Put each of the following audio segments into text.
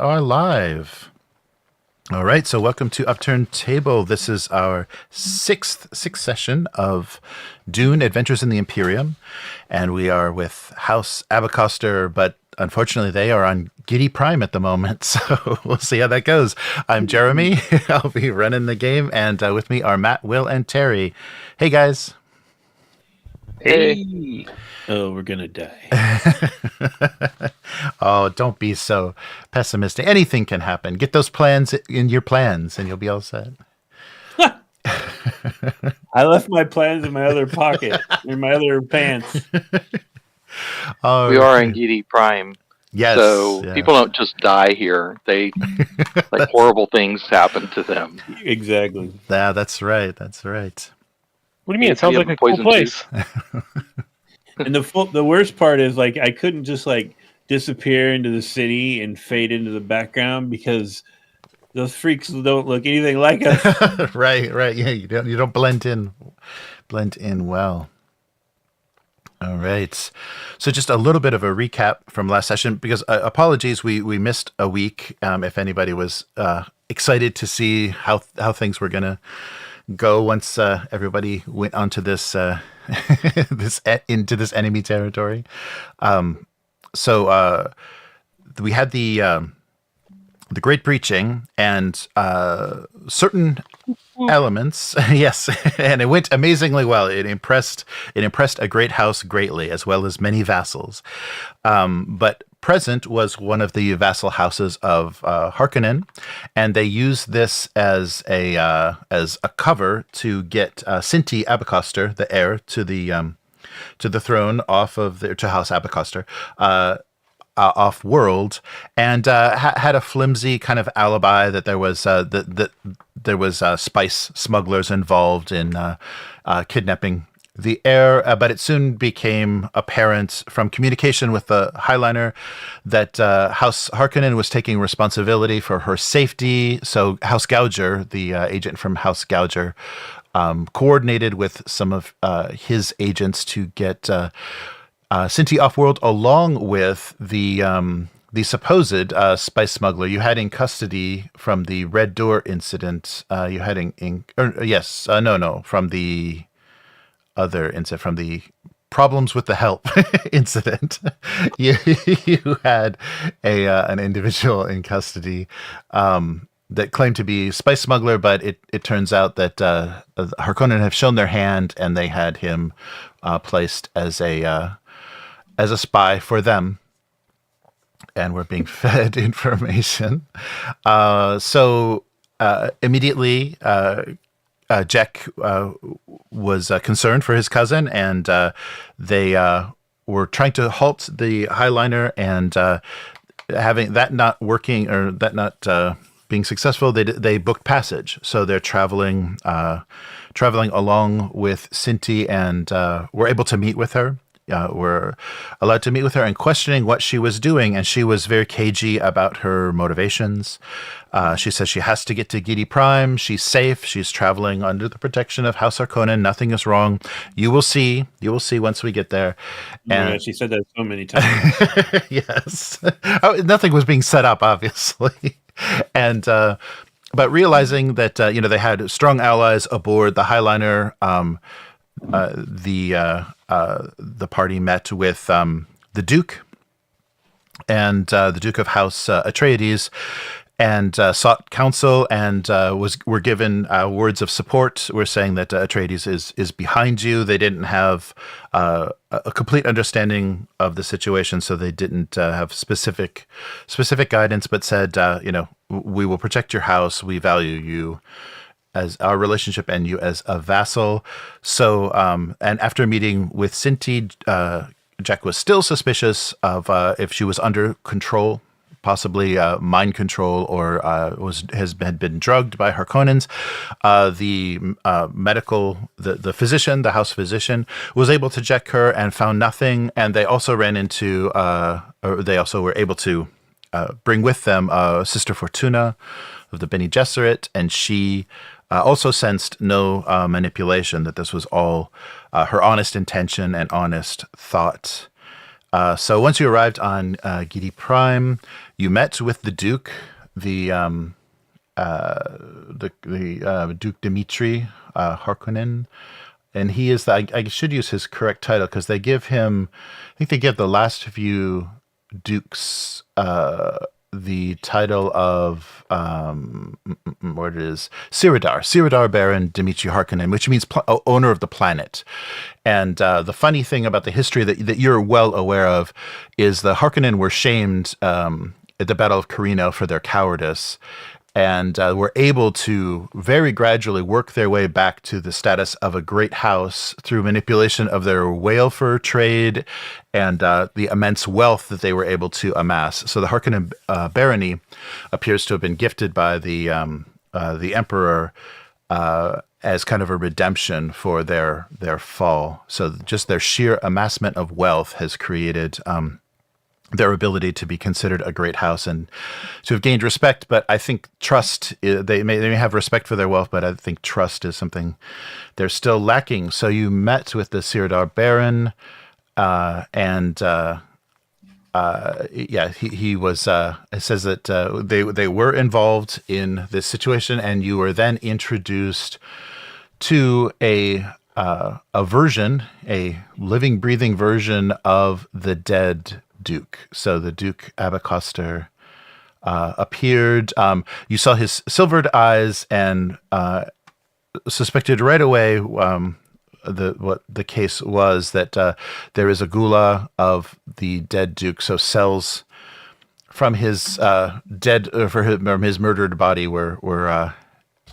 are live. All right, so welcome to Upturned Table. This is our sixth session of Dune, Adventures in the Imperium, and we are with House Abecostrr, but unfortunately they are on Giddy Prime at the moment, so we'll see how that goes. I'm Jeremy. I'll be running the game, and with me are Matt, Will, and Terry. Hey, guys. Hey. Oh, we're gonna die. Oh, don't be so pessimistic. Anything can happen. Get those plans in your plans, and you'll be all set. I left my plans in my other pocket, in my other pants. Oh, we are in Giddy Prime. Yes. So yeah. people don't just die here. They like horrible things happen to them. Exactly. Yeah, that's right. That's right. What do you mean? It sounds like a cool place. And the worst part is, like, I couldn't just like disappear into the city and fade into the background because those freaks don't look anything like us. Right. Yeah, you don't blend in well. All right. So just a little bit of a recap from last session, because apologies, we missed a week. If anybody was excited to see how things were gonna go once everybody went onto this into this enemy territory. So we had the Great Breaching and certain elements, yes, and it went amazingly well. It impressed a great house greatly, as well as many vassals. But present was one of the vassal houses of Harkonnen, and they used this as a cover to get Cynti Abecostrr, the heir to the throne, to House Abecostrr, off world, and had a flimsy kind of alibi that there was there was spice smugglers involved in kidnapping the heir, but it soon became apparent from communication with the Highliner that House Harkonnen was taking responsibility for her safety. So House Gouger, the agent from House Gouger, coordinated with some of his agents to get Cynti off-world, along with the supposed spice smuggler you had in custody from the Red Door incident. You had from the other incident, from the problems with the help incident. you had an individual in custody that claimed to be spice smuggler, but it turns out that Harkonnen have shown their hand, and they had him placed as a spy for them, and we're being fed information. So immediately, Jack was concerned for his cousin, and they were trying to halt the Highliner, and having that not working, or that not being successful, they booked passage. So they're traveling along with Cynti, and were able to meet with her. Were allowed to meet with her and questioning what she was doing, and she was very cagey about her motivations. She says she has to get to Giddy Prime. She's safe. She's traveling under the protection of House Harkonnen. Nothing is wrong. You will see once we get there. And she said that so many times. Yes. Nothing was being set up, obviously. And but realizing that they had strong allies aboard the Highliner, the party met with the Duke and the Duke of House Atreides, and sought counsel, and were given words of support. We're saying that Atreides is behind you. They didn't have a complete understanding of the situation, so they didn't have specific guidance, but said, we will protect your house. We value you as our relationship and you as a vassal. So, and after meeting with Cynti, Jack was still suspicious of if she was under control, possibly mind control, or had been drugged by Harkonnens. The physician, the house physician, was able to check her and found nothing. And they also ran into, or they also were able to bring with them Sister Fortuna of the Bene Gesserit, and she also sensed no manipulation, that this was all her honest intention and honest thought. So once you arrived on Giddy Prime, you met with the Duke, the Duke Dmitri Harkonnen, and he is I should use his correct title because they give him, I think they give the last few dukes the title of what it is, Siridar Baron Dmitri Harkonnen, which means owner of the planet. And the funny thing about the history that you're well aware of is the Harkonnen were shamed at the Battle of Carino for their cowardice, and were able to very gradually work their way back to the status of a great house through manipulation of their whale fur trade and the immense wealth that they were able to amass. So the Harkonnen barony appears to have been gifted by the emperor as kind of a redemption for their fall. So just their sheer amassment of wealth has created their ability to be considered a great house and to have gained respect. But I think trust, they may have respect for their wealth, but I think trust is something they're still lacking. So you met with the Siridar Baron, he was, it says that they were involved in this situation, and you were then introduced to a version, a living, breathing version of the dead Duke. So the Duke Abecostrr appeared. You saw his silvered eyes and suspected right away what the case was, that there is a gula of the dead Duke. So cells from his from his murdered body were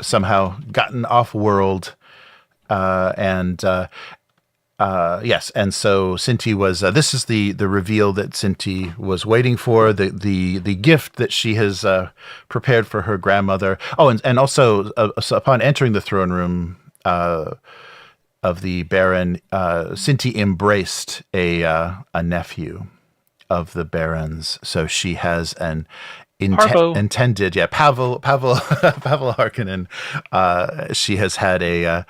somehow gotten off world, yes, and so Cynti was. This is the reveal that Cynti was waiting for. The gift that she has prepared for her grandmother. Oh, and also so upon entering the throne room of the Baron, Cynti embraced a nephew of the Baron's. So she has an intended, Pavel Harkonnen. She has had a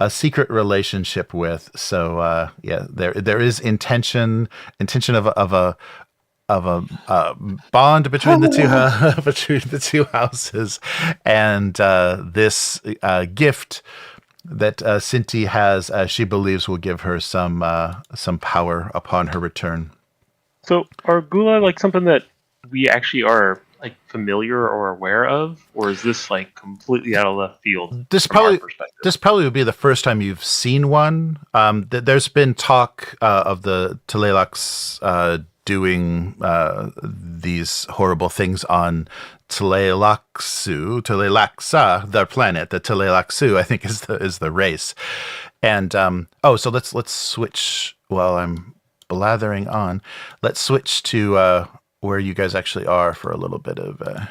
secret relationship with. So there is intention of a bond between the two houses, and this gift that Cynti has, she believes, will give her some power upon her return. So, are gula like something that we actually are like familiar or aware of, or is this like completely out of left field? This probably would be the first time you've seen one. There's been talk of the Tlalocs doing these horrible things on Tlalaksa, their planet. The Tlalaksu, I think, is the race. And so let's switch while I'm blathering on. Let's switch to where you guys actually are for a little bit of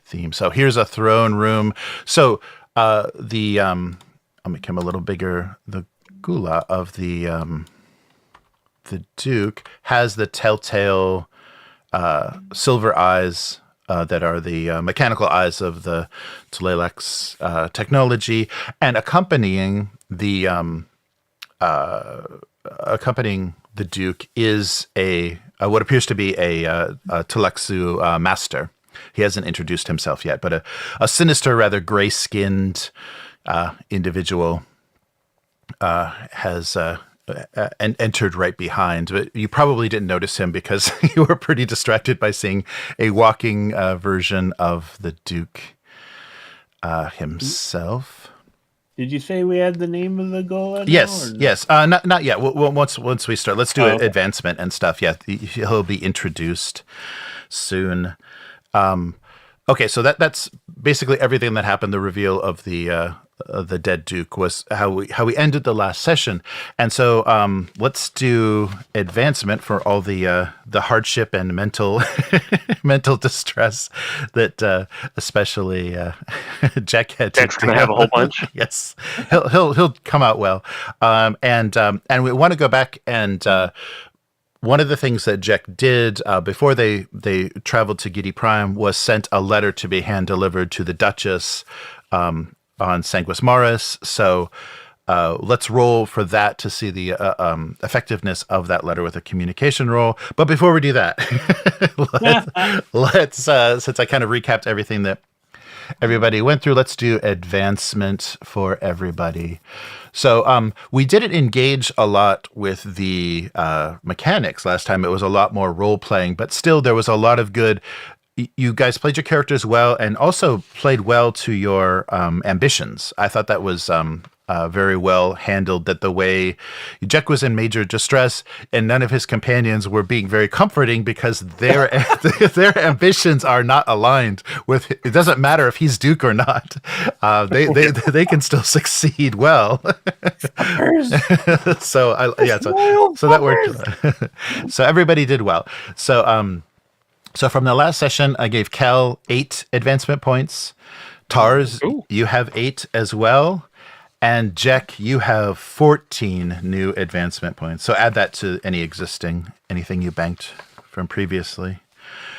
theme. So here's a throne room. So I'll make him a little bigger. The gula of the Duke has the telltale silver eyes that are the mechanical eyes of the Tlalak's technology, and accompanying the Duke is what appears to be a Tlalaksu master. He hasn't introduced himself yet, but a sinister, rather gray-skinned individual has entered right behind. But you probably didn't notice him because you were pretty distracted by seeing a walking version of the Duke himself. Did you say we had the name of the goal? Yes. Not yet. Once we start, let's do advancement and stuff. Yeah, he'll be introduced soon. Okay, so that's basically everything that happened. The reveal of the dead Duke was how we ended the last session, and so let's do advancement for all the hardship and mental distress that especially Jack had. Jack's gonna have a whole bunch. Yes, he'll come out well, and we want to go back and. One of the things that Jack did before they traveled to Giddy Prime was sent a letter to be hand-delivered to the Duchess on Saguis Maris. So let's roll for that to see the effectiveness of that letter with a communication roll. But before we do that, let's since I kind of recapped everything that everybody went through, let's do advancement for everybody. So we didn't engage a lot with the mechanics last time. It was a lot more role playing, but still there was a lot of good. You guys played your characters well and also played well to your ambitions. I thought that was very well handled, that the way Jack was in major distress and none of his companions were being very comforting because their ambitions are not aligned with, it doesn't matter if he's Duke or not. They can still succeed well. So that worked. So everybody did well. So from the last session, I gave Cal 8 advancement points. Tars, you have 8 as well. And Jack, you have 14 new advancement points. So add that to anything you banked from previously.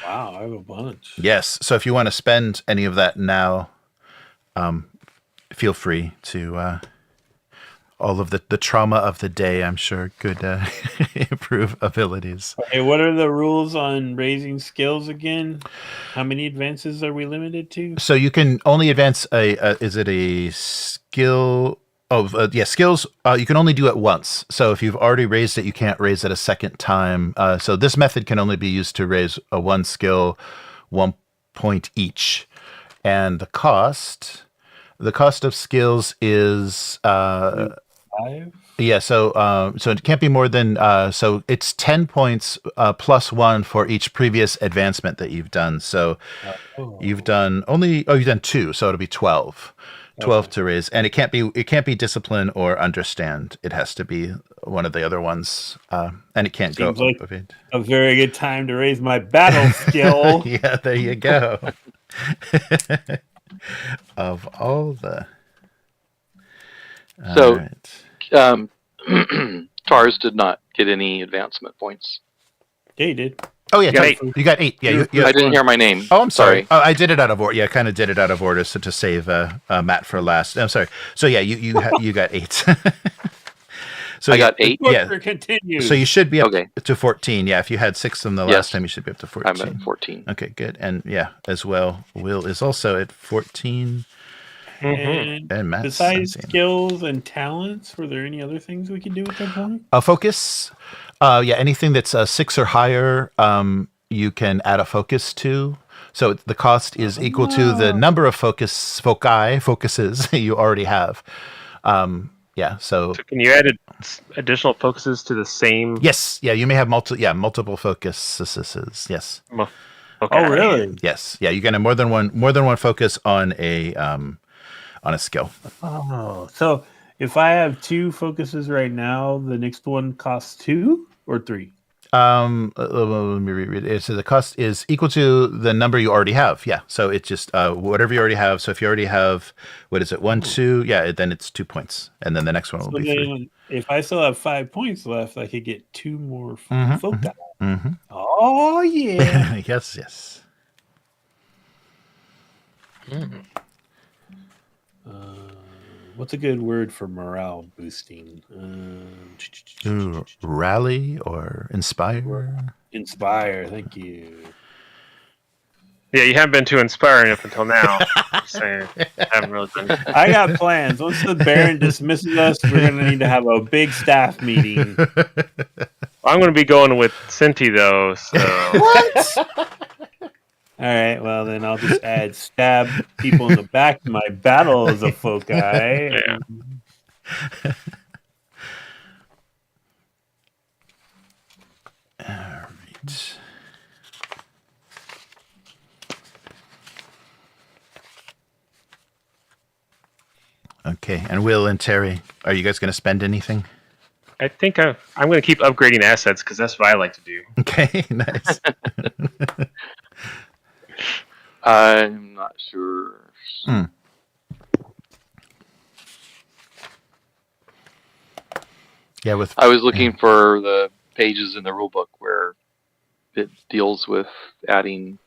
Wow, I have a bunch. Yes. So if you want to spend any of that now, feel free to. All of the trauma of the day, I'm sure, could improve abilities. Hey, what are the rules on raising skills again? How many advances are we limited to? So you can only advance is it a skill? Skills. You can only do it once. So if you've already raised it, you can't raise it a second time. So this method can only be used to raise a 1 skill, 1 point each. And the cost of skills is 5? Yeah, so it can't be more than so it's 10 points plus 1 for each previous advancement that you've done. So you've done 2, so it'll be 12. 12 to raise, and it can't be discipline or understand. It has to be one of the other ones, and it can't Seems go like above it. a very good time to raise my battle skill. Yeah, there you go. Of all the Tars did not get any advancement points. Yeah, you did. Oh yeah, You got 8. You got 8. Yeah, I didn't hear my name. Oh, I'm sorry. Oh, I did it out of order. Yeah, I kind of did it out of order to save Matt for last. I'm sorry. So yeah, you got 8. So I got 8. Yeah. Continue. So you should be up to 14. Yeah, if you had 6 from the last time, you should be up to 14. I'm at 14. Okay, good. And yeah, as well, Will is also at 14. And Matt. Besides skills and talents, were there any other things we could do with that point? Focus. Anything that's 6 or higher, you can add a focus to. So the cost is equal to the number of focuses you already have. So can you add additional focuses to the same? Yes. Yeah, you may have multiple focuses. Yes. Okay. Oh, really? Yes. Yeah, you can have more than one focus on a skill. Oh, so if I have 2 focuses right now, the next one costs 2 or 3? Let me reread it. So the cost is equal to the number you already have. Yeah. So it's just whatever you already have. So if you already have, 1, 2, then it's 2 points. And then the next one will be 3. If I still have 5 points left, I could get 2 more foci. Mm-hmm. Oh, yeah. Yes. What's a good word for morale boosting? Rally or inspire? Inspire, thank you. Yeah, you haven't been too inspiring up until now. Just saying. I haven't really been. I got plans. Once the Baron dismisses us, we're going to need to have a big staff meeting. I'm going to be going with Cynti, though. So. What? All right, well, then I'll just add stab people in the back to my battle as a foci. Yeah. All right. Okay, and Will and Terry, are you guys going to spend anything? I think I'm going to keep upgrading assets because that's what I like to do. Okay, nice. I'm not sure. Yeah, I was looking for the pages in the rulebook where it deals with adding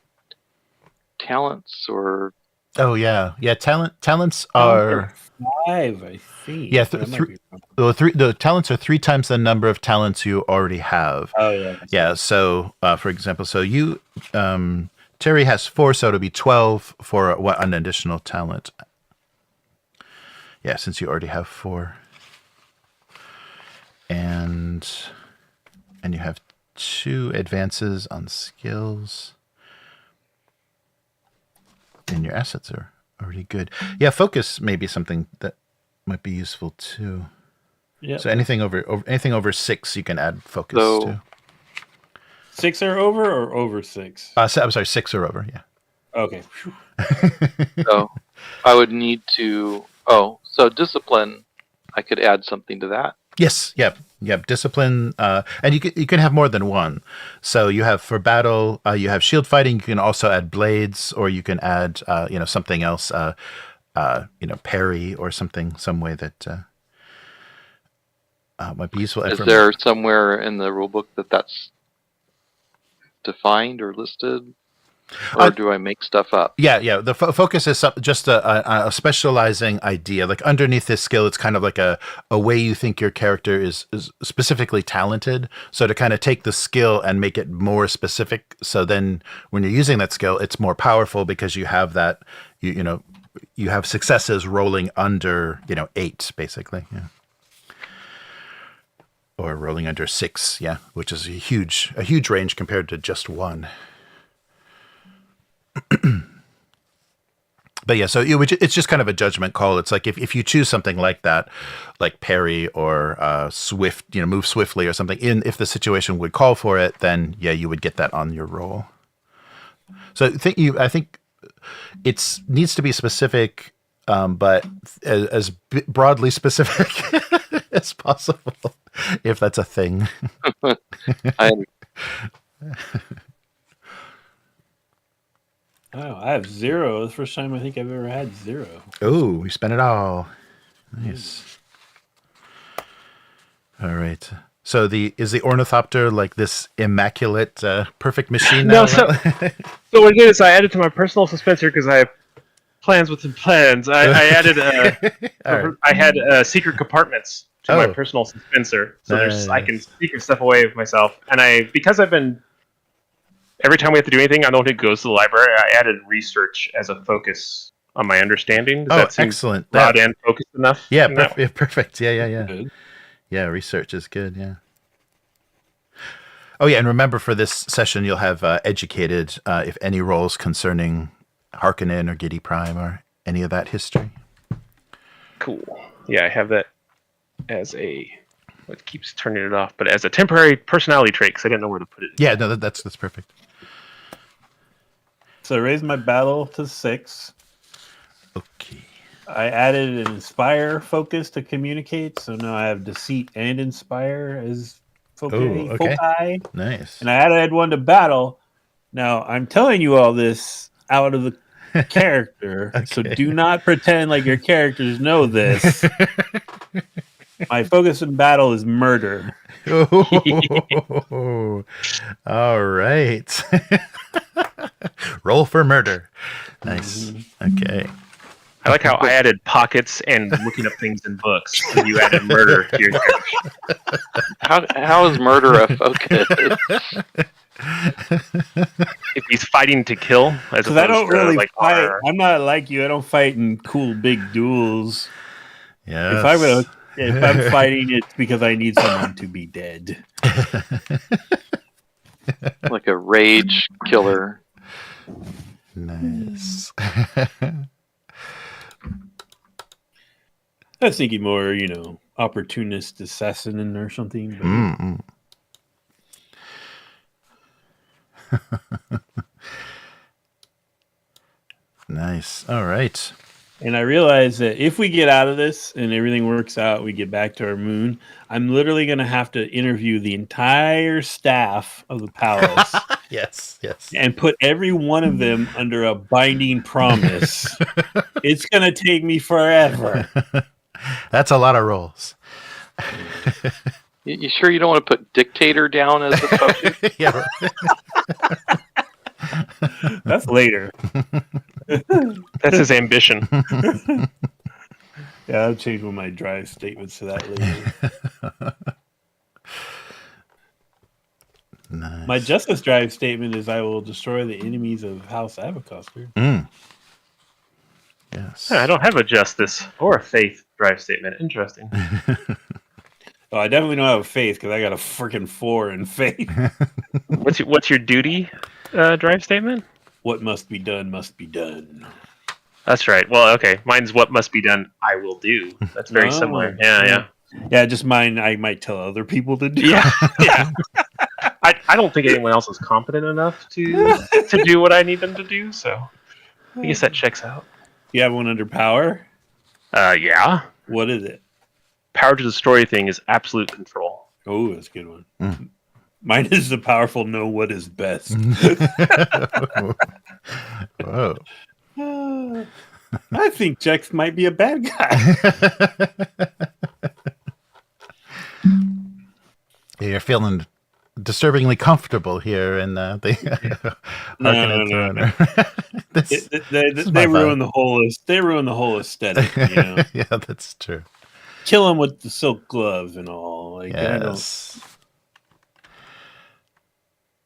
talents or. Oh yeah. Talents are 5, I think. Yeah, but I might be wrong. the talents are 3 times the number of talents you already have. Oh yeah. Yeah. So, for example, you, Terry has 4, so it'll be 12 for an additional talent. Yeah, since you already have 4, and you have 2 advances on skills, and your assets are already good. Yeah, focus may be something that might be useful too. Yeah. So anything over 6, you can add focus So- to. 6 or over 6? I'm sorry, 6 or over. Yeah. Okay. So I would need to. Oh, so discipline. I could add something to that. Yes. Yep. Discipline, and you can have more than one. So you have for battle, you have shield fighting. You can also add blades, or you can add something else. Parry or something, some way that might be useful. Is there somewhere in the rulebook that's defined or listed, or do I make stuff up? Yeah. The focus is just a specializing idea. Like underneath this skill, it's kind of like a way you think your character is specifically talented. So to kind of take the skill and make it more specific. So then when you're using that skill, it's more powerful because you have that, you have successes rolling under, 8 basically. Yeah. Or rolling under 6. Yeah. Which is a huge range compared to just 1. But yeah, so it's just kind of a judgment call. It's like if you choose something like that, like parry or swift, move swiftly or something, if the situation would call for it, then yeah, you would get that on your roll. So I think it needs to be specific, but as broadly specific as possible, if that's a thing. Oh, I have 0. The first time I think I've ever had 0. Oh, we spent it all. Nice. All right. So is the ornithopter like this immaculate, perfect machine now? No, so what I did is I added to my personal dispenser because I have plans within plans. I added All right. I had secret compartments to my personal dispenser, so I can secret stuff away with myself. And because I've been every time we have to do anything, I don't think it goes to the library. I added research as a focus on my understanding. Does that seem excellent. broad and focused enough? Yeah, perfect. Yeah. Good. Yeah, research is good, yeah. Oh, yeah, and remember for this session, you'll have educated, if any rolls concerning Harkonnen or Giddy Prime or any of that history. Cool. Yeah, I have that as it keeps turning it off, but as a temporary personality trait because I didn't know where to put it. Yeah, no, that's perfect. So I raised my battle to 6. Okay. I added an inspire focus to communicate, so now I have deceit and inspire as foci. Nice. And I added one to battle. Now I'm telling you all this out of the character, so do not pretend like your characters know this. My focus in battle is murder. Oh, all right. Roll for murder. Nice. Mm-hmm. Okay. I like how I added pockets and looking up things in books, and you added murder to your character. How is murder a focus? If he's fighting to kill, as Because I don't really like fight. honor. I'm not like you. I don't fight in cool big duels. Yes. If I'm fighting, it's because I need someone to be dead. Like a rage killer. Nice. I was thinking more, opportunist assassin or something. But Nice. All right. And I realized that if we get out of this and everything works out, we get back to our moon, I'm literally going to have to interview the entire staff of the palace Yes. and put every one of them under a binding promise. It's going to take me forever. That's a lot of rolls. You sure you don't want to put dictator down as a subject? Yeah. That's later. That's his ambition. Yeah, I'll change one of my drive statements to that later. Nice. My justice drive statement is I will destroy the enemies of House Abecostrr. Yes. I don't have a justice or a faith drive statement. Interesting. Oh, I definitely don't have a faith because I got a freaking 4 in faith. What's your duty drive statement? What must be done must be done. That's right. Well, okay. Mine's what must be done, I will do. That's very similar. Yeah. Yeah, just mine, I might tell other people to do. Yeah. I don't think anyone else is competent enough to do what I need them to do, so I guess that checks out. You have one under power? Yeah. What is it? Power to destroy thing is absolute control. Oh, that's a good one. Mine is the powerful know what is best. Whoa. I think Jex might be a bad guy. You're feeling disturbingly comfortable here in the No. They ruin the whole. They ruin the whole aesthetic. You know? Yeah, that's true. Kill him with the silk gloves and all. Like, Yes.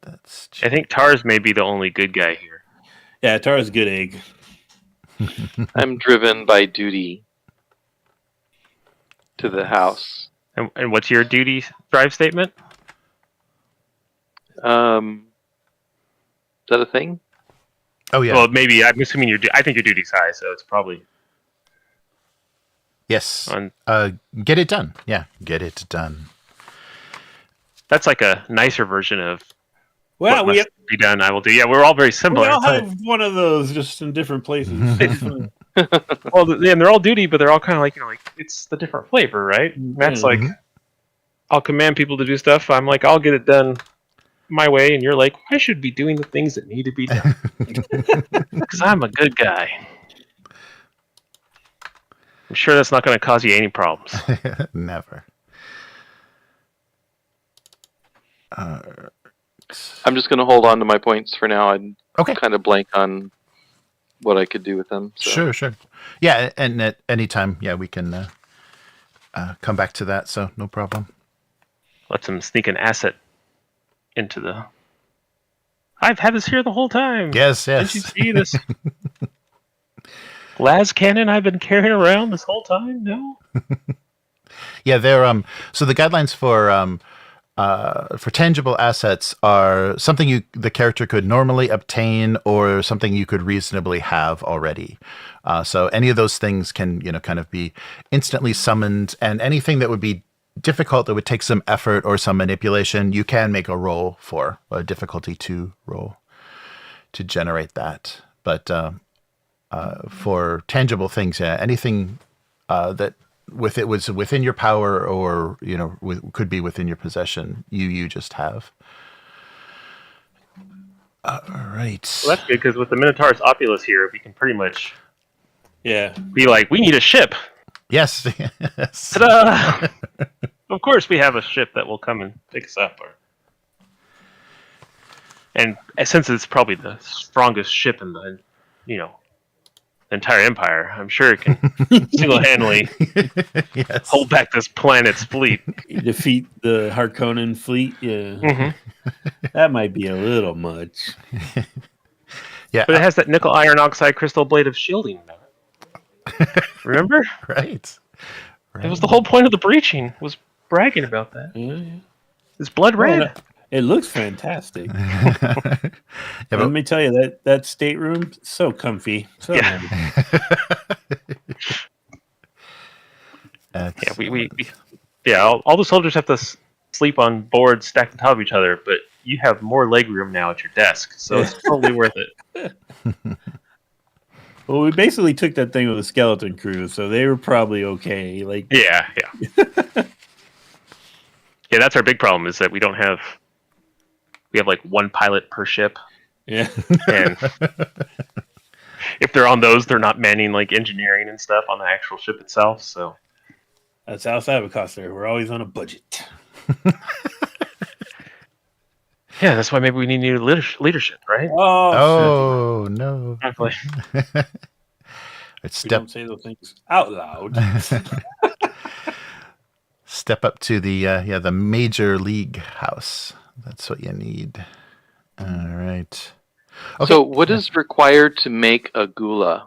That's true. I think Tars may be the only good guy here. Yeah, Tara's a good egg. I'm driven by duty to the house. And what's your duty drive statement? Is that a thing? Oh yeah. Well, maybe. I'm assuming I think your duty's high, so it's probably Yes. on. Get it done. Yeah, get it done. That's like a nicer version of Well, what must be done. I will do. Yeah, we're all very we similar. all have one of those, just in different places. Well, and they're all duty, but they're all kind of like it's the different flavor, right? Matt's like, I'll command people to do stuff. I'm like, I'll get it done my way, and you're like, I should be doing the things that need to be done because I'm a good guy. I'm sure that's not going to cause you any problems. Never. I'm just going to hold on to my points for now. I'm Okay. kind of blank on what I could do with them. So. Sure. Yeah, and at any time, yeah, we can come back to that. So no problem. Let them sneak an asset into the. I've had this here the whole time. Yes. Did you see this? Las cannon I've been carrying around this whole time? No. Yeah, they're so the guidelines for tangible assets are something the character could normally obtain or something you could reasonably have already. So any of those things can, kind of be instantly summoned, and anything that would be difficult that would take some effort or some manipulation, you can make a roll for a difficulty 2 roll to generate that. But for tangible things, yeah, anything that it was within your power or could be within your possession, you just have. All right. Well, that's good because with the Minotaur's Opulus here, we can pretty much be like, we need a ship. Yes. Ta-da! Of course, we have a ship that will come and pick us up. And since it's probably the strongest ship in the, entire empire, I'm sure it can single-handedly hold back this planet's fleet. Defeat the Harkonnen fleet. Yeah, that might be a little much. Yeah, but it has that nickel iron oxide crystal blade of shielding. Remember? Right. It was the whole point of the breaching. Was bragging about that. Yeah. It's blood red. It looks fantastic. Let me tell you that stateroom so comfy. So all the soldiers have to sleep on boards stacked on top of each other, but you have more leg room now at your desk, so it's totally worth it. Well, we basically took that thing with a skeleton crew, so they were probably okay. Yeah, that's our big problem is that we have like one pilot per ship. Yeah. And if they're on those, they're not manning like engineering and stuff on the actual ship itself. So that's House Abecostrr. We're always on a budget. Yeah, that's why maybe we need new leadership, right? Oh no. It's We don't say those things out loud. Step up to the major league house. That's what you need. All right. Okay. So, what is required to make a gula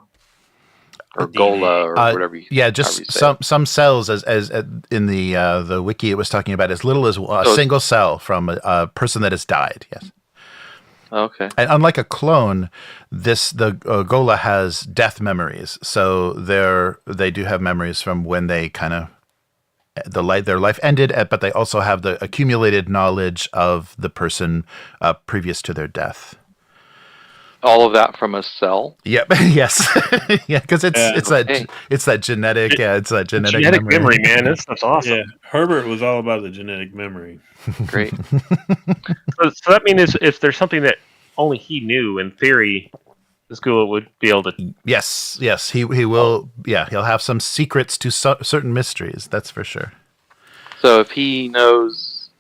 or gola or whatever you? Yeah, just some cells, as in the wiki it was talking about, as little as a single cell from a person that has died. Yes. Okay. And unlike a clone, the gola has death memories, so they do have memories from when they kind of their life ended, but they also have the accumulated knowledge of the person previous to their death. All of that from a cell. Yep. Yes. Yeah, because it's that genetic. Yeah, it's that genetic memory, man. That's awesome. Yeah, Herbert was all about the genetic memory. Great. So that means if there's something that only he knew, in theory, this ghoul would be able to. Yes. He will. Yeah, he'll have some secrets to certain mysteries. That's for sure. So if he knows,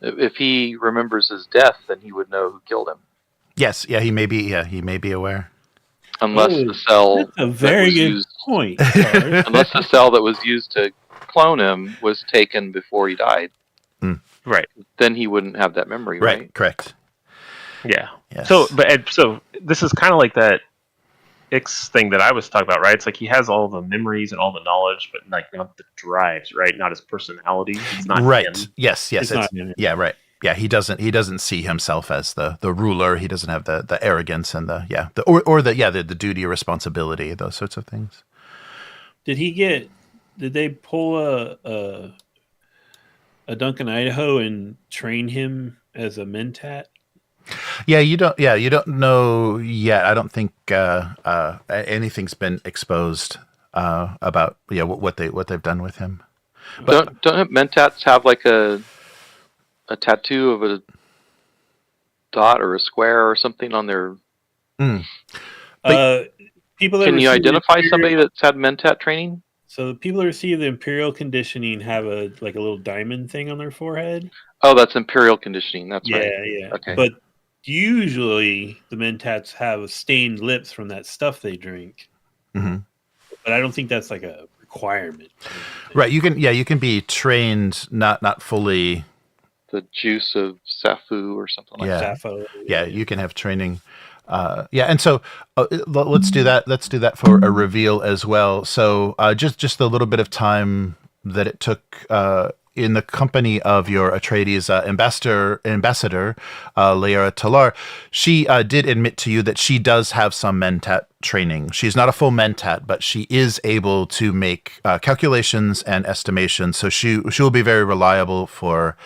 if he remembers his death, then he would know who killed him. Yes, yeah, he may be aware. Unless the cell that's a very good point. Unless the cell that was used to clone him was taken before he died. Right. Then he wouldn't have that memory, right? Correct. Yeah. Yes. So this is kind of like that Ix thing that I was talking about, right? It's like he has all the memories and all the knowledge, but like not the drives, right? Not his personality. It's not right. him. Yes. It's not him. Yeah. Right. Yeah. He doesn't see himself as the ruler. He doesn't have the arrogance and the duty or responsibility, those sorts of things. Did they pull a Duncan Idaho and train him as a mentat? Yeah, you don't know yet. I don't think anything's been exposed about what they've done with him. But don't mentats have like a tattoo of a dot or a square or something on their? People that can you identify somebody that's had mentat training? So the people that receive the Imperial conditioning have a little diamond thing on their forehead. Oh, that's Imperial conditioning. That's right. Yeah. Okay. But usually the mentats have stained lips from that stuff they drink. Mm-hmm. But I don't think that's like a requirement. Right. You can be trained not fully. The juice of Safu or something like that. Sappho. Yeah, you can have training. And so let's do that. Let's do that for a reveal as well. So just a little bit of time that it took in the company of your Atreides ambassador, Liara Talar. She did admit to you that she does have some mentat training. She's not a full mentat, but she is able to make calculations and estimations. So she will be very reliable for.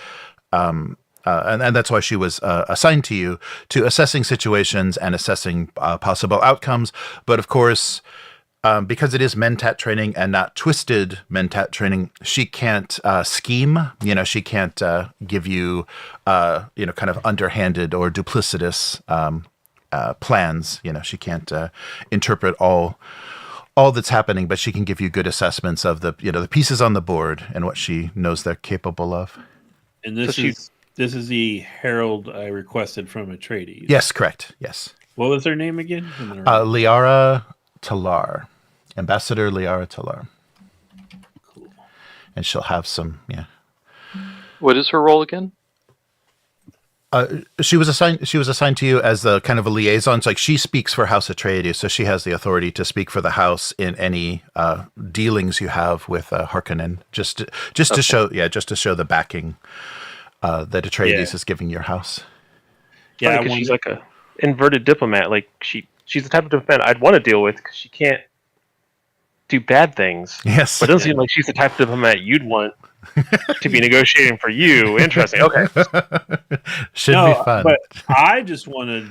And that's why she was assigned to you, to assessing situations and assessing possible outcomes. But of course, because it is mentat training and not twisted mentat training, she can't scheme. She can't give you, kind of underhanded or duplicitous plans. She can't interpret all that's happening, but she can give you good assessments of the pieces on the board and what she knows they're capable of. And this is the herald I requested from Atreides. Yes, correct. Yes. What was their name again? Liara Talar. Ambassador Liara Talar. Cool. And she'll have some, What is her role again? She was assigned to you as the kind of a liaison. It's like she speaks for House Atreides, so she has the authority to speak for the house in any dealings you have with Harkonnen. Just to show the backing that Atreides is giving your house. Yeah, because she's like a inverted diplomat. Like she's the type of diplomat I'd want to deal with because she can't do bad things. Yes, but it doesn't seem like she's the type of diplomat you'd want to be negotiating for you. Interesting. Okay, should be fun. But I just wanted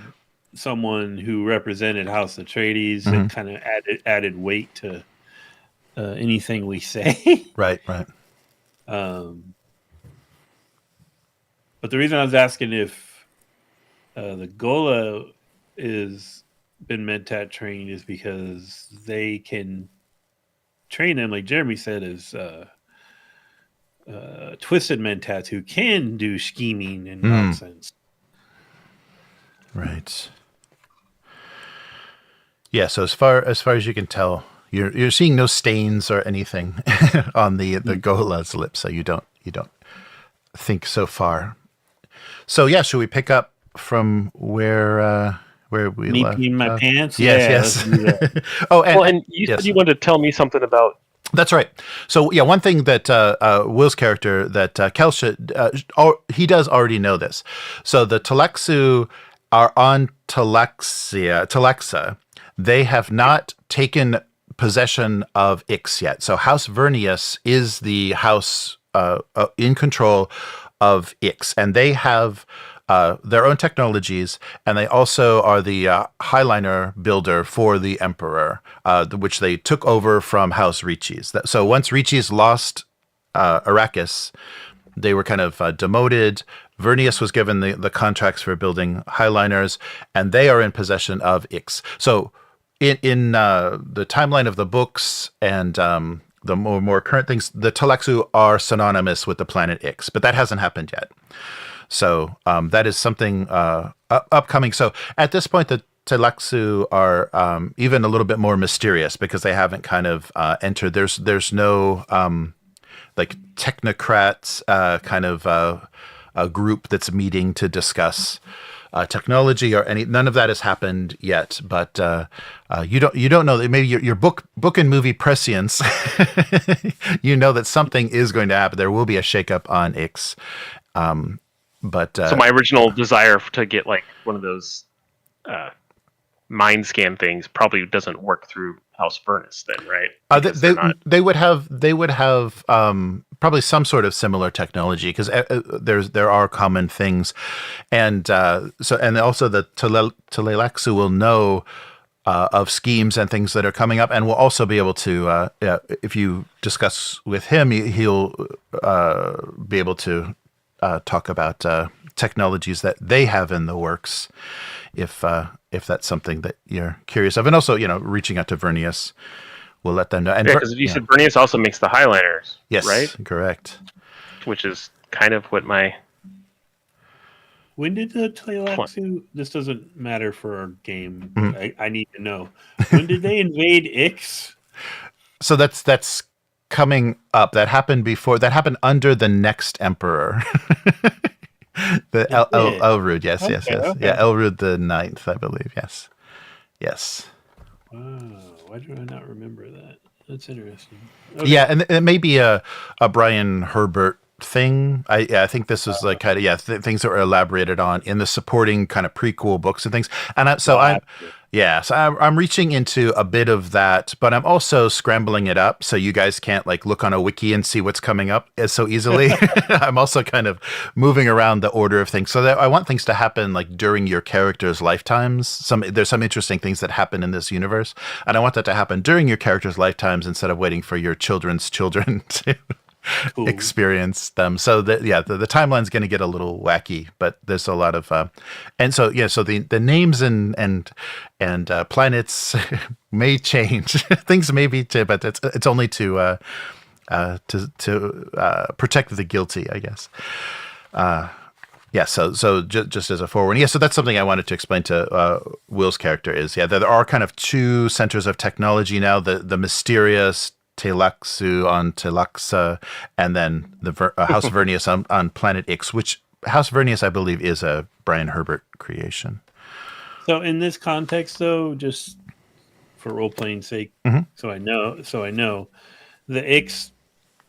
someone who represented House Atreides and kind of added weight to anything we say. Right. But the reason I was asking if the Gola is been mentat trained is because they can train them, like Jeremy said, as twisted mentats who can do scheming and nonsense. Right. Yeah, so as far as you can tell, you're seeing no stains or anything on the Gola's lips, so you don't think so far. So yeah, should we pick up from where we Me left? peeing my pants. Yes, Let's do that. Oh, and you said you wanted to tell me something about. That's right. So yeah, one thing that Will's character, that Kel should, he does already know this. So the Telexu are on Telexa. They have not taken possession of Ix yet. So House Vernius is the house in control of Ix, and they have their own technologies, and they also are the highliner builder for the Emperor, which they took over from House Ricci's. So once Ricci's lost Arrakis, they were kind of demoted. Vernius was given the contracts for building highliners, and they are in possession of Ix. So in the timeline of the books and the more current things, the Telexu are synonymous with the planet Ix, but that hasn't happened yet. So that is something upcoming. So at this point, the Telexu are even a little bit more mysterious because they haven't kind of entered. There's no like technocrats kind of a group that's meeting to discuss technology or none of that has happened yet. But you don't know that maybe your book and movie prescience, you know that something is going to happen. There will be a shakeup on Ix. But So my original desire to get like one of those mind scan things probably doesn't work through House Furnace then, right? They would have probably some sort of similar technology because there are common things, and also the Telexu will know of schemes and things that are coming up, and will also be able to if you discuss with him, he'll be able to talk about technologies that they have in the works, if that's something that you're curious of, and also reaching out to Vernius will let them know. And because you said Vernius also makes the highliners, yes, right? Correct. Which is kind of what my. When did the Telexu? This doesn't matter for our game. Mm-hmm. I need to know. When did they invade Ix? So that's coming up. That happened before. That happened under the next emperor. The Elrud, yes. Okay. Yeah, Elrud the 9th, I believe. Yes. Wow, why do I not remember that? That's interesting. Okay. Yeah, and it may be a Brian Herbert thing. I think this was like kind of things that were elaborated on in the supporting kind of prequel books and things. And I'm reaching into a bit of that, but I'm also scrambling it up so you guys can't like look on a wiki and see what's coming up so easily. I'm also kind of moving around the order of things so that I want things to happen like during your characters' lifetimes. There's some interesting things that happen in this universe, and I want that to happen during your characters' lifetimes instead of waiting for your children's children to experience them. So the timeline's going to get a little wacky, but there's a lot of so the names and planets may change. Things may be, but it's only to protect the guilty, I guess. So just as a forewarning, so that's something I wanted to explain to Will's character is there are kind of two centers of technology now: the mysterious Telexu on Telexa, and then the House Vernius on Planet Ix, which House Vernius, I believe, is a Brian Herbert creation. So in this context, though, just for role playing sake, so I know, the Ix,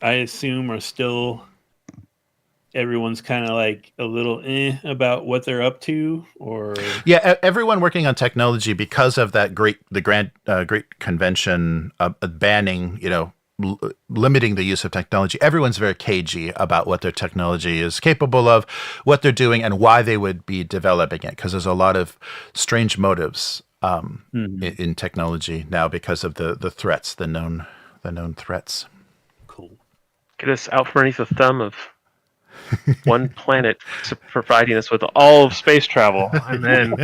I assume, are still everyone's kind of like a little about what they're up to, or everyone working on technology because of that great convention banning, limiting the use of technology. Everyone's very cagey about what their technology is capable of, what they're doing, and why they would be developing it, because there's a lot of strange motives in technology now because of the threats, the known threats. Cool. Get us out from underneath the thumb of one planet providing us with all of space travel, and then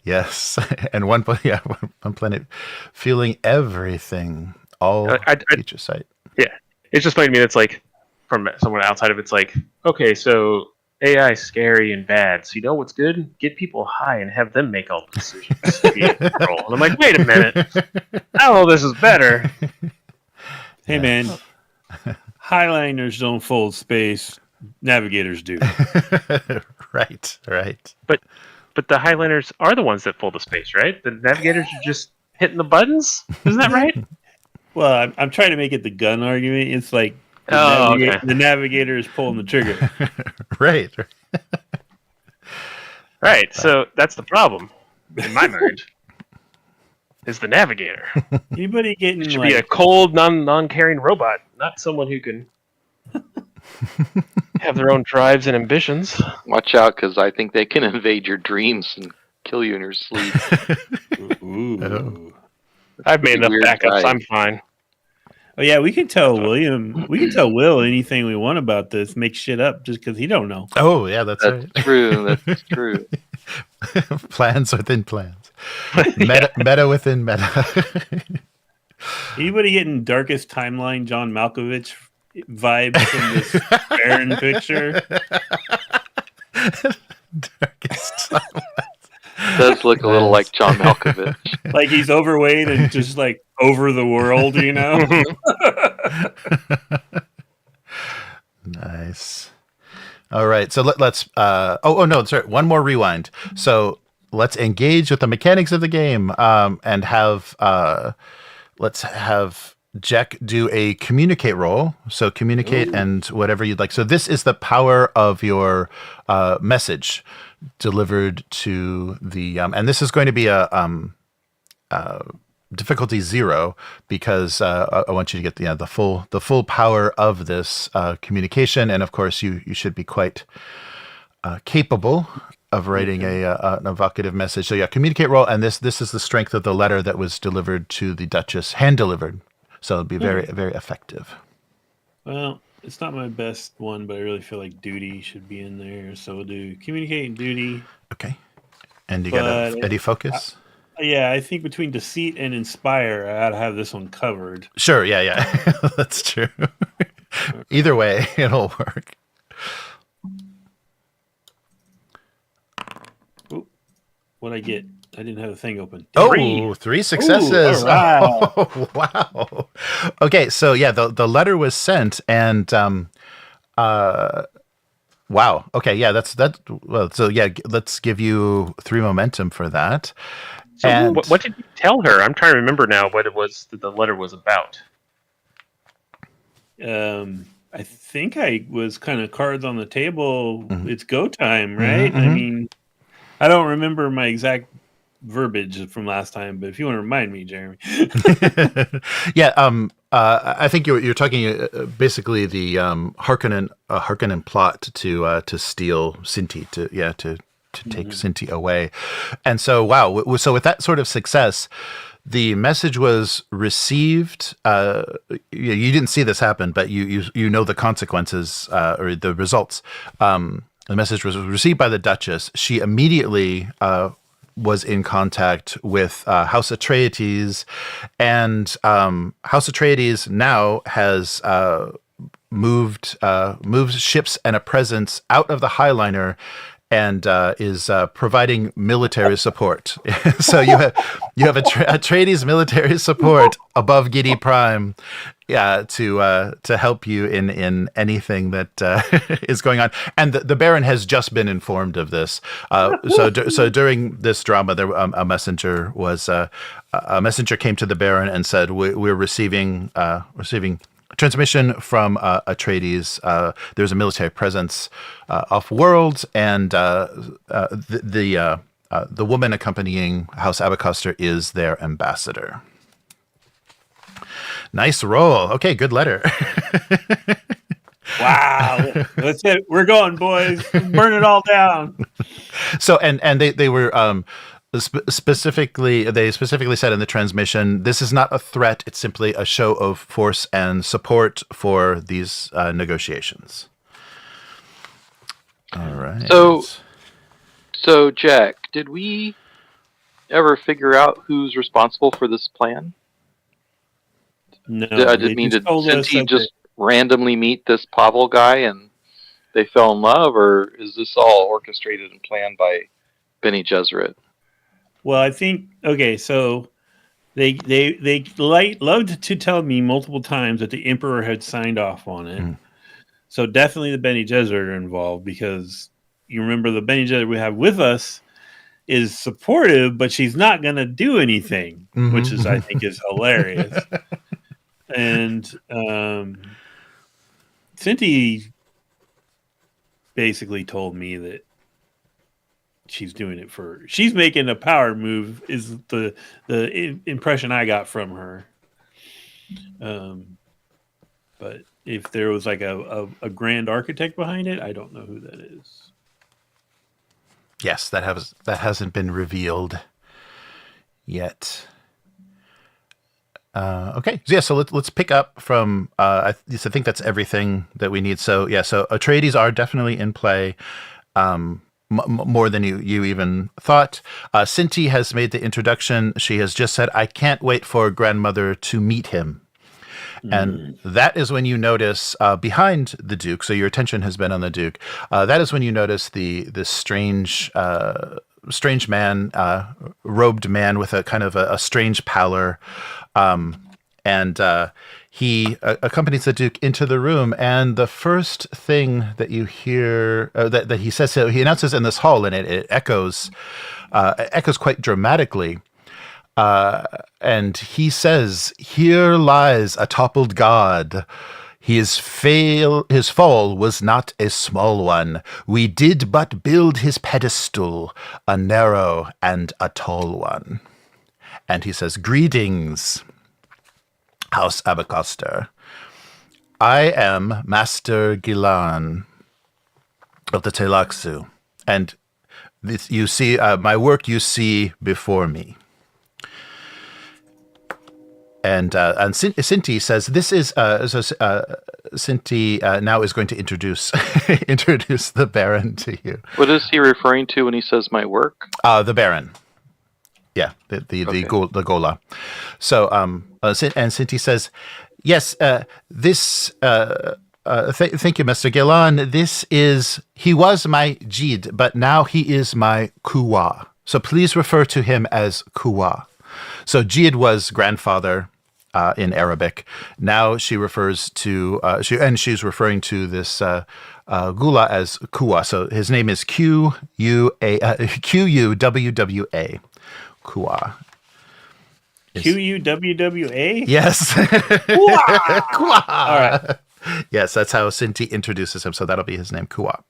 yes, and one planet feeling everything, all feature sight. Yeah, it's just funny to me. It's like from someone outside of it's like, okay, so AI is scary and bad. So you know what's good? Get people high and have them make all the decisions. And I'm like, wait a minute. I don't know this is better. Hey, man. Highliners don't fold space. Navigators do. Right. But the Highliners are the ones that fold the space, right? The Navigators are just hitting the buttons? Isn't that right? Well, I'm trying to make it the gun argument. It's like the Navigator is pulling the trigger. Right. Right. So that's the problem, in my mind, is the Navigator. Anybody getting It should be a cold, non-caring robot, not someone who can have their own drives and ambitions. Watch out, because I think they can invade your dreams and kill you in your sleep. Ooh. I've made enough Weird backups. guy. I'm fine. Oh yeah, we can tell William. We can tell Will anything we want about this. Make shit up just because he don't know. Oh yeah, that's right. True. That's true. Plans within plans. Meta within meta. Anybody getting Darkest Timeline John Malkovich vibes from this Baron picture? Darkest Timeline. Does look a little like John Malkovich. Like he's overweight and just like over the world, you know? Nice. All right, so let's. No, sorry. One more rewind. So let's engage with the mechanics of the game, and have let's have Jack do a communicate roll. So communicate and whatever you'd like. So this is the power of your message delivered to the and this is going to be a difficulty 0 because I want you to get the full power of this communication, and of course you should be quite capable of writing an evocative message. So yeah, communicate roll, and this is the strength of the letter that was delivered to the Duchess, hand delivered. So it'll be very very effective. Well, it's not my best one, but I really feel like duty should be in there. So we'll do communicate and duty. Okay, and you got Eddie focus. Yeah, I think between deceit and inspire, I ought to have this one covered. Sure, yeah, that's true. Either way, it'll work. Oop, what'd I get? I didn't have the thing open. Three successes. Ooh, all right. Oh, wow. Okay, so yeah, the letter was sent, and wow. Okay, yeah, that's that. Well, so yeah, let's give you 3 momentum for that. So and what did you tell her? I'm trying to remember now what it was that the letter was about. I think I was kind of cards on the table. Mhm. It's go time, right? Mhm, I mhm. mean, I don't remember my exact verbiage from last time, but if you want to remind me, Jeremy. Yeah, I think you're talking basically the Harkonnen plot to steal Cynti, to take Cynti away, and so wow, so with that sort of success, the message was received. You didn't see this happen, but you know the consequences or the results. The message was received by the Duchess. She immediately was in contact with House Atreides, and House Atreides now has moved ships and a presence out of the Highliner, and is providing military support. So you have Atreides military support above Giddy Prime, to help you in anything that is going on. And the Baron has just been informed of this. So during this drama, there a messenger came to the Baron and said, "We're receiving transmission from Atreides. There's a military presence off-world, and the woman accompanying House Abecostrr is their ambassador." Nice roll. Okay, good letter. Wow, that's it. We're going, boys. Burn it all down. So and they were specifically said in the transmission, this is not a threat, it's simply a show of force and support for these negotiations. All right. So Jack, did we ever figure out who's responsible for this plan? No, I didn't mean to. Did he just randomly meet this Pavel guy and they fell in love, or is this all orchestrated and planned by Bene Gesserit? Well, I think so they loved to tell me multiple times that the Emperor had signed off on it. Mm. So definitely the Bene Gesserit are involved, because you remember the Bene Gesserit we have with us is supportive, but she's not going to do anything, which is, I think, is hilarious. And Cynti basically told me that she's making a power move, is the impression I got from her. But if there was like a grand architect behind it, I don't know who that is. Yes, that hasn't been revealed yet. Okay, so yeah, so let's pick up from. I think that's everything that we need. So yeah, so Atreides are definitely in play, more than you even thought. Cynti has made the introduction. She has just said, "I can't wait for grandmother to meet him." And that is when you notice behind the Duke. So your attention has been on the Duke. That is when you notice this strange man, robed man with a kind of a strange pallor, and he accompanies the Duke into the room. And the first thing that you hear that he says, so he announces in this hall, and it echoes quite dramatically. And he says, "Here lies a toppled god. His fall was not a small one. We did but build his pedestal, a narrow and a tall one." And he says, "Greetings, House Abecostrr. I am Master Gilan of the Tleilaxu, and this, you see, my work you see before me." And Cynti says, "This is Cynti now is going to introduce the Baron to you." What is he referring to when he says my work? The Baron. Yeah, the Gola. So and Cynti says, "Yes, this. Thank you, Mr. Gilan. He was my Jid, but now he is my Kuwa. So please refer to him as Kuwa." So Jid was grandfather in Arabic. Now she refers to she's referring to this Gula as Kuwa. So his name is Quwwa. Kuwa. Quwwa? Yes. Kuwa! All right. Yes, that's how Cynti introduces him. So that'll be his name, Kuwa.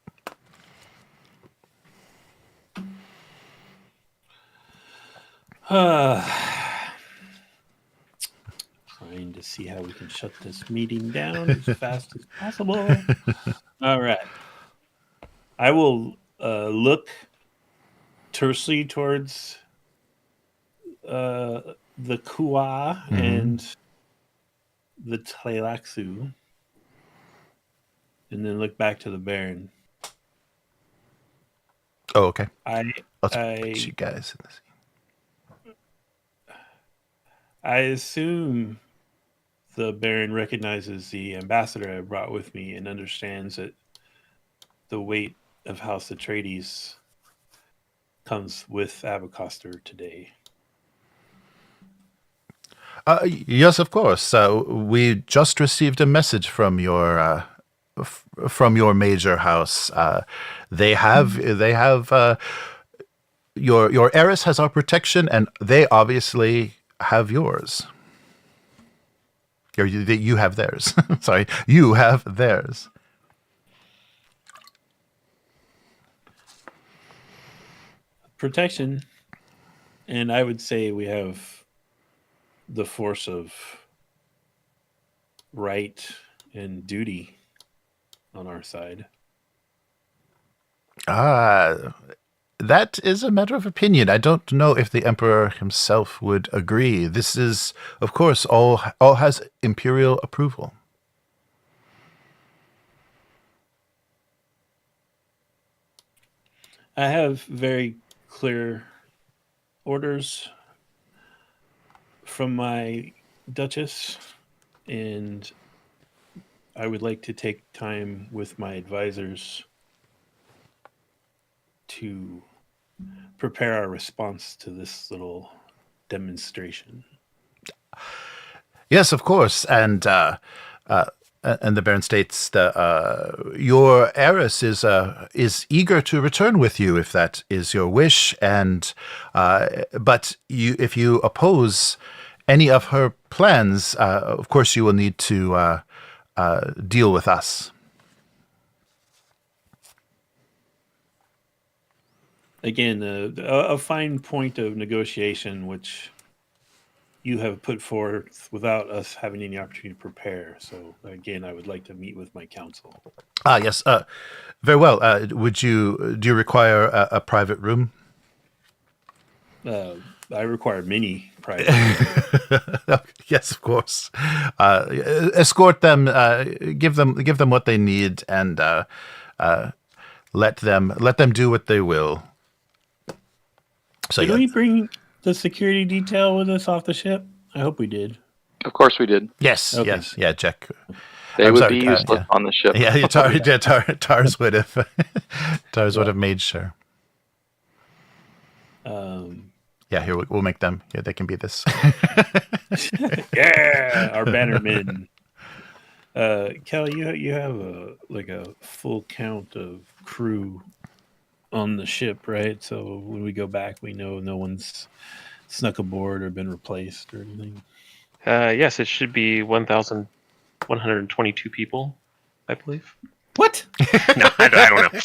Trying to see how we can shut this meeting down as fast as possible. All right. I will look tersely towards the Kuwa and the Tleilaxu, and then look back to the Baron. Oh, okay. Let's put you guys in this. I assume the Baron recognizes the ambassador I brought with me and understands that the weight of House Atreides comes with Abecostrr today. Yes, of course. We just received a message from your major house. They have your heiress has our protection, and they obviously have yours. Or you have theirs. Sorry, you have theirs. Protection, and I would say we have the force of right and duty on our side. That is a matter of opinion. I don't know if the Emperor himself would agree. This is, of course, all has Imperial approval. I have very clear orders from my Duchess, and I would like to take time with my advisors to prepare our response to this little demonstration. Yes, of course, and the Baron states that your heiress is eager to return with you if that is your wish, and but if you oppose any of her plans, of course you will need to deal with us. Again, a fine point of negotiation, which you have put forth without us having any opportunity to prepare. So, again, I would like to meet with my counsel. Yes. Very well. Do you require a private room? I require many private. Yes, of course. Escort them. Give them what they need, and let them do what they will. So Did we bring the security detail with us off the ship? I hope we did. Of course we did. Yes, Okay. yes, yeah, Jack. They would be useless on the ship. Yeah, Tars would have. Tars would have made sure. Yeah, here we'll make them. Yeah, they can be this. Yeah, our bannermen. Kelly, you have a full count of crew on the ship, right? So when we go back, we know no one's snuck aboard or been replaced or anything. Yes, it should be 1,122 people, I believe. What? No, I don't know.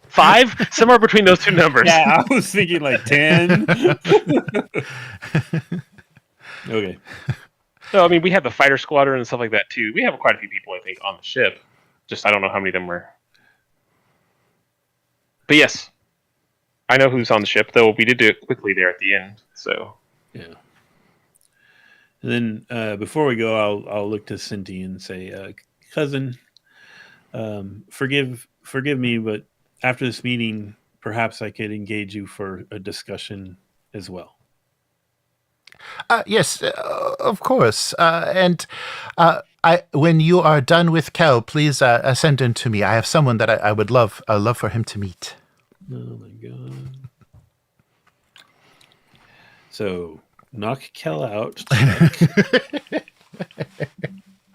5? Somewhere between those two numbers. Yeah, I was thinking like 10. Okay. No, I mean, we have the fighter squadron and stuff like that, too. We have quite a few people, I think, on the ship. Just, I don't know how many of them were. But yes, I know who's on the ship, though we did do it quickly there at the end, so. Yeah. And then before we go, I'll look to Cynti and say, cousin, forgive me, but after this meeting, perhaps I could engage you for a discussion as well. Yes, of course. And when you are done with Kel, please send him to me. I have someone that I would love for him to meet. Oh my god! So knock Kel out.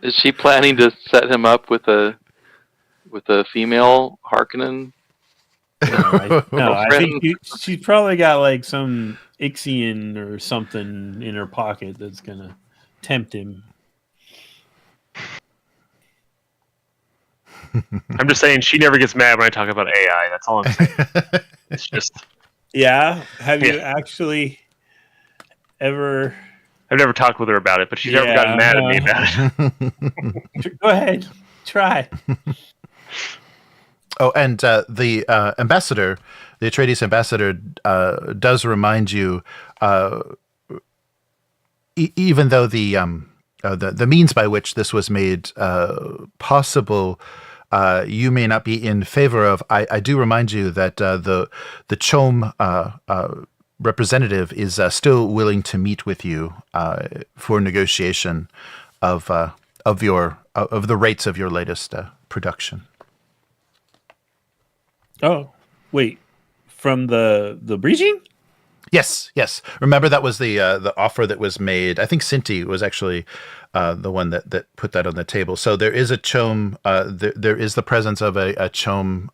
Is she planning to set him up with a female Harkonnen? No, I think she's probably got like some Ixion or something in her pocket that's gonna tempt him. I'm just saying she never gets mad when I talk about AI. That's all I'm saying. It's just... Yeah. Have you actually ever... I've never talked with her about it, but she's never gotten mad at me about it. Go ahead. Try. Oh, and the ambassador, the Atreides ambassador, does remind you, even though the means by which this was made possible, you may not be in favor of. I do remind you that the CHOAM representative is still willing to meet with you for negotiation of the rates of your latest production. Oh, wait. From the breaching? Yes. Remember that was the offer that was made. I think Cynti was actually the one that put that on the table. So there is a CHOAM. There is the presence of a CHOAM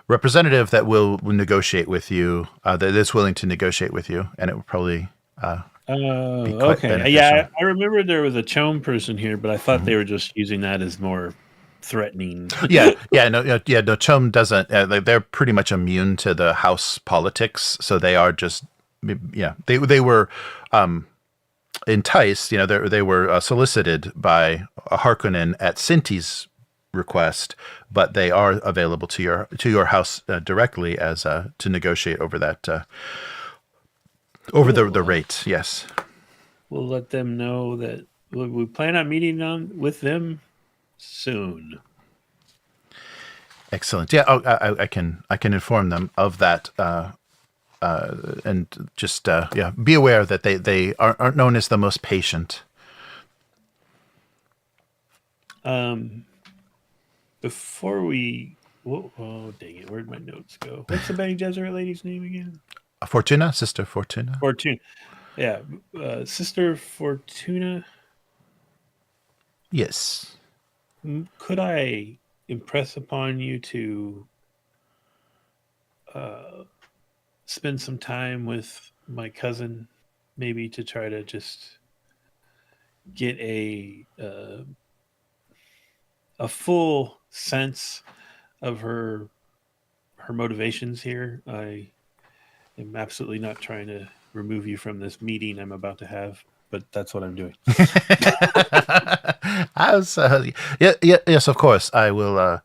representative that will negotiate with you. That is willing to negotiate with you, and it will probably be quite beneficial. Yeah, I remember there was a CHOAM person here, but I thought they were just using that as more threatening. No, CHOAM doesn't. They're pretty much immune to the house politics, so they are just, they were enticed. They were solicited by a Harkonnen at Cinti's request, but they are available to your house directly as to negotiate over that over the rate. Yes, we'll let them know that we plan on meeting with them soon. Excellent. Yeah, I can inform them of that, and just be aware that they aren't known as the most patient. Before we, oh dang it, where'd my notes go? What's the Bene Gesserit lady's name again? Fortuna, Sister Fortuna. Fortuna. Yeah, Sister Fortuna. Yes. Could I impress upon you to spend some time with my cousin, maybe to try to just get a full sense of her motivations here? I am absolutely not trying to remove you from this meeting I'm about to have, but that's what I'm doing. Yes, of course. I will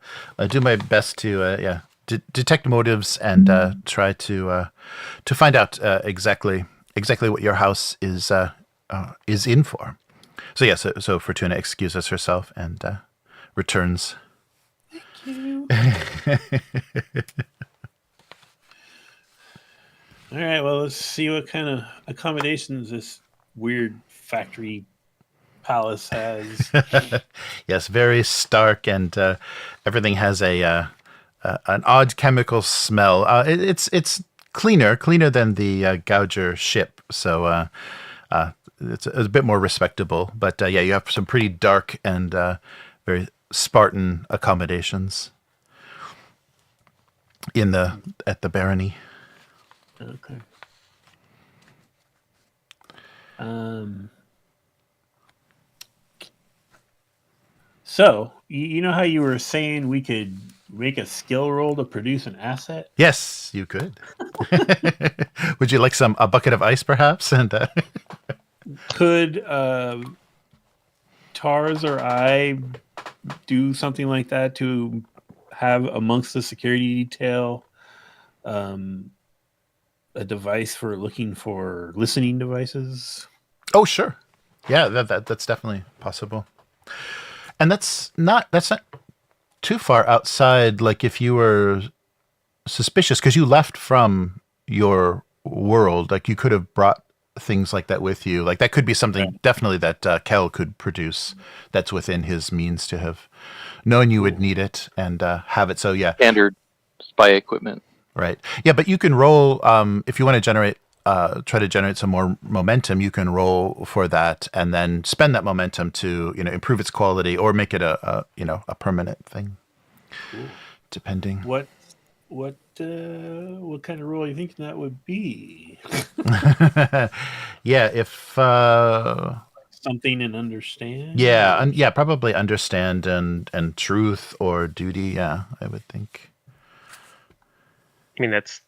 do my best to detect motives and try to find out exactly what your house is in for. So yes, so Fortuna excuses herself and returns. Thank you. All right, well, let's see what kind of accommodations this weird factory palace has. Yes, very stark, and everything has an odd chemical smell. It's cleaner than the Gouger ship, so it's a bit more respectable. But you have some pretty dark and very Spartan accommodations at the barony. Okay. So, you know how you were saying we could make a skill roll to produce an asset? Yes, you could. Would you like a bucket of ice, perhaps? And could Tars or I do something like that to have amongst the security detail a device for looking for listening devices? Oh, sure. Yeah, that's definitely possible. And that's not too far outside. Like if you were suspicious, because you left from your world, like you could have brought things like that with you. Like that could be something definitely that Kel could produce. That's within his means to have known you would need it and have it. So yeah, Standard spy equipment. Right. Yeah, but you can roll if you want to try to generate some more momentum. You can roll for that and then spend that momentum to improve its quality or make it a permanent thing. Cool. Depending. What kind of roll you think that would be? Yeah, if something and understand. Yeah, probably understand and truth or duty. Yeah, I would think. I mean, that's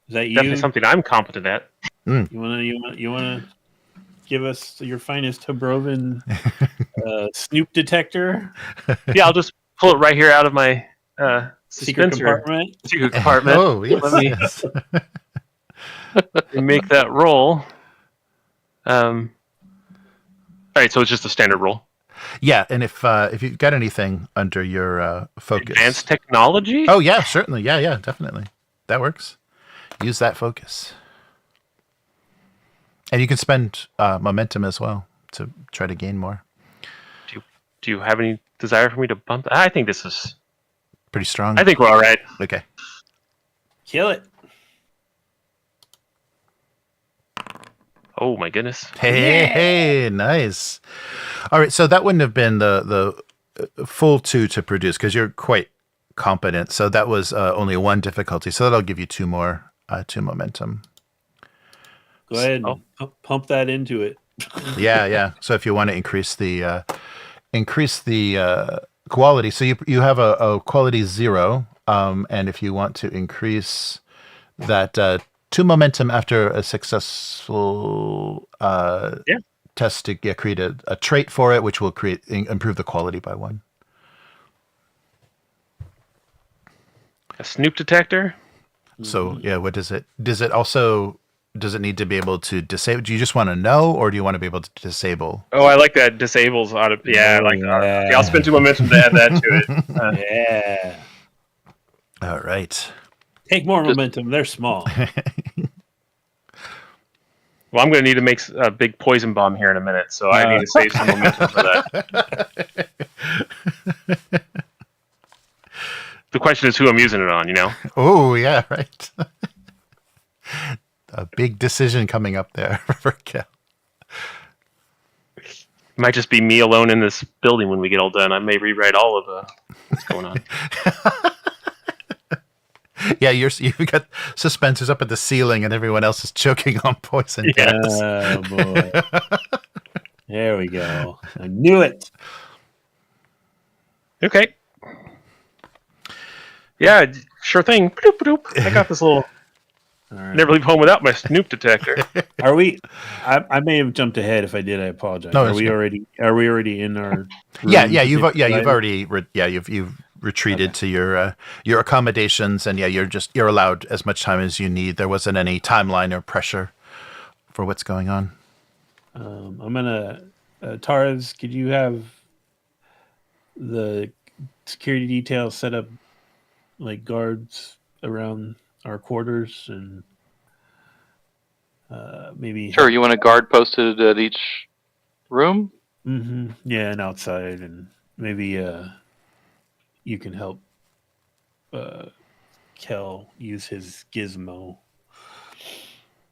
Is that definitely you? something I'm competent at. You wanna give us your finest Tabroven snoop detector? Yeah, I'll just pull it right here out of my Secret dispenser. compartment. Secret compartment. Oh, yes. Let me make that roll. All right, so it's just a standard roll. Yeah, and if you've got anything under your focus, Advanced technology. Oh yeah, certainly. Yeah, definitely. That works. Use that focus. And you can spend momentum as well to try to gain more. Do you have any desire for me to bump? I think this is pretty strong. I think we're all right. Okay. Kill it. Oh my goodness. Hey, nice. All right, so that wouldn't have been the full 2 to produce because you're quite competent. So that was only 1 difficulty. So that'll give you 2 more 2 momentum. Go ahead and pump that into it. Yeah. So if you want to increase the quality, so you have a quality 0, and if you want to increase that 2 momentum after a successful test to create a trait for it, which will improve the quality by 1. A snoop detector. So yeah, what does it? Does it need to be able to disable? Do you just want to know, or do you want to be able to disable? Oh, I like that. Disables auto. Yeah, I like that. Okay, I'll spend 2 momentum to add that to it. Yeah. All right. Take more momentum. They're small. Well, I'm going to need to make a big poison bomb here in a minute, so I need to save some momentum for that. The question is who I'm using it on, you know? Oh, yeah, right. A big decision coming up there for Cal. It might just be me alone in this building when we get all done. I may rewrite all of what's going on. Yeah, you've got suspensors up at the ceiling and everyone else is choking on poison gas. Oh, boy. There we go. I knew it. Okay. Yeah, sure thing. Bloop, bloop. I got this little... All right. Never leave home without my snoop detector. Are we? I may have jumped ahead. If I did, I apologize. No, are we already in our? You've already you've retreated to your accommodations, and you're allowed as much time as you need. There wasn't any timeline or pressure for what's going on. I'm gonna Taras, could you have the security detail set up like guards around our quarters and maybe Sure, you want a guard posted at each room? Mm-hmm. Yeah, and outside, and maybe you can help Kel use his gizmo.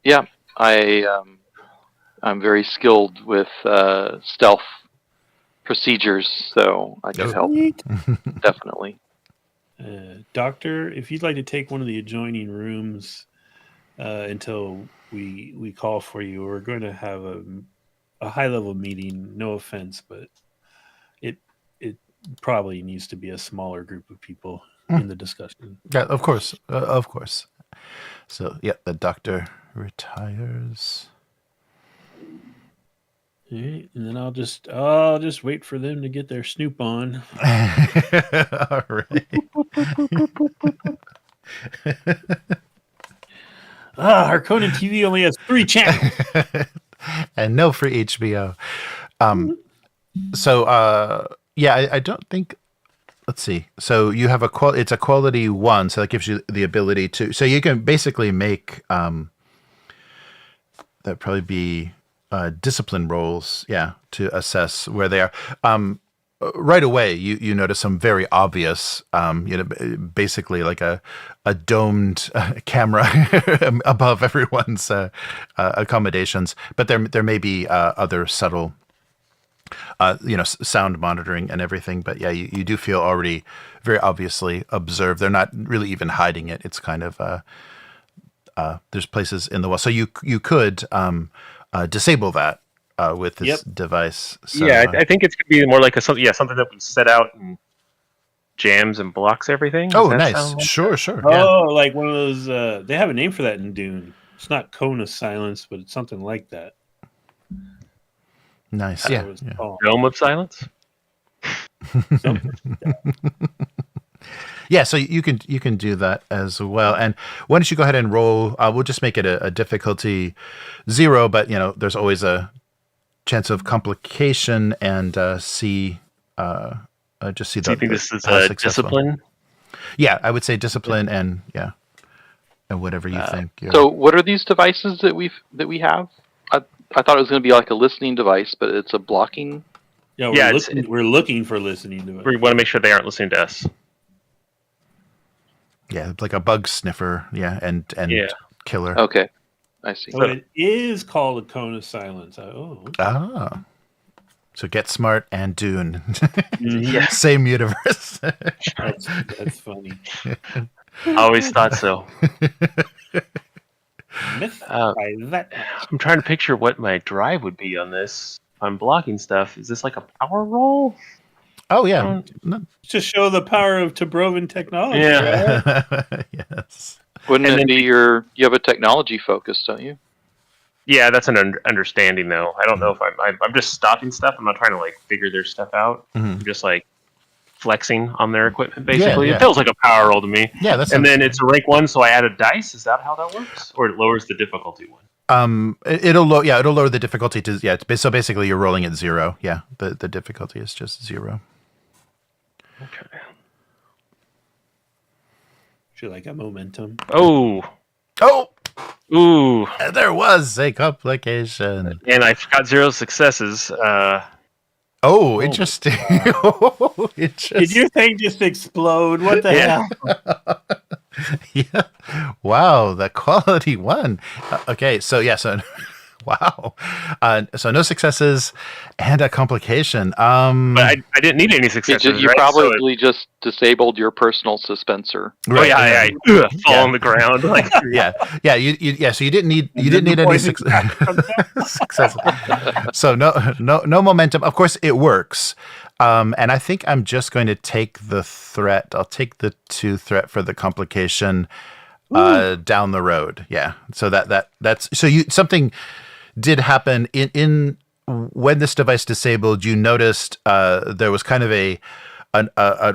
Yeah, I'm very skilled with stealth procedures, so I can help. Definitely. Doctor, if you'd like to take one of the adjoining rooms until we call for you, we're going to have a high-level meeting. No offense, but it probably needs to be a smaller group of people in the discussion. Yeah, of course. So, the doctor retires. All right, and then I'll just wait for them to get their snoop on. All right. Harkonnen TV only has 3 channels. And no free HBO. I don't think. Let's see. So you have it's a quality 1, so that gives you the ability to. So you can basically make that probably be discipline rolls, to assess where they are. Right away, you notice some very obvious, basically like a domed camera above everyone's accommodations. But there may be other subtle, sound monitoring and everything. But you do feel already very obviously observed. They're not really even hiding it. It's kind of there's places in the wall, so you could disable that. With this device. So, I think it's going to be more like something that we set out and jams and blocks everything. Oh, nice. Sure. Oh, like one of those, they have a name for that in Dune. It's not Cone of Silence, but it's something like that. Nice. Dome of Silence? Yeah, so you can do that as well. And why don't you go ahead and roll? We'll just make it a difficulty 0, but there's always a chance of complication, and see just see Do you think this is a discipline? Yeah, I would say discipline, and whatever you think. So what are these devices that we have? I thought it was going to be like a listening device, but it's a blocking. Yeah, we're looking for listening to it. We want to make sure they aren't listening to us. Yeah, it's like a bug sniffer. Yeah, and killer. Okay, I see. So it is called a Cone of Silence. Okay. So Get Smart and Dune. Yeah. Same universe. That's funny. I always thought so. That. I'm trying to picture what my drive would be on this. If I'm blocking stuff. Is this like a power roll? Oh, yeah. To show the power of Tabroven technology. Yeah. Right? Yes. Wouldn't it be you have a technology focus, don't you? Yeah, that's an understanding, though. I don't know if I'm just stopping stuff. I'm not trying to figure their stuff out. I'm just flexing on their equipment, basically. Yeah. It feels like a power roll to me. Yeah, then it's a rank 1, so I add a dice. Is that how that works, or it lowers the difficulty 1? It'll lower the difficulty to so basically you're rolling at 0. Yeah, the difficulty is just 0. Okay. Should like a momentum. Oh, Ooh, There was a complication. and I got 0 successes. Oh, Oh my interesting. Did your thing just explode? What the Yeah. hell? Yeah. Wow, the quality one. Okay, so yeah, so wow. So no successes and a complication. But I didn't need any successes, You right? probably just disabled your personal suspensor. right, I fall Yeah. on the ground. Like, yeah. So you didn't need then the any poison success. So no momentum. Of course, it works. And I think I'm just going to take the threat. I'll take the 2 threat for the complication down the road. Yeah. So that's so something did happen in when this device disabled. You noticed there was kind of a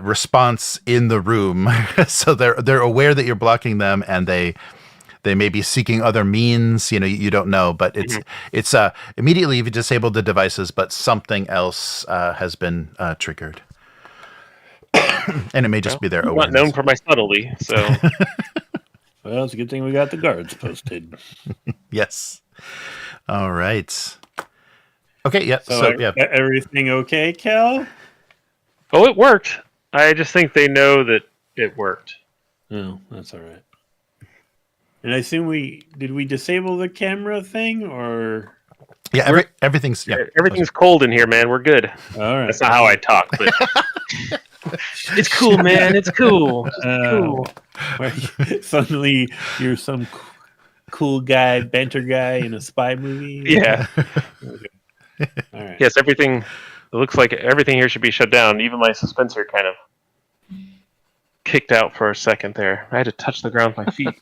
response in the room. So they're aware that you're blocking them, and they may be seeking other means. You don't know, but it's immediately you've disabled the devices, but something else has been triggered, and it may just be their I'm not awareness. known for my subtlety, so Well, it's a good thing we got the guards posted. Yes. All right. Okay. Yeah. So, So yeah. everything okay, Cal? oh, it worked. I just think they know that it worked. No, that's all right. And I assume did we disable the camera thing, or Yeah. Everything's Everything's cold in here, man. We're good. all right? That's not how I talk, but it's cool, man. It's cool. Cool. Suddenly, you're some cool guy, banter guy in a spy movie. Yeah. Okay. All right. Yes, everything. It looks like everything here should be shut down. Even my suspensor kind of kicked out for a second there. I had to touch the ground with my feet.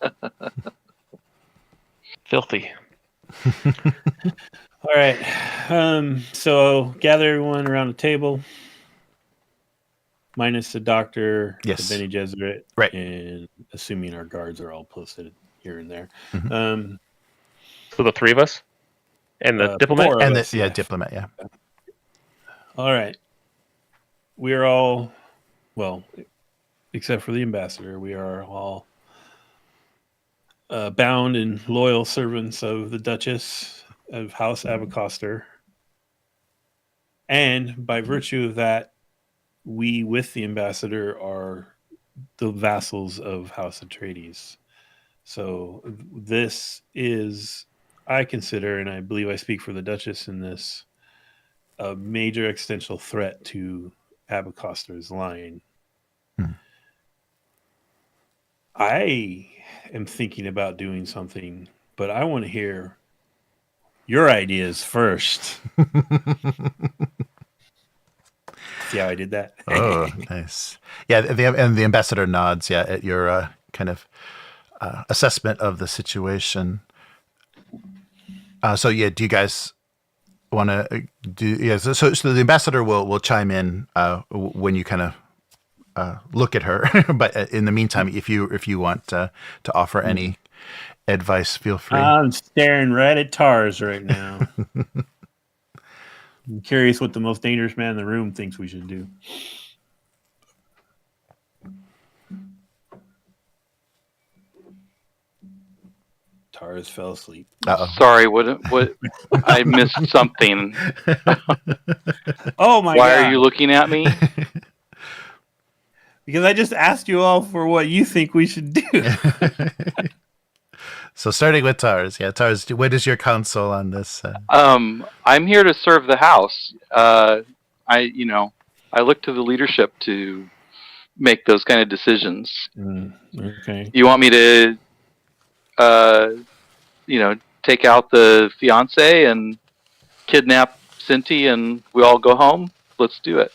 Filthy. All right. So gather everyone around the table, minus the doctor, Yes. the Bene Gesserit, Right. and assuming our guards are all posted here and there. Mhm. So the 3 of us and the diplomat. 4 of And us, the diplomat. Yeah. All right. We're all, well, except for the ambassador, we are all bound and loyal servants of the Duchess of House Abecostrr. And by virtue of that, we, with the ambassador, are the vassals of House Atreides. So this is, I consider, and I believe I speak for the Duchess in this, a major existential threat to Abecostr's line. I am thinking about doing something, but I want to hear your ideas first. See how I did that? Oh, nice. Yeah, and the ambassador nods. Yeah, at your kind of assessment of the situation. So yeah, do you guys want to do? Yeah, so the ambassador will chime in when you kind of look at her. But in the meantime, if you want to offer any advice, feel free. I'm staring right at Tars right now. I'm curious what the most dangerous man in the room thinks we should do. Tars fell asleep. Uh-oh. Sorry, what? I missed something. Oh my Why god! are you looking at me? Because I just asked you all for what you think we should do. So starting with Tars, yeah, Tars, what is your counsel on this? I'm here to serve the house. I look to the leadership to make those kind of decisions. Okay. You want me to, take out the fiance and kidnap Cynti and we all go home? Let's do it.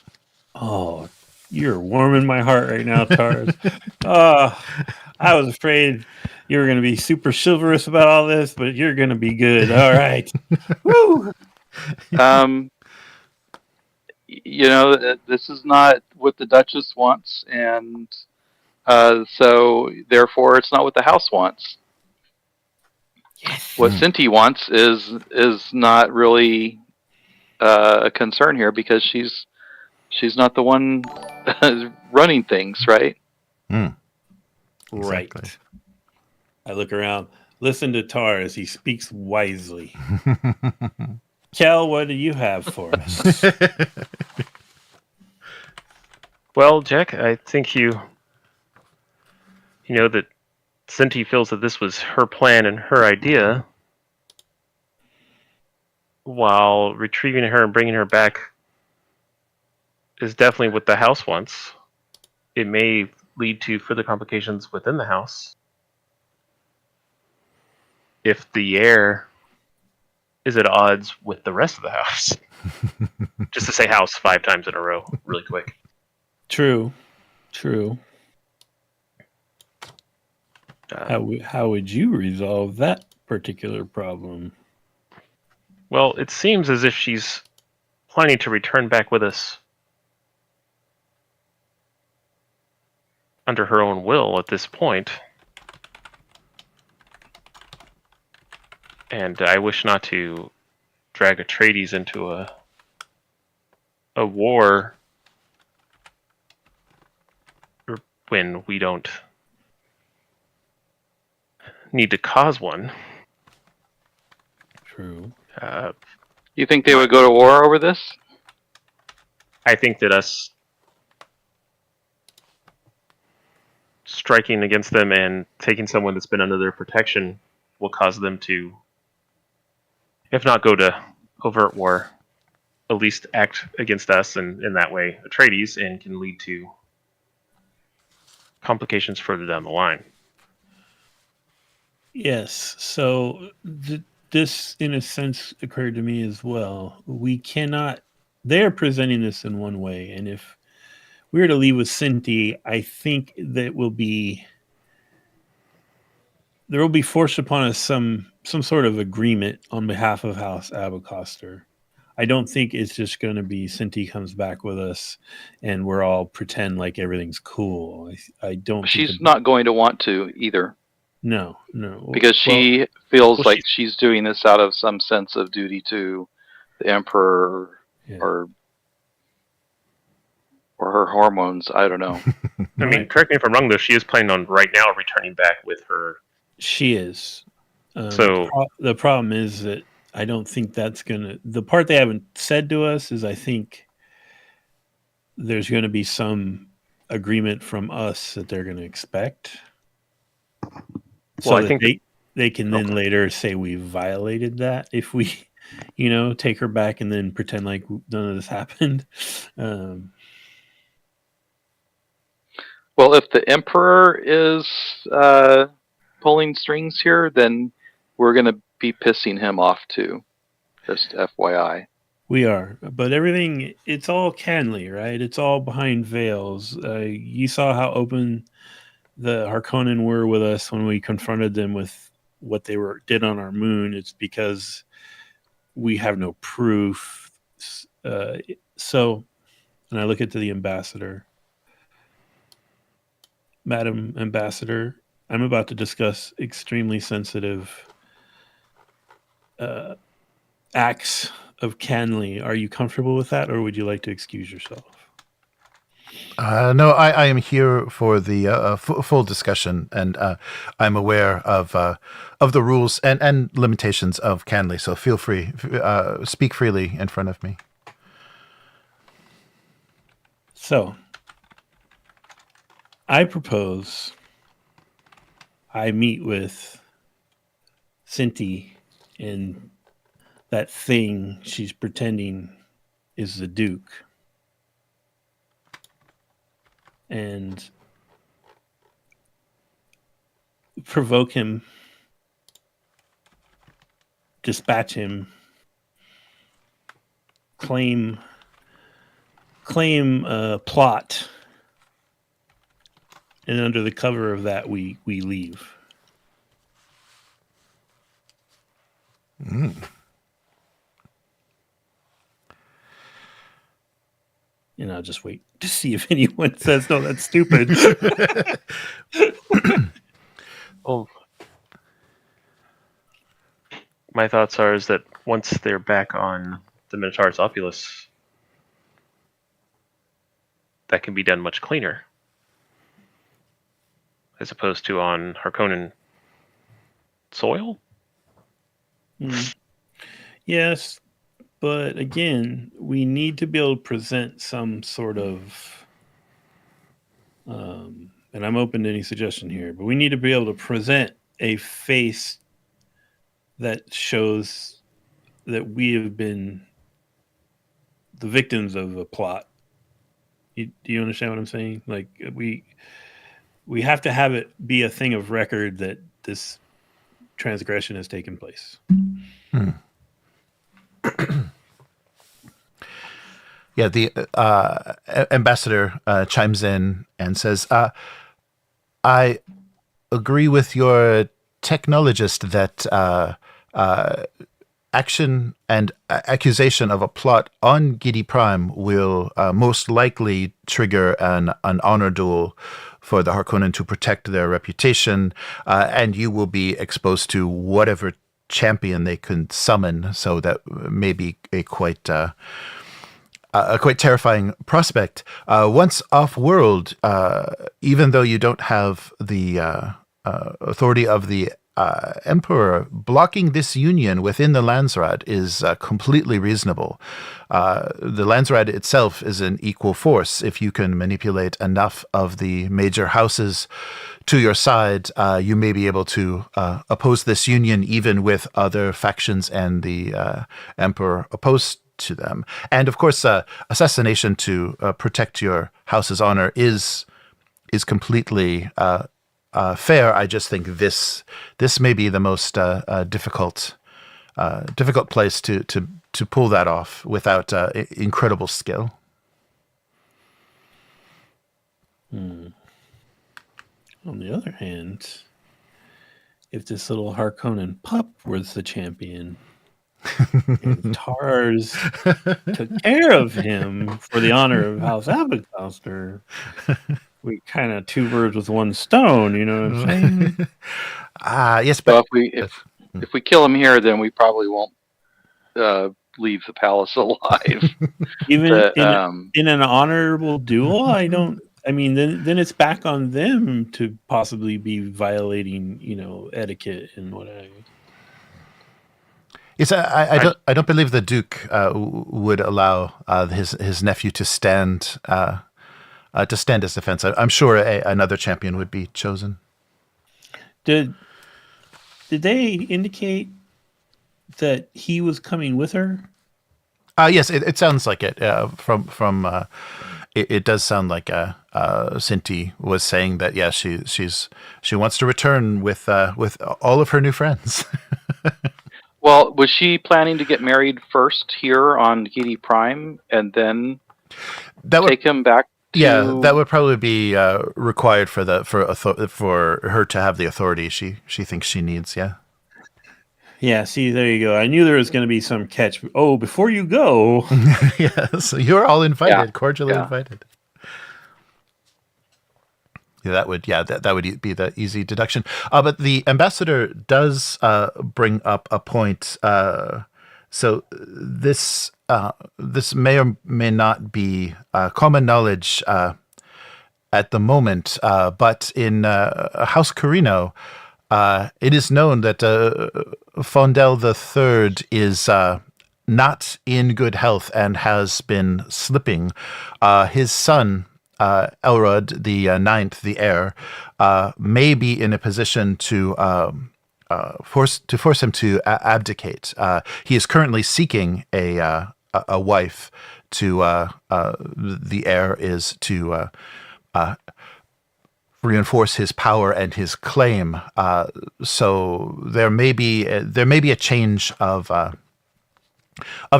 Oh, you're warming my heart right now, Tars. I was afraid you were going to be super chivalrous about all this, but you're going to be good. All right. Woo! This is not what the Duchess wants, and so therefore it's not what the house wants. Yes. What Cynti wants is not really a concern here because she's not the one running things, right? Right. I look around. Listen to Tar as he speaks wisely. Kel, what do you have for us? Well, Jack, I think you know that Cynti feels that this was her plan and her idea, while retrieving her and bringing her back is definitely what the house wants. It may lead to further complications within the house if the heir is at odds with the rest of the house. Just to say house 5 times in a row, really quick. True. How would you resolve that particular problem? Well, it seems as if she's planning to return back with us under her own will at this point. And I wish not to drag Atreides into a war when we don't need to cause one. True. You think they would go to war over this? I think that us striking against them and taking someone that's been under their protection will cause them to, if not go to overt war, at least act against us, and in that way Atreides, and can lead to complications further down the line. Yes. So this, in a sense, occurred to me as well. We cannot. They're presenting this in one way, and if we were to leave with Cynti, I think that there will be forced upon us some sort of agreement on behalf of House Abecostrr. I don't think it's just going to be Cynti comes back with us and we're all pretend like everything's cool. I don't. She's not going to want to either. No. Because she feels like she's doing this out of some sense of duty to the Emperor, or her hormones. I don't know. I mean, correct me if I'm wrong, though. She is planning on right now returning back with her. She is. So the problem is that I don't think that's gonna. The part they haven't said to us is I think there's going to be some agreement from us that they're going to expect. So I think they can then later say we violated that if we, take her back and then pretend like none of this happened. Well, if the Emperor is pulling strings here, then we're going to be pissing him off too. Just FYI. We are, but everything, it's all Canley, right? It's all behind veils. You saw how open the Harkonnen were with us when we confronted them with what they did on our moon. It's because we have no proof. And I look into the ambassador. Madam Ambassador, I'm about to discuss extremely sensitive acts of Canley. Are you comfortable with that, or would you like to excuse yourself? No, I am here for the full discussion, and I'm aware of the rules and limitations of Canley. So feel free, speak freely in front of me. So, I propose I meet with Cynti and that thing she's pretending is the Duke, and provoke him, dispatch him, claim a plot, and under the cover of that we leave. And I'll just wait to see if anyone says, no, that's stupid. Well, my thoughts is that once they're back on the Minotaur's Opulus, that can be done much cleaner, as opposed to on Harkonnen soil. Yes, but again, we need to be able to present some sort of, and I'm open to any suggestion here, but we need to be able to present a face that shows that we have been the victims of a plot. Do you understand what I'm saying? Like we have to have it be a thing of record that this transgression has taken place. Yeah, the ambassador chimes in and says, I agree with your technologist that action and accusation of a plot on Giddy Prime will most likely trigger an honor duel for the Harkonnen to protect their reputation, and you will be exposed to whatever champion they can summon, so that may be a quite terrifying prospect. Once off-world, even though you don't have the authority of the Emperor, blocking this union within the Landsraad is completely reasonable. The Landsraad itself is an equal force. If you can manipulate enough of the major houses to your side, you may be able to oppose this union even with other factions and the Emperor opposed to them. And of course, assassination to protect your house's honor is completely fair. I just think this may be the most difficult place to pull that off without incredible skill. On the other hand, if this little Harkonnen pup was the champion, and Tars took care of him for the honor of House Abecostrr, we kind of two birds with one stone, you know what I'm saying? Yes, but if we kill him here, then we probably won't leave the palace alive. Even in an honorable duel, then it's back on them to possibly be violating, etiquette and what have you. Yes, I don't believe the Duke would allow his nephew to stand his defense. I'm sure another champion would be chosen. Did they indicate that he was coming with her? Yes, it sounds like it. From it does sound like Cynti was saying that. Yeah, she wants to return with all of her new friends. Well, was she planning to get married first here on Giddy Prime and then take him back? Yeah, that would probably be required for her to have the authority she thinks she needs. Yeah. Yeah. See, there you go. I knew there was going to be some catch. Oh, before you go. Yes, you're all invited, cordially invited. Yeah, that would be the easy deduction. But the ambassador does bring up a point. So this may or may not be common knowledge at the moment, but in House Carino, it is known that Fondel III is not in good health and has been slipping. His son, Elrod the Ninth, the heir, may be in a position to force him to abdicate. He is currently seeking a wife. To the heir is to reinforce his power and his claim. So there may be a change of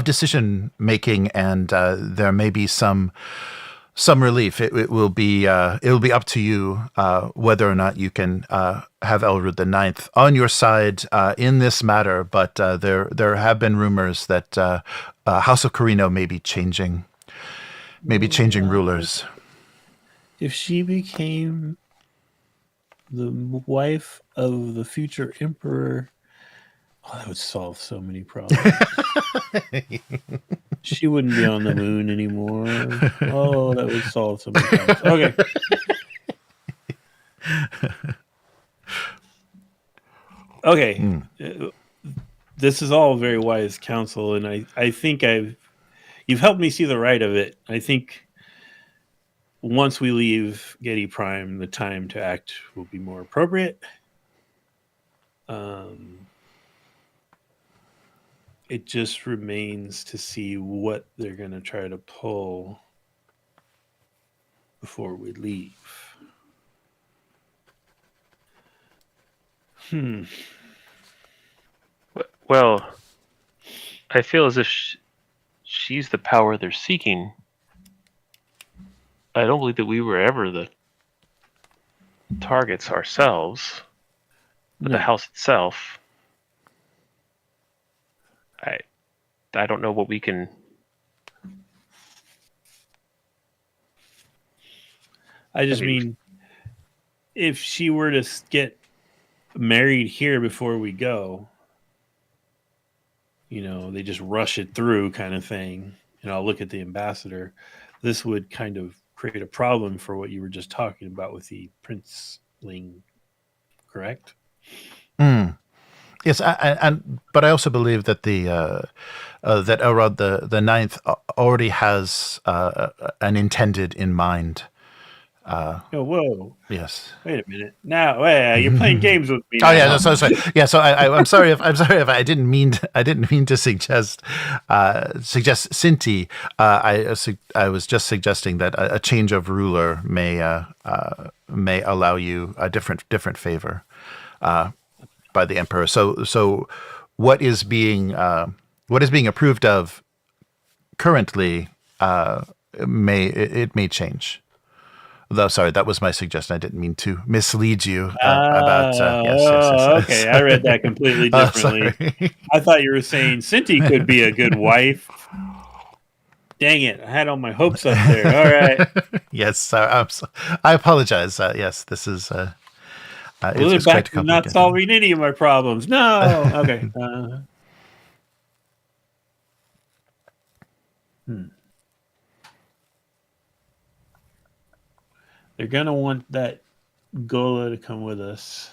decision making, and there may be some relief. It will be up to you whether or not you can have Elrod the Ninth on your side in this matter. But there have been rumors that House of Carino may be changing rulers. If she became the wife of the future emperor, that would solve so many problems. She wouldn't be on the moon anymore. Oh, that would solve so many problems. Okay. Okay. This is all very wise counsel, and I think you've helped me see the right of it. I think once we leave Getty Prime, the time to act will be more appropriate. It just remains to see what they're going to try to pull before we leave. Well, I feel as if she's the power they're seeking. I don't believe that we were ever the targets ourselves, but the house itself. I don't know what we can. I mean, if she were to get married here before we go, they just rush it through kind of thing. I'll look at the ambassador. This would kind of create a problem for what you were just talking about with the princeling, correct? Yes, but I also believe that that Elrod the Ninth already has an intended in mind. Whoa! Yes. Wait a minute. Now, you're playing games with me. Oh yeah, no, sorry. Yeah, so I'm sorry if I didn't mean to suggest Cynti. I was just suggesting that a change of ruler may allow you a different favor by the Emperor. So what is being approved of currently may change. Though, sorry, that was my suggestion. I didn't mean to mislead you about. Yes. Okay, I read that completely differently. I thought you were saying Cynti could be a good wife. Dang it! I had all my hopes up there. All right. Yes, I apologize. Yes, this is. It's back to not solving any of my problems. No. Okay. They're going to want that Gola to come with us.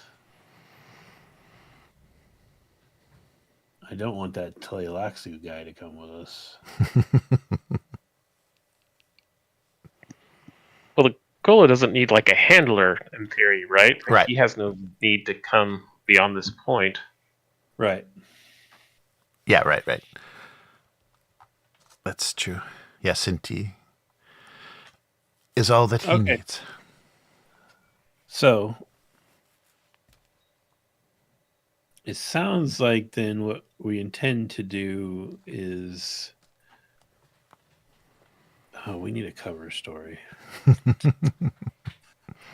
I don't want that Tleilaxu guy to come with us. Well, the Gola doesn't need like a handler in theory, right? Right. He has no need to come beyond this point. Right. Yeah, right. That's true. Yeah, Cynti is all that he needs. So it sounds like then what we intend to do is we need a cover story.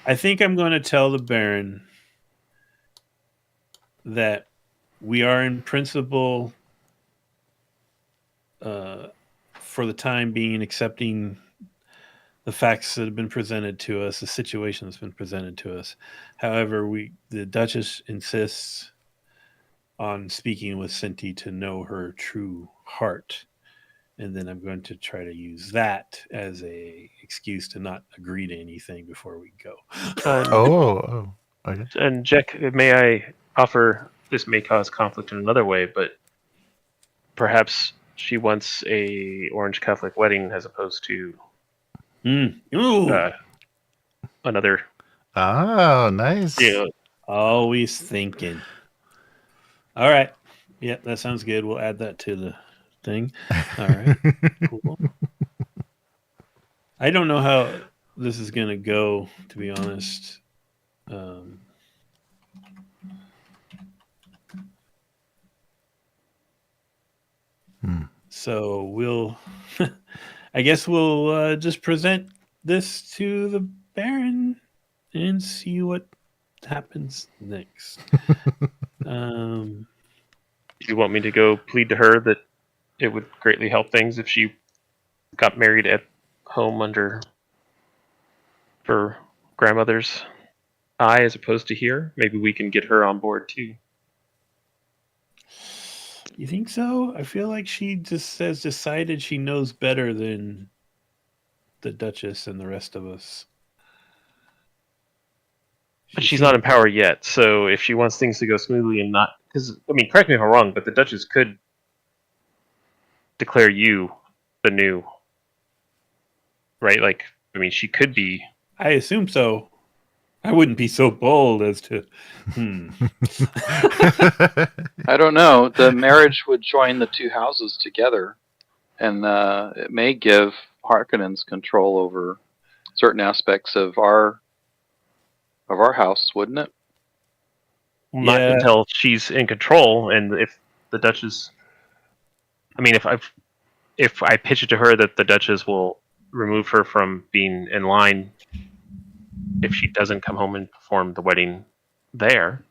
I think I'm going to tell the Baron that we are in principle for the time being accepting the facts that have been presented to us, the situation that's been presented to us. However, the Duchess insists on speaking with Cynti to know her true heart. And then I'm going to try to use that as a excuse to not agree to anything before we go. Okay. And Jack, may I offer, this may cause conflict in another way, but perhaps she wants a Orange Catholic wedding as opposed to another. Oh, nice. Yeah. Always thinking. All right. Yeah, that sounds good. We'll add that to the thing. All right. Cool. I don't know how this is going to go, to be honest. So I guess we'll just present this to the Baron and see what happens next. Do you want me to go plead to her that it would greatly help things if she got married at home under her grandmother's eye as opposed to here? Maybe we can get her on board too. You think so? I feel like she just has decided she knows better than the Duchess and the rest of us. But she's not in power yet, so if she wants things to go smoothly and not... Because, I mean, correct me if I'm wrong, but the Duchess could declare you the new... Right? Like, I mean, she could be... I assume so. I wouldn't be so bold as to... I don't know. The marriage would join the two houses together, and it may give Harkonnens control over certain aspects of our house, wouldn't it? Not until she's in control, and if the Duchess... I mean, if I pitch it to her that the Duchess will remove her from being in line if she doesn't come home and perform the wedding there,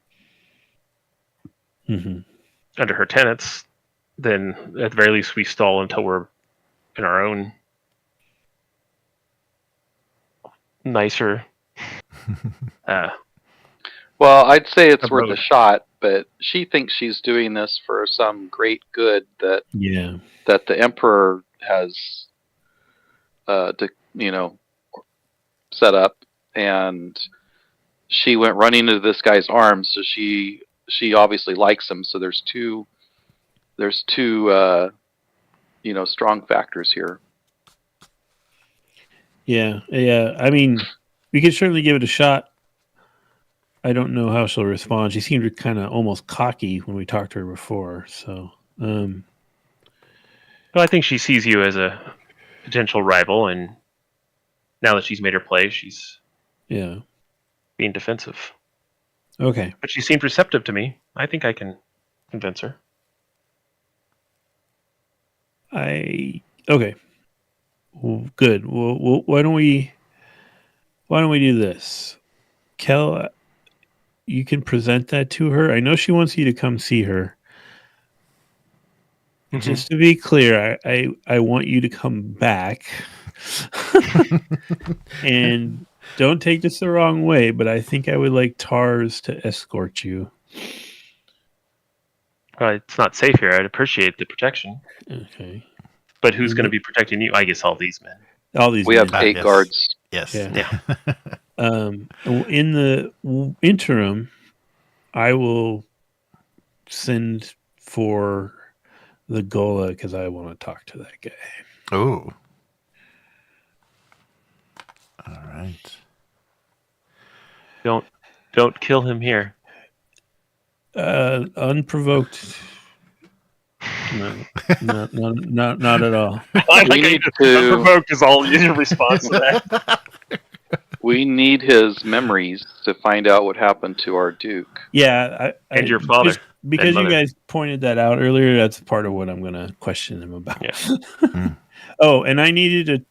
under her tenets, then at the very least we stall until we're in our own nicer well, I'd say it's worth a abode. shot, but she thinks she's doing this for some great good that the Emperor has set up, and she went running into this guy's arms, so she obviously likes him. So there's two strong factors here. Yeah. I mean, we could certainly give it a shot. I don't know how she'll respond. She seemed kind of almost cocky when we talked to her before. So, well, I think she sees you as a potential rival, and now that she's made her play, she's being defensive. Okay. But she seemed receptive to me. I think I can convince her. Okay. Well, good. Well, why don't we do this? Kel, you can present that to her. I know she wants you to come see her. Just to be clear, I want you to come back. And don't take this the wrong way, but I think I would like Tars to escort you. It's not safe here. I'd appreciate the protection. Okay. But who's going to be protecting you? I guess all these men. We have 8 guards. Yes. Yeah. In the interim, I will send for the Gola because I want to talk to that guy. Oh. All right. Don't kill him here. Unprovoked. No, not at all. I like how you just unprovoked is all your response to that. We need his memories to find out what happened to our Duke. Yeah, and your father. Because you guys pointed that out earlier, that's part of what I'm going to question him about. Yeah. Oh, and I needed to...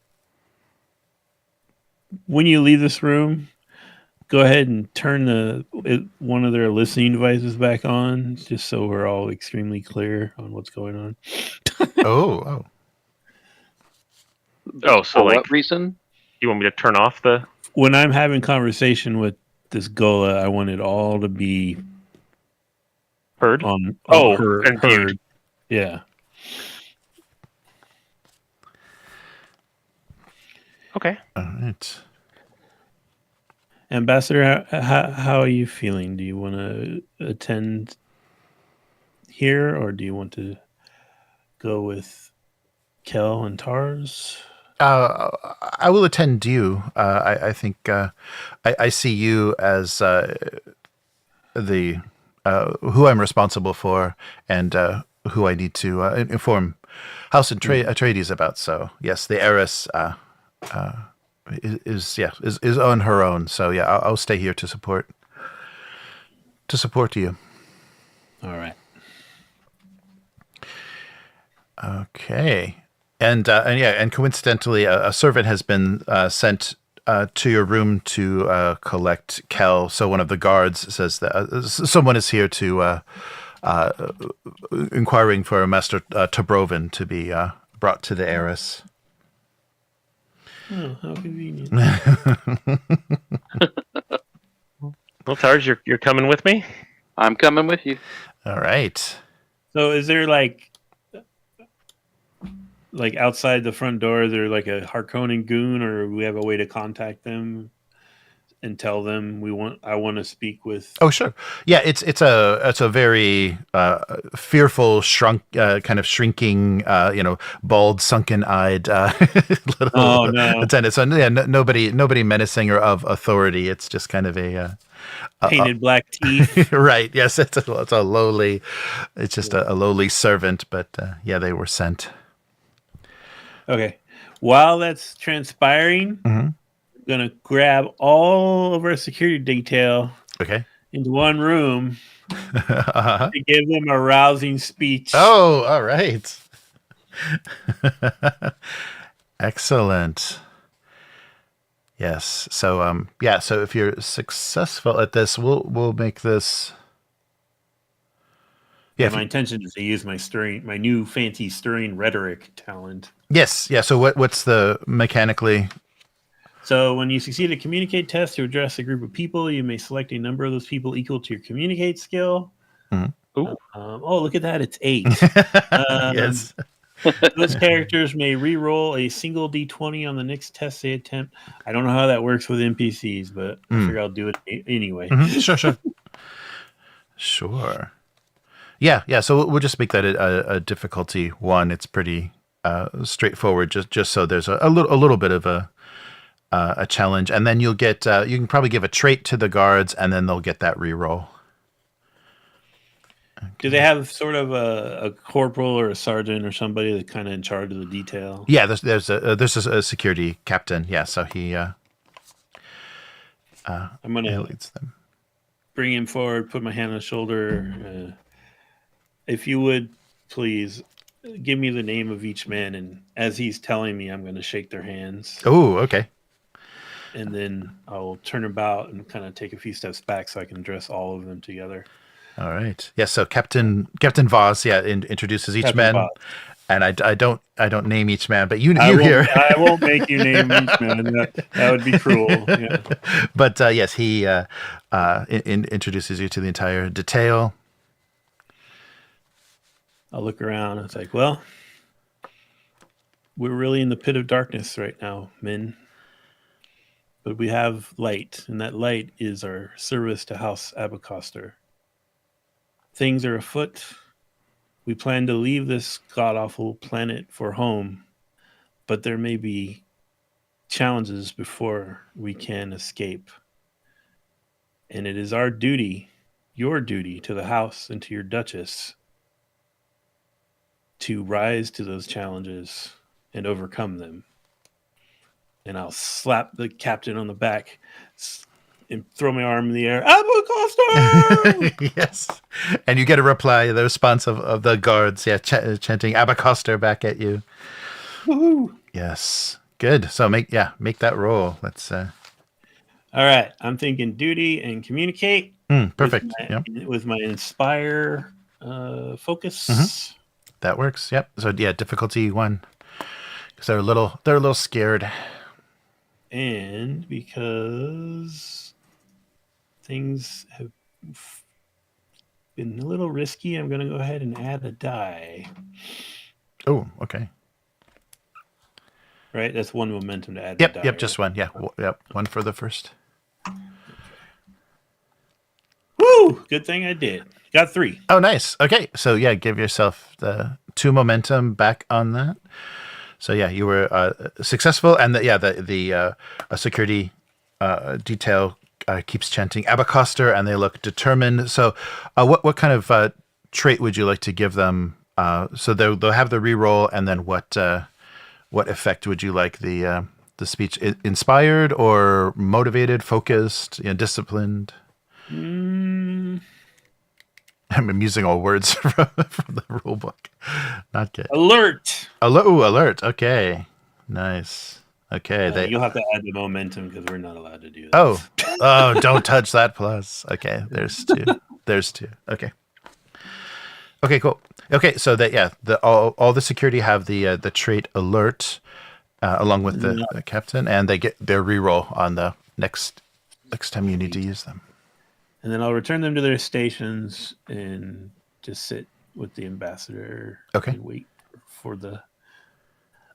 When you leave this room, go ahead and turn one of their listening devices back on, just so we're all extremely clear on what's going on. Oh, so For like, what reason? you want me to turn off the... When I'm having conversation with this Gola, I want it all to be heard? And viewed. heard. Yeah. Okay. all right. Ambassador, how are you feeling? Do you want to attend here, or do you want to go with Kel and Tars? I will attend you. I think I see you as the who I'm responsible for, and who I need to inform House and Atreides about. So yes, the heiress is on her own. So yeah, I'll stay here to support you. All right. Okay. And coincidentally, a servant has been sent to your room to collect Kel. So one of the guards says that someone is here to inquiring for Master Tabroven to be brought to the heiress. Oh, how convenient. Well, Tars, you're coming with me? I'm coming with you. All right. So is there like outside the front door, is there like a Harkonnen goon, or we have a way to contact them and tell them I want to speak with. Oh, sure. Yeah, it's a very fearful, kind of shrinking, bald, sunken-eyed little attendant. So yeah, nobody menacing or of authority. It's just kind of a painted black teeth. Right. Yes, it's a lowly. It's just a lowly servant, but yeah, they were sent. Okay. While that's transpiring, I'm gonna grab all of our security detail. Okay. Into one room to give them a rousing speech. Oh, all right. Excellent. Yes. So so if you're successful at this, we'll make this. Yeah, my intention is to use my new fancy stirring rhetoric talent. Yes. Yeah. So what's the mechanically? So when you succeed a communicate test to address a group of people, you may select a number of those people equal to your communicate skill. Oh, look at that. It's 8. Yes. Those characters may re-roll a single D20 on the next test they attempt. I don't know how that works with NPCs, but I figure I'll do it anyway. Sure. Sure. Yeah. So we'll just make that a difficulty 1. It's pretty straightforward, just so there's a little bit of a challenge, and then you'll get you can probably give a trait to the guards, and then they'll get that reroll. Okay. Do they have sort of a corporal or a sergeant or somebody that's kind of in charge of the detail? Yeah, there's a security captain. Yeah, so he I'm gonna leads them. Bring him forward, put my hand on his shoulder. If you would please give me the name of each man, and as he's telling me, I'm going to shake their hands. Oh, okay. And then I'll turn about and kind of take a few steps back so I can address all of them together. All right. Yeah. So Captain Voss, introduces each man, and I don't name each man, but you here. I won't make you name each man. That would be cruel. Yeah. But yes, he introduces you to the entire detail. I'll look around. It's like, well, we're really in the pit of darkness right now, men. But we have light, and that light is our service to House Abecostrr. Things are afoot. We plan to leave this god-awful planet for home, but there may be challenges before we can escape. And it is our duty, your duty to the house and to your Duchess, to rise to those challenges and overcome them. And I'll slap the captain on the back and throw my arm in the air. Abecostrr! Yes. And you get a reply, the response of the guards, chanting Abecostrr back at you. Woohoo! Yes. Good. So make that roll. Let's All right. I'm thinking duty and communicate. Perfect. With my inspire focus. That works. Yep. So difficulty 1. Because they're a little scared. And because things have been a little risky, I'm going to go ahead and add a die. Oh, okay. Right? That's 1 momentum to add the die. Yep, just 1. Yeah. Yep. 1 for the first. Woo! Good thing I did. Got 3. Oh, nice. Okay. So give yourself the 2 momentum back on that. So you were successful, and the security detail keeps chanting Abecostrr, and they look determined. So, what kind of trait would you like to give them? So they'll have the reroll, and then what effect would you like the speech? Inspired or motivated, focused, disciplined? I'm using all words from the rule book. Not good. Alert. Alert. Okay. Nice. Okay. You'll have to add the momentum because we're not allowed to do that. Oh, don't touch that plus. Okay. There's 2. There's 2. Okay. Okay, cool. Okay. So all the security have the trait alert along with the captain, and they get their reroll on the next time you need to use them. And then I'll return them to their stations and just sit with the ambassador and wait for the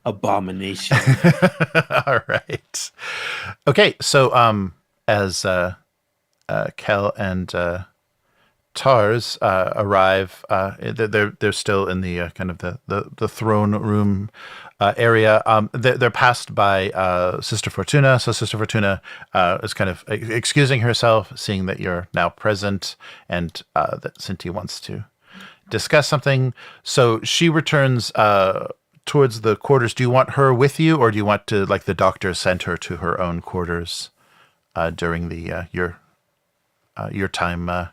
abomination. All right. Okay, so as Kel and Tars arrive. They're still in the kind of the throne room area. They're passed by Sister Fortuna. So Sister Fortuna is kind of excusing herself, seeing that you're now present, and that Cynti wants to discuss something. So she returns towards the quarters. Do you want her with you, or do you want to, like the doctor, send her to her own quarters during the your time?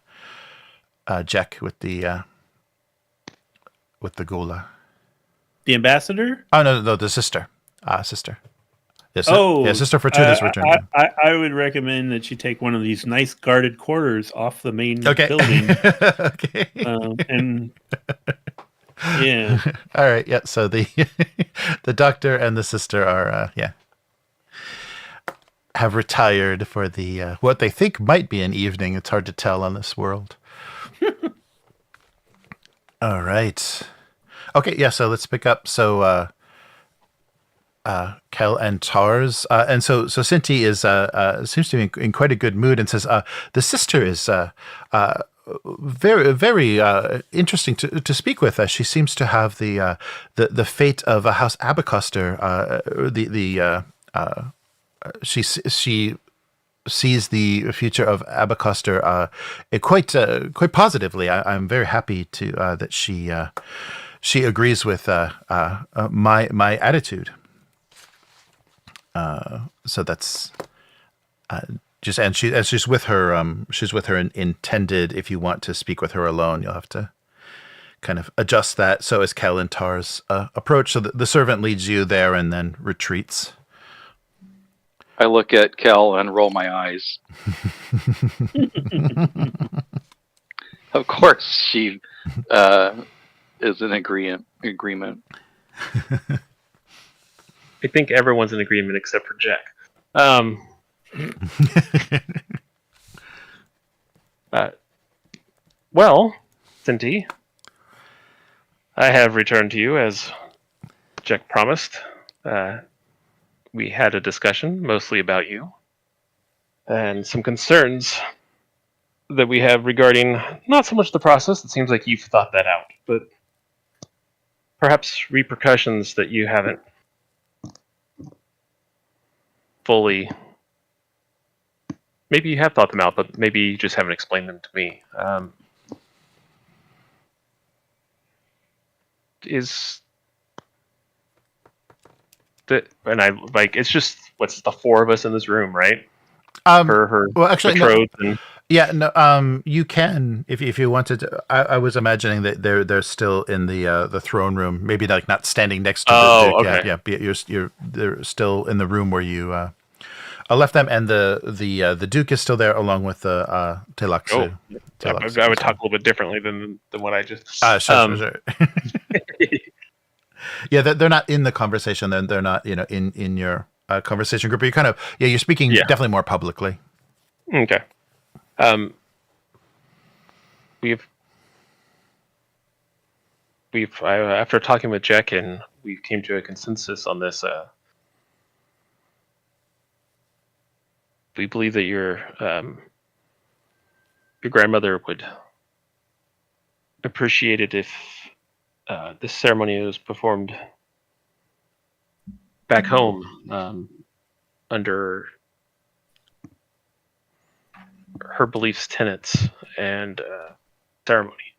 Jack with the Gula. The ambassador? Oh no, the sister. Sister. Yes. Oh, Sister Fortuna's returned. I would recommend that you take one of these nice guarded quarters off the main building. Okay. And yeah. All right. Yeah. So the the doctor and the sister are have retired for the what they think might be an evening. It's hard to tell on this world. All right. Okay, yeah, so let's pick up. So Kel and Tars. And so Cynti is seems to be in quite a good mood and says, the sister is very, very interesting to speak with. She seems to have the fate of House Abecostrr. She sees the future of Abecostrr quite positively. I'm very happy to that she agrees with my attitude. So that's just, and she's with her intended. If you want to speak with her alone, you'll have to kind of adjust that. So as Kel and Tars approach, so the servant leads you there and then retreats. I look at Kel and roll my eyes. Of course, she is in agreement. I think everyone's in agreement except for Jack. Well, Cynti, I have returned to you as Jack promised. We had a discussion mostly about you and some concerns that we have regarding not so much the process. It seems like you've thought that out, but perhaps repercussions that you haven't fully. Maybe you have thought them out, but maybe you just haven't explained them to me. And I like it's just what's the four of us in this room, right? Her well, actually, betrothed no. and Yeah, no. You can if you wanted to. I was imagining that they're still in the throne room, maybe like not standing next to the Duke. Okay. Yeah. They're still in the room where you left them, and the Duke is still there along with the Telaksu. I would talk a little bit differently than what I just. Sure. Yeah, they're not in the conversation. They're not in your conversation group. But you're speaking definitely more publicly. Okay. We've after talking with Jack and we came to a consensus on this. We believe that your grandmother would appreciate it if this ceremony was performed back home under her beliefs, tenets, and ceremony.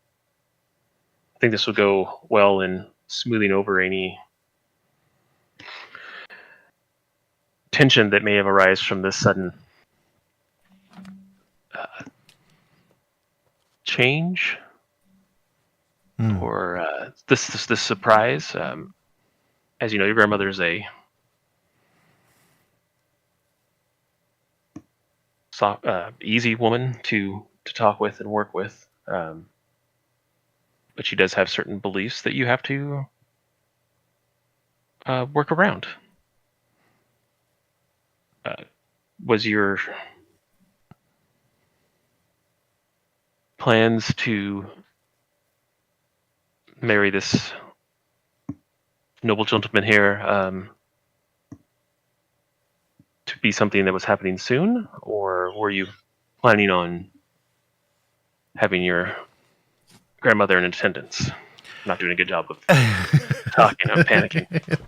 I think this would go well in smoothing over any tension that may have arisen from this sudden change or this surprise. As you know, your grandmother is a soft, easy woman to talk with and work with, but she does have certain beliefs that you have to work around. Was your plans to marry this to be something that was happening soon, or were you planning on having your grandmother in attendance? I'm not doing a good job of talking. I'm panicking.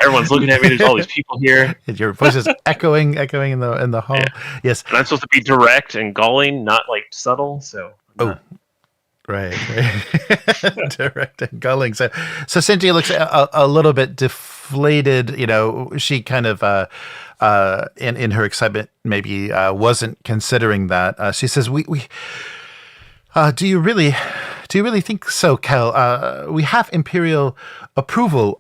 Everyone's looking at me. There's all these people here. Your voice is echoing in the hall. Yeah. Yes. And I'm supposed to be direct and galling, not like subtle. So right. Direct and gulling. So Cynti looks a little bit deflated. She kind of in her excitement maybe wasn't considering that. She says, "We do you really think so, Kel? We have Imperial approval.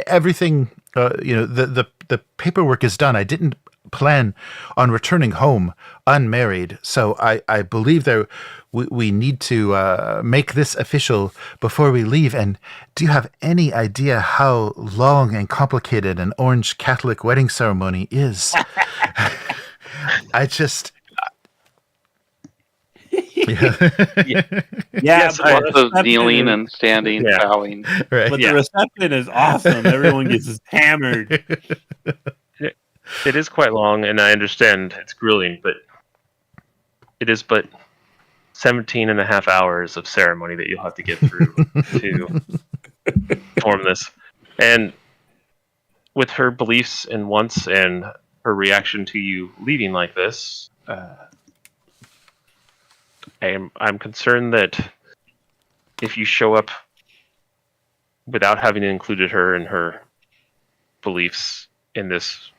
Everything, the paperwork is done. I didn't plan on returning home unmarried, so I believe we need to make this official before we leave. And do you have any idea how long and complicated an Orange Catholic wedding ceremony is?" I just... Yes, lots of kneeling and standing, bowing. Right. But the reception is awesome. Everyone gets hammered. It is quite long, and I understand it's grueling, but it is but 17 and a half hours of ceremony that you'll have to get through to form this. And with her beliefs and wants and her reaction to you leaving like this, I'm concerned that if you show up without having included her in her beliefs in this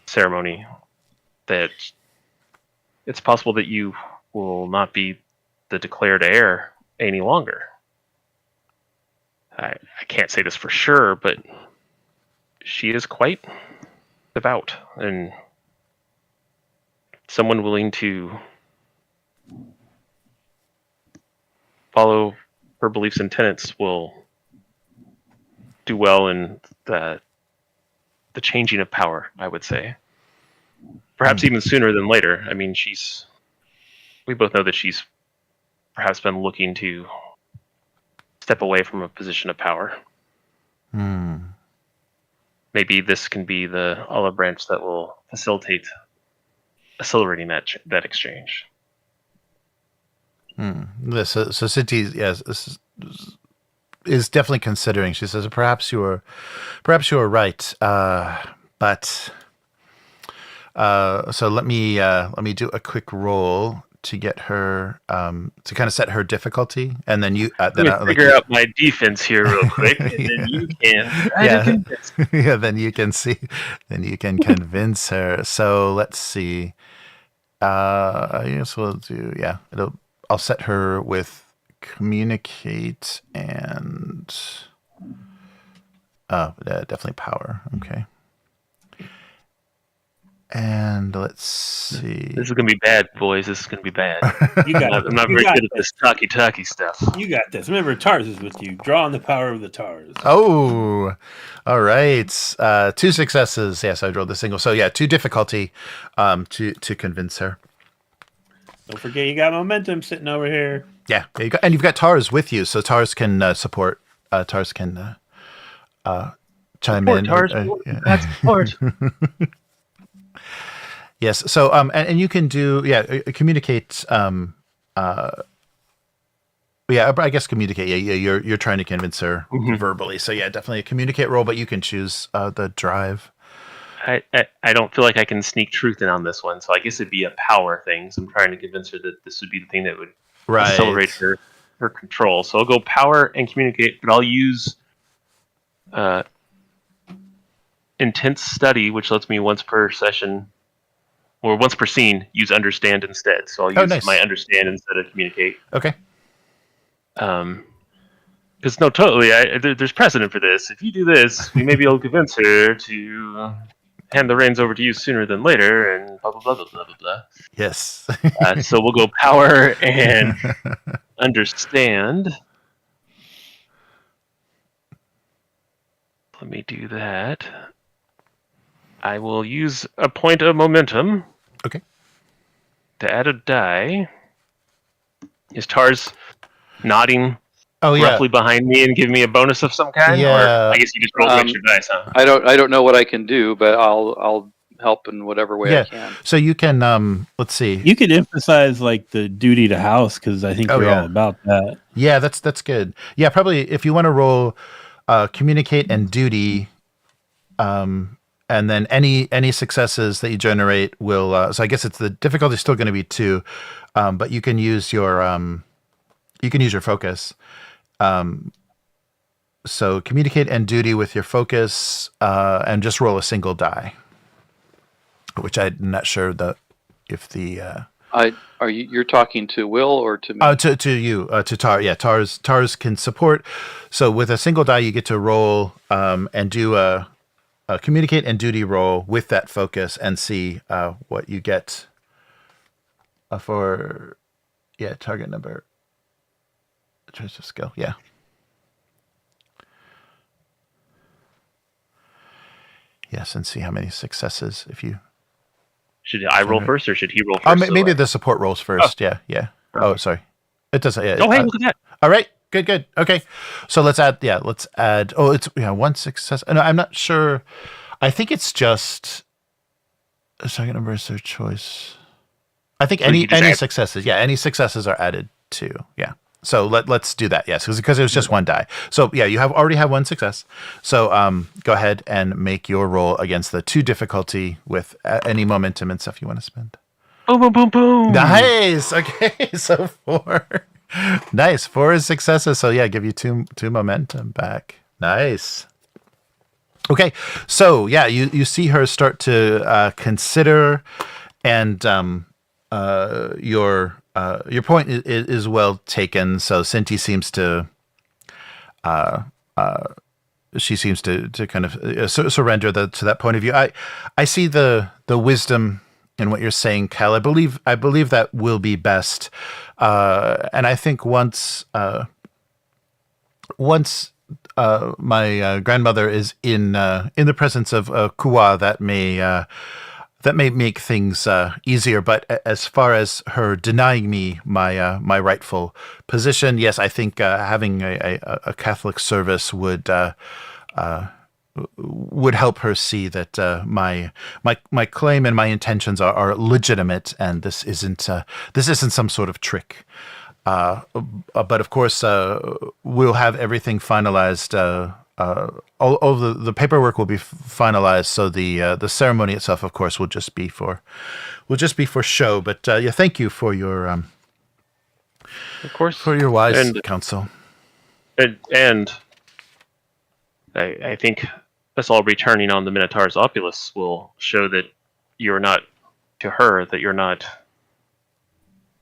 ceremony, that it's possible that you will not be the declared heir any longer. I can't say this for sure, but she is quite devout, and someone willing to follow her beliefs and tenets will do well in the changing of power, I would say. Perhaps even sooner than later. I mean, we both know that she's perhaps been looking to step away from a position of power. Maybe this can be the olive branch that will facilitate accelerating that exchange. So Cynti, yes, is definitely considering. She says, perhaps you are right, but so let me do a quick roll to get her to kind of set her difficulty, and then you figure out my defense here real quick, and then you can try to convince me. Yeah, then you can convince her. So let's see. I guess we'll do I'll set her with communicate and definitely power. Okay. And let's see. This is gonna be bad, boys. This is gonna be bad. I'm not very good at this talky stuff. You got this. Remember, Tars is with you. Draw on the power of the Tars. Oh, all right. 2 successes. Yes, I rolled the single. So 2 difficulty to convince her. Don't forget, you got momentum sitting over here. Yeah, and you've got Tars with you, so Tars can support. Tars can chime in. Tars, that's support. Yes. So and you can do communicate. I guess communicate. Yeah. You're trying to convince her verbally. So definitely a communicate roll, but you can choose the drive. I don't feel like I can sneak truth in on this one, so I guess it'd be a power thing. So I'm trying to convince her that this would be the thing that would accelerate her control. So I'll go power and communicate, but I'll use intense study, which lets me once per session or once per scene use understand instead. So I'll use my understand instead of communicate. Okay. Because there's precedent for this. If you do this, we may be able to convince her to hand the reins over to you sooner than later, and blah, blah, blah, blah, blah, blah. Yes. So we'll go power and understand. Let me do that. I will use a point of momentum. Okay. To add a die. Is Tars nodding roughly behind me and give me a bonus of some kind? Yeah. Or I guess you just roll extra dice, huh? I don't know what I can do, but I'll help in whatever way I can. So you can let's see. You could emphasize like the duty to house because I think you're all about that. Yeah, that's good. Yeah, probably if you want to roll communicate and duty, and then any successes that you generate will. So I guess it's the difficulty is still going to be 2, but you can use your focus. So communicate and duty with your focus, and just roll a single die. Which I'm not sure if the. You're talking to Will or to me? To you, to Tar. Yeah, Tars can support. So with a single die, you get to roll and do a communicate and duty roll with that focus and see what you get for target number. Choice of skill. Yeah. Yes, and see how many successes if you. Should I roll first, or should he roll first? Maybe the support rolls first. Oh. Yeah. Oh, sorry. It doesn't. Yeah. Oh, hey, look at that. All right. Good. Okay. So let's add. Oh, it's one success. No, I'm not sure. I think it's just a second number is their choice. I think any successes. Yeah, any successes are added to. Yeah. So let's do that. Yes, because it was just one die. So yeah, you already have one success. So go ahead and make your roll against the 2 difficulty with any momentum and stuff you want to spend. Boom, boom, boom, boom. Nice. Okay, so 4. Nice. 4 is successes. So yeah, give you 2 momentum back. Nice. Okay, so yeah, you see her start to consider, and your point is well taken. So Cynti seems to, kind of surrender to that point of view. I see the wisdom in what you're saying, Cal. I believe that will be best. And I think once my grandmother is in the presence of Krewel, that may make things easier. But as far as her denying me my rightful position, yes, I think having a Catholic service would help her see that my claim and my intentions are legitimate, and this isn't some sort of trick. But of course, we'll have everything finalized. All the paperwork will be finalized, so the ceremony itself, of course, will just be for show. But yeah, thank you for your of course, for your wise counsel. And I think us all returning on the Minotaur's Opulus will show that you're not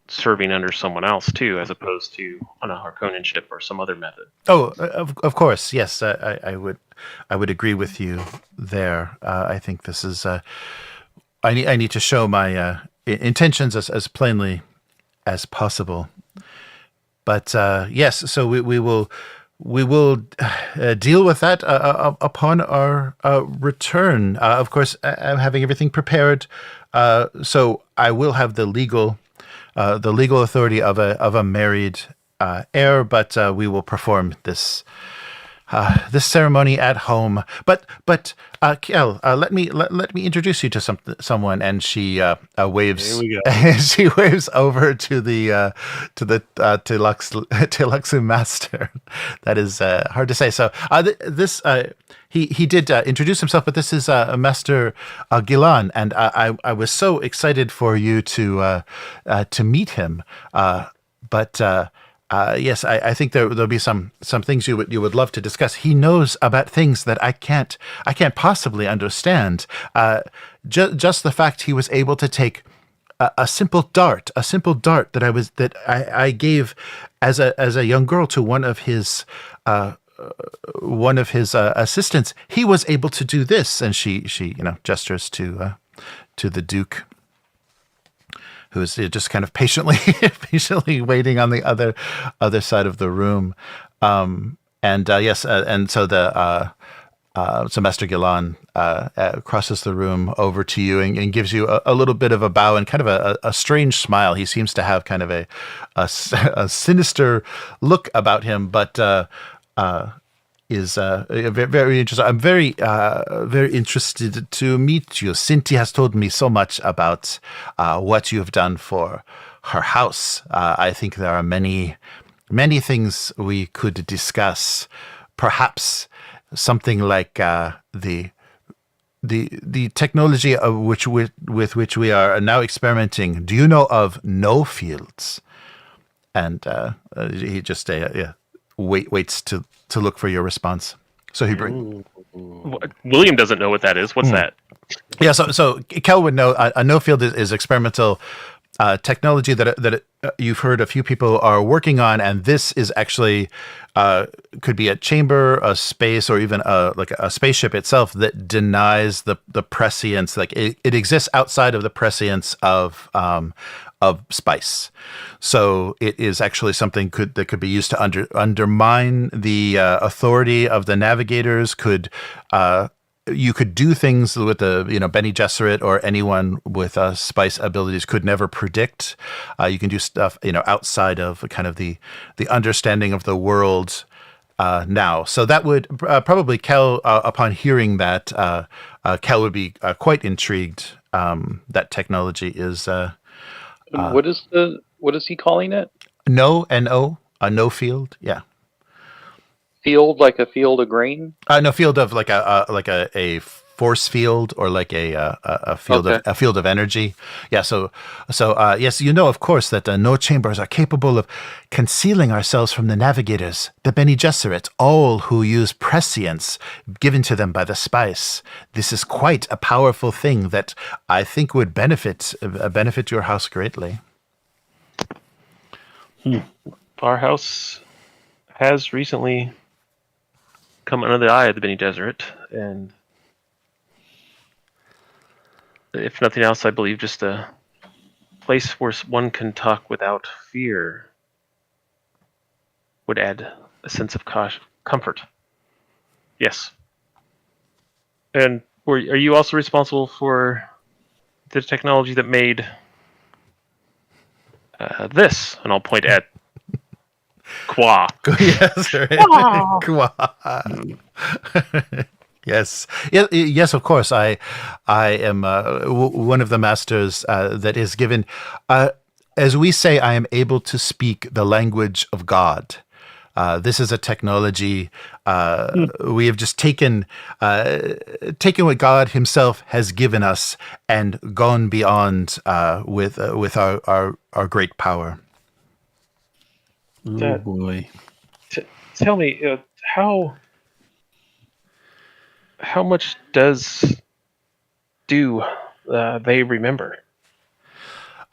serving under someone else too, as opposed to on a Harkonnen ship or some other method. Oh, of course, yes. I would agree with you there. I think this is. I need to show my intentions as plainly as possible. But yes, so we will deal with that upon our return. Of course, I'm having everything prepared, so I will have the legal authority of a married heir, but we will perform this ceremony at home. But Kel, let me introduce you to someone, and she waves. Here we go. She waves over to the Luxu master. That is hard to say. So this. He did introduce himself, but this is Master Gilan, and I was so excited for you to meet him. But yes, I think there'll be some things you would love to discuss. He knows about things that I can't possibly understand. Just the fact he was able to take a simple dart that I gave as a young girl to one of his assistants. He was able to do this, and she gestures to the Duke, who is just kind of patiently waiting on the other side of the room. Yes, and so so Master Gilan crosses the room over to you and gives you a little bit of a bow and kind of a strange smile. He seems to have kind of a sinister look about him, but very interesting. I'm very interested to meet you. Cynti has told me so much about what you have done for her house. I think there are many things we could discuss. Perhaps something like the technology with which we are now experimenting. Do you know of no fields? And he just waits to look for your response. So he brings. William doesn't know what that is. What's that? Yeah, so Kel would know. A no field is experimental technology that you've heard a few people are working on, and this is actually could be a chamber, a space, or even like a spaceship itself that denies the prescience. Like it exists outside of the prescience of spice. So it is actually something that could be used to undermine the authority of the navigators. You could do things with the Bene Gesserit or anyone with spice abilities could never predict. You can do stuff outside of kind of the understanding of the world now. So that would probably Kel, upon hearing that, Kel would be quite intrigued. That technology is. What is he calling it? No, N-O, a no field, yeah. Field, like a field of grain? No, field of like a force field, or like a field of energy. Yeah. So yes, of course that no chambers are capable of concealing ourselves from the navigators, the Bene Gesserit, all who use prescience given to them by the spice. This is quite a powerful thing that I think would benefit your house greatly. Our house has recently come under the eye of the Bene Gesserit, and if nothing else, I believe just a place where one can talk without fear would add a sense of comfort. Yes. And are you also responsible for the technology that made this? And I'll point at Qua. Yes, right. Qua. Yes, yes. Of course, I am one of the masters that is given. As we say, I am able to speak the language of God. This is a technology we have just taken what God Himself has given us and gone beyond with our great power. Oh boy! Tell me how much does they remember?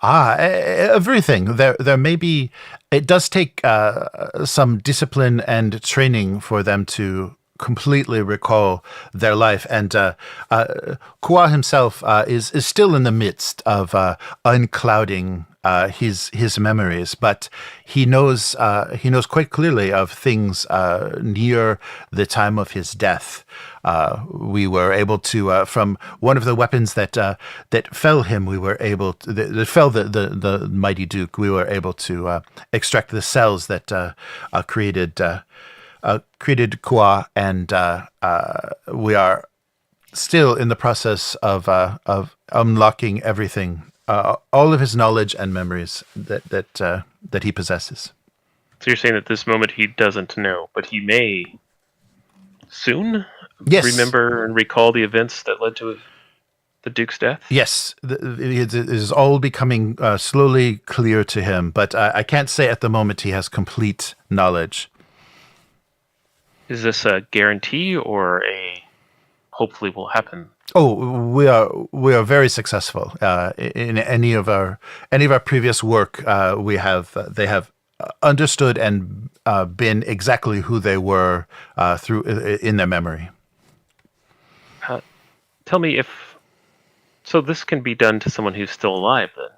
Everything. There may be. It does take some discipline and training for them to completely recall their life. And Kua himself is still in the midst of unclouding his memories, but he knows quite clearly of things near the time of his death. We were able to, from one of the weapons that fell him, we were able to, that fell the mighty Duke. We were able to extract the cells that created Kua, and we are still in the process of unlocking everything, all of his knowledge and memories that he possesses. So you're saying at this moment he doesn't know, but he may soon remember and recall the events that led to the Duke's death? Yes, it is all becoming slowly clear to him, but I can't say at the moment he has complete knowledge. Is this a guarantee or a hopefully will happen? Oh, we are very successful in any of our previous work. They have understood and been exactly who they were through in their memory. Tell me so this can be done to someone who's still alive then?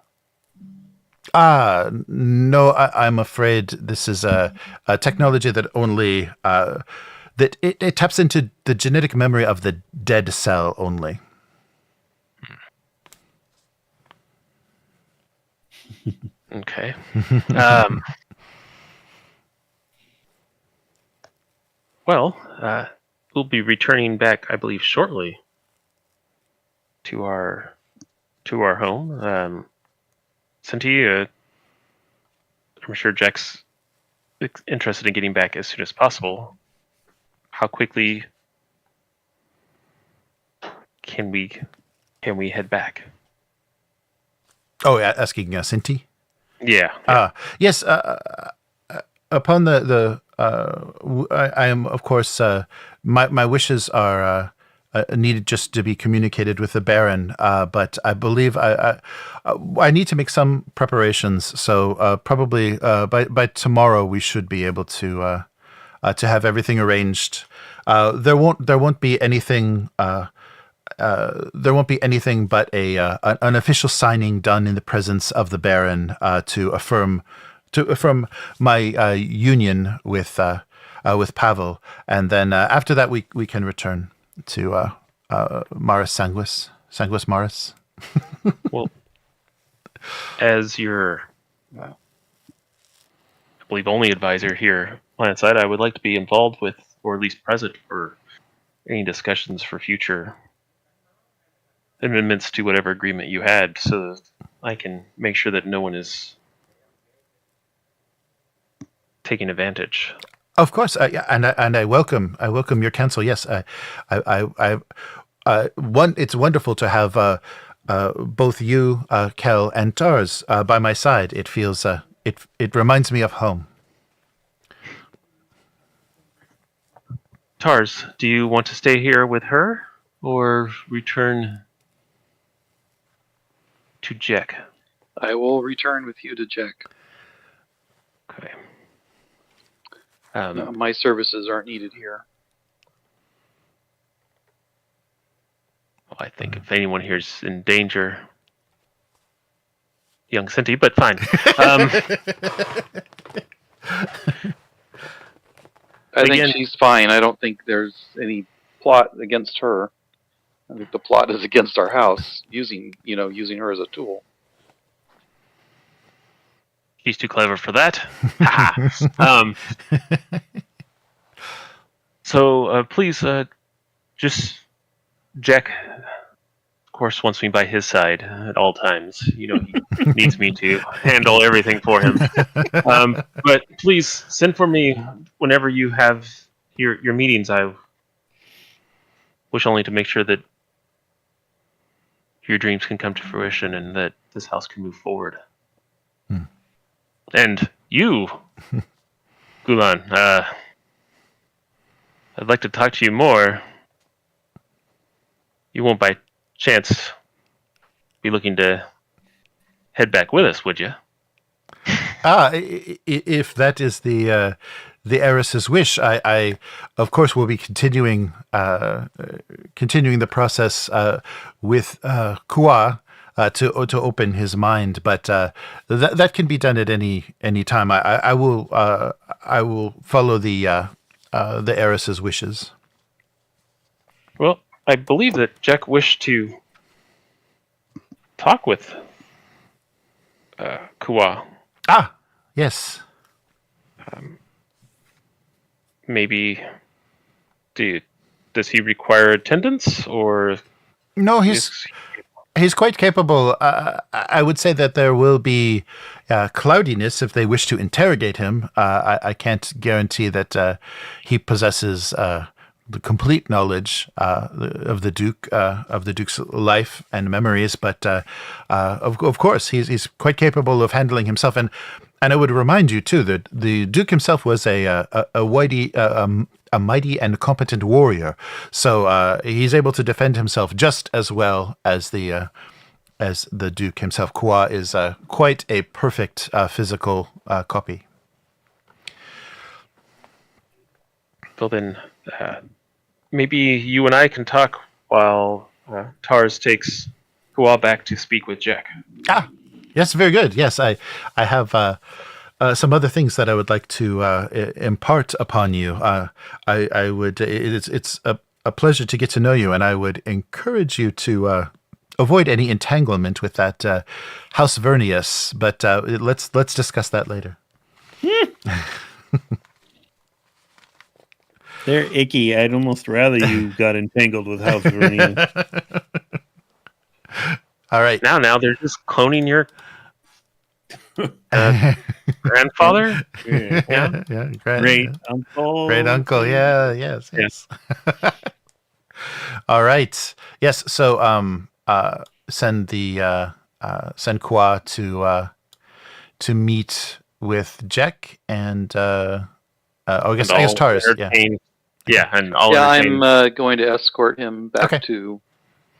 No, I'm afraid this is a technology that only that it taps into the genetic memory of the dead cell only. Okay. Well, we'll be returning back, I believe, shortly to our home. Cynti, I'm sure Jack's interested in getting back as soon as possible. How quickly can we head back? Oh, asking Cynti? Yeah. Yes. Upon I am, of course, my wishes are needed just to be communicated with the Baron, but I believe I need to make some preparations. So probably by tomorrow we should be able to have everything arranged. There won't be anything. There won't be anything but an official signing done in the presence of the Baron to affirm my union with Pavel, and then after that we can return to Maris Saguis Maris. Well, as your, I believe, only advisor here planetside, I would like to be involved with, or at least present for any discussions for future amendments to whatever agreement you had, so that I can make sure that no one is taking advantage. Of course, and I welcome your counsel. Yes, it's wonderful to have both you, Kel, and Tars by my side. It feels it reminds me of home. Tars, do you want to stay here with her or return to Jack? I will return with you to Jack. Okay. No, my services aren't needed here. Well, I think if anyone here is in danger, young Cynti, but fine. I think she's fine. I don't think there's any plot against her. I think the plot is against our house, using her as a tool. He's too clever for that. So please, just Jack, of course, wants me by his side at all times. He needs me to handle everything for him. But please send for me whenever you have your meetings. I wish only to make sure that your dreams can come to fruition and that this house can move forward. And you, Gulan, I'd like to talk to you more. You won't by chance be looking to head back with us, would you? If that is the heiress's wish, I of course will be continuing the process with Kua to open his mind, but that can be done at any time. I will follow the heiress's wishes. Well, I believe that Jack wished to talk with Kua. Ah, yes. Maybe does he require attendance, or no? He's quite capable. I would say that there will be cloudiness if they wish to interrogate him. I can't guarantee that he possesses the complete knowledge of the Duke's life and memories, but of course he's quite capable of handling himself. And I would remind you too that the Duke himself was a mighty and competent warrior, so he's able to defend himself just as well as the Duke himself. Kua is quite a perfect physical copy. Well then, maybe you and I can talk while Tars takes Kua back to speak with Jack. Ah, yes, very good. Yes, I have some other things that I would like to impart upon you. I would. It's a pleasure to get to know you, and I would encourage you to avoid any entanglement with that House Vernius. But let's discuss that later. They're icky. I'd almost rather you got entangled with House Vernian. All right. Now they're just cloning your grandfather. Yeah. Great uncle. Great uncle. Yeah. Yes. All right. Yes. So send Kwa to meet with Jack and I guess Taurus. And all. Yeah, I'm going to escort him back to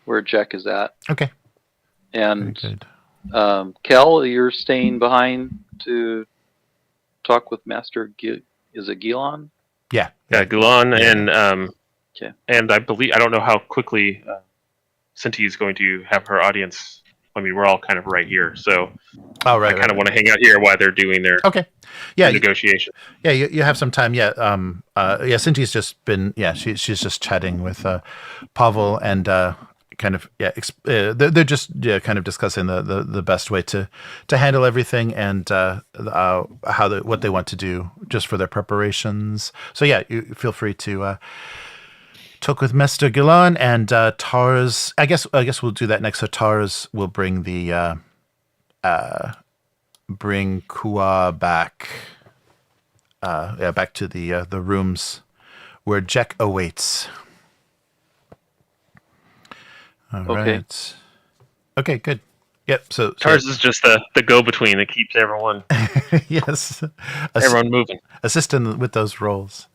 where Jack is at. Okay. And very good. Kel, you're staying behind to talk with Master. Is it Gilon? Yeah. Gilon and okay. And I don't know how quickly Cynti is going to have her audience. I mean, we're all kind of right here, so I kind of want to hang out here while they're doing their negotiation. You have some time. Cynti's just been she's just chatting with Pavel and they're just kind of discussing the best way to handle everything and what they want to do just for their preparations. So you feel free to talk with Master Gilon and Tars. I guess we'll do that next. So Tars will bring bring Kwa back. Back to the rooms where Jack awaits. All right. Okay, good. Yep. So Tars is just the go-between that keeps everyone. Yes. Everyone moving. Assisting with those roles.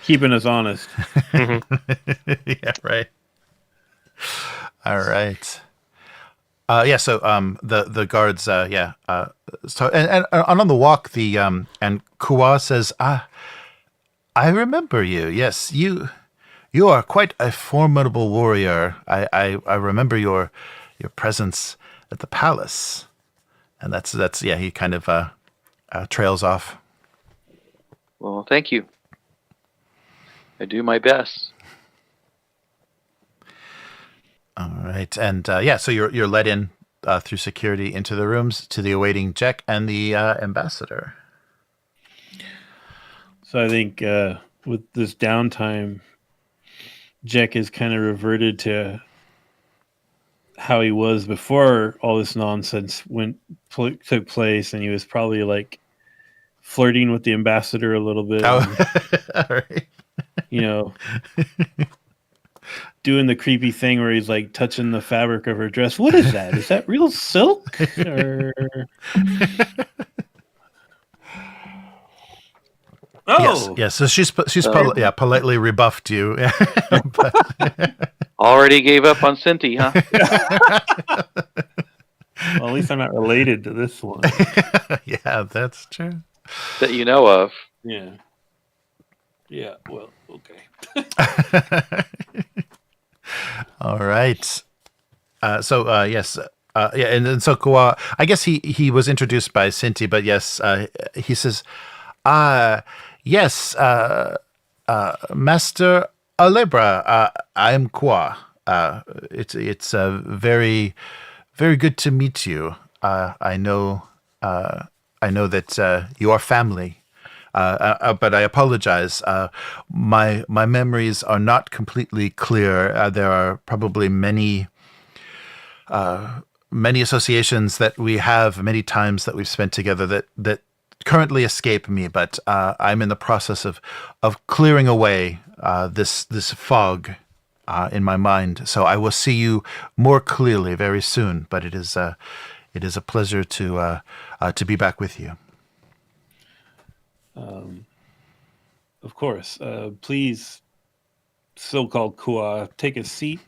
Keeping us honest. Yeah. Right. All right. So the guards. So and on the walk, and Kwa says, I remember you. Yes, you are quite a formidable warrior. I remember your presence at the palace, and that's he kind of trails off. Well, thank you. I do my best. All right, and so you're let in through security into the rooms to the awaiting Jack and the ambassador. So I think with this downtime, Jack has kind of reverted to how he was before all this nonsense took place, and he was probably like flirting with the ambassador a little bit. Oh, and, all right. Doing the creepy thing where he's like touching the fabric of her dress. What is that? Is that real silk? Or... Yes. So she's politely rebuffed you. Already gave up on Cynti, huh? Well, at least I'm not related to this one. Yeah, that's true. That you know of. Yeah. Yeah. Well, okay. All right. Yes. And then so Kwa, I guess he was introduced by Cynti, but yes, he says, yes, Master Alebra, I'm Kwa. It's very, very good to meet you. I know that you are family. But I apologize. My memories are not completely clear. There are probably many associations that we have, many times that we've spent together that currently escape me. But I'm in the process of clearing away this fog in my mind. So I will see you more clearly very soon. But it is a pleasure to be back with you. Of course. Please, so-called Kwa, take a seat.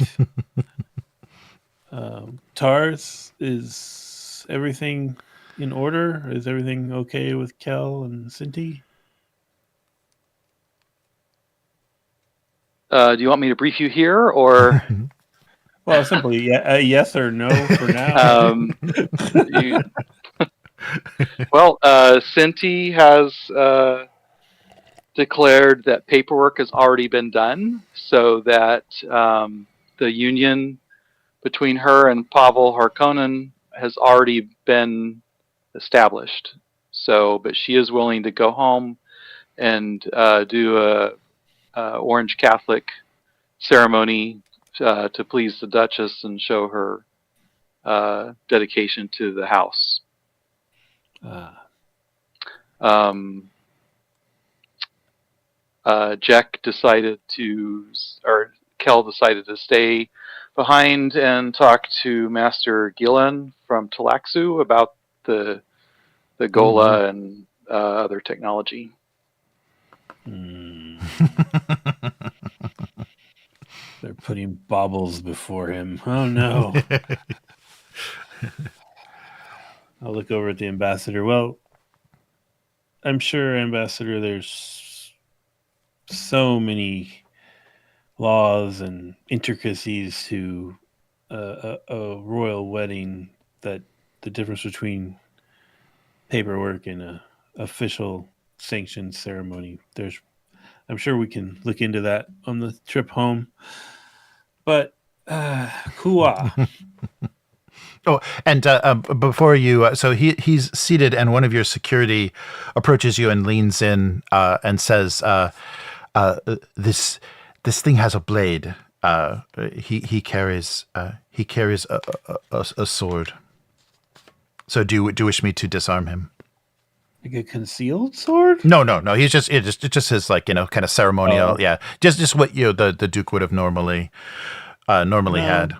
Tars, is everything in order? Is everything okay with Kel and Cynti? Do you want me to brief you here, or? Well, simply yes or no for now. Cynti has declared that paperwork has already been done, so that the union between her and Pavel Harkonnen has already been established. So, but she is willing to go home and do Orange Catholic ceremony to please the Duchess and show her dedication to the house. Jack decided Kel decided to stay behind and talk to Master Gillen from Talaxu about the Gola and other technology. They're putting baubles before him. Oh no. I'll look over at the ambassador. Well, I'm sure, Ambassador, there's so many laws and intricacies to a royal wedding that the difference between paperwork and a official sanctioned ceremony, I'm sure we can look into that on the trip home. But Kua. Oh, and before you, so he's seated, and one of your security approaches you and leans in and says, "This thing has a blade. He carries a sword. So do you wish me to disarm him?" Like a concealed sword? No. He's just it just his kind of ceremonial. Oh. Yeah, just what the Duke would have normally had.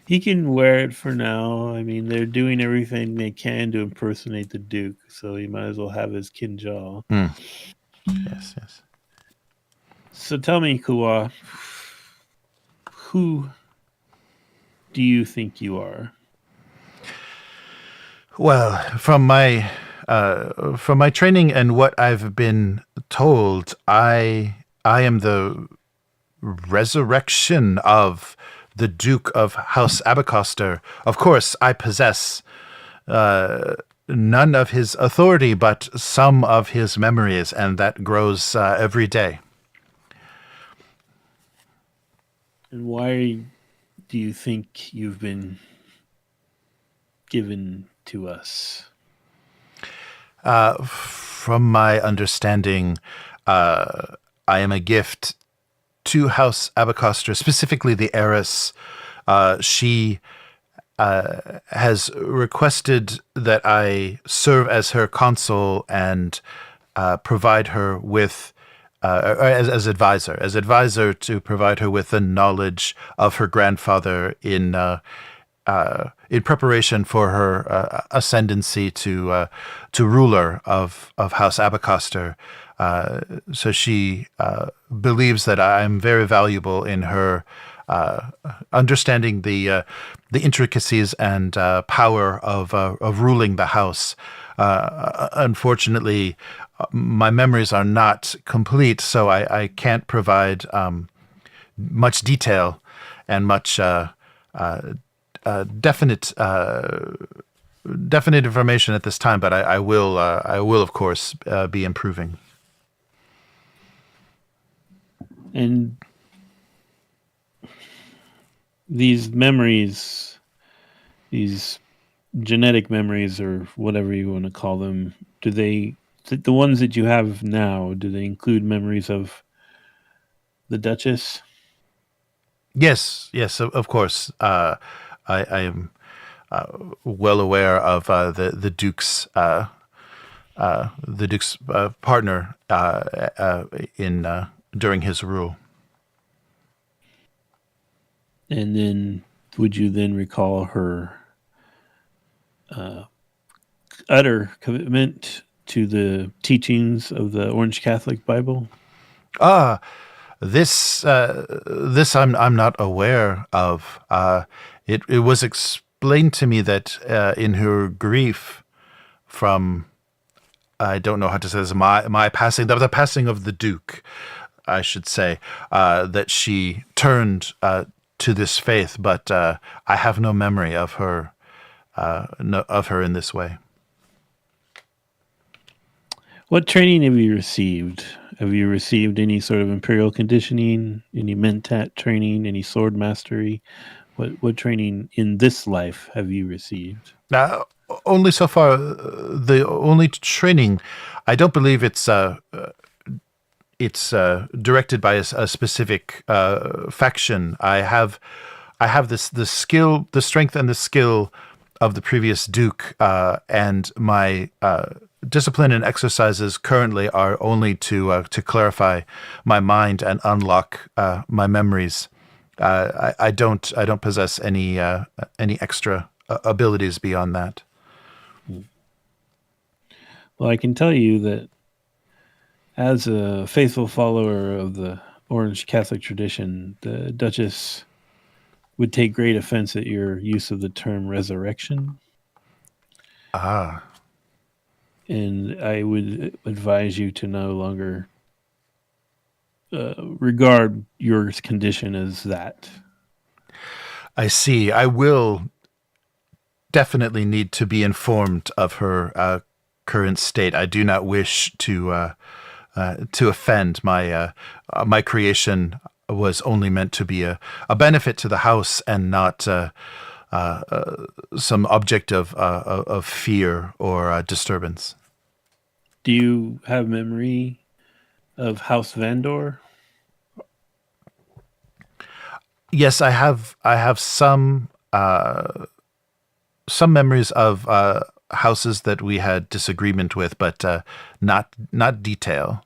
He can wear it for now. I mean, they're doing everything they can to impersonate the Duke, so he might as well have his kinjal. Yes. So tell me, Kua, who do you think you are? Well, from my training and what I've been told, I am the resurrection of the Duke of House Abecostrr. Of course, I possess none of his authority, but some of his memories, and that grows every day. And why do you think you've been given to us? From my understanding, I am a gift to House Abecostrr, specifically the heiress. She has requested that I serve as her consul and provide her with, as advisor to provide her with the knowledge of her grandfather in preparation for her ascendancy to ruler of House Abecostrr. So she believes that I'm very valuable in her understanding the intricacies and power of ruling the house. Unfortunately, my memories are not complete, so I can't provide much detail and much definite information at this time. But I will of course be improving. And these memories, these genetic memories, or whatever you want to call them, the ones that you have now, do they include memories of the Duchess? Yes, of course. I am well aware of the Duke's partner in during his rule. And then, would you then recall her utter commitment to the teachings of the Orange Catholic Bible? This I'm not aware of. It was explained to me that in her grief from, I don't know how to say this, my passing, the passing of the Duke, I should say, that she turned to this faith, but I have no memory of her in this way. What training have you received? Have you received any sort of Imperial conditioning, any mentat training, any sword mastery? What training in this life have you received? Only so far. The only training, I don't believe it's it's directed by a specific faction. I have the skill, the strength, and the skill of the previous Duke, and my discipline and exercises currently are only to clarify my mind and unlock my memories. I don't possess any extra abilities beyond that. Well, I can tell you that as a faithful follower of the Orange Catholic tradition, the Duchess would take great offense at your use of the term resurrection. Ah. And I would advise you to no longer regard your condition as that. I see. I will definitely need to be informed of her current state. I do not wish to offend. My creation was only meant to be a benefit to the house and not some object of fear or disturbance. Do you have memory of House Vandor? Yes, I have some memories of houses that we had disagreement with, but not detail.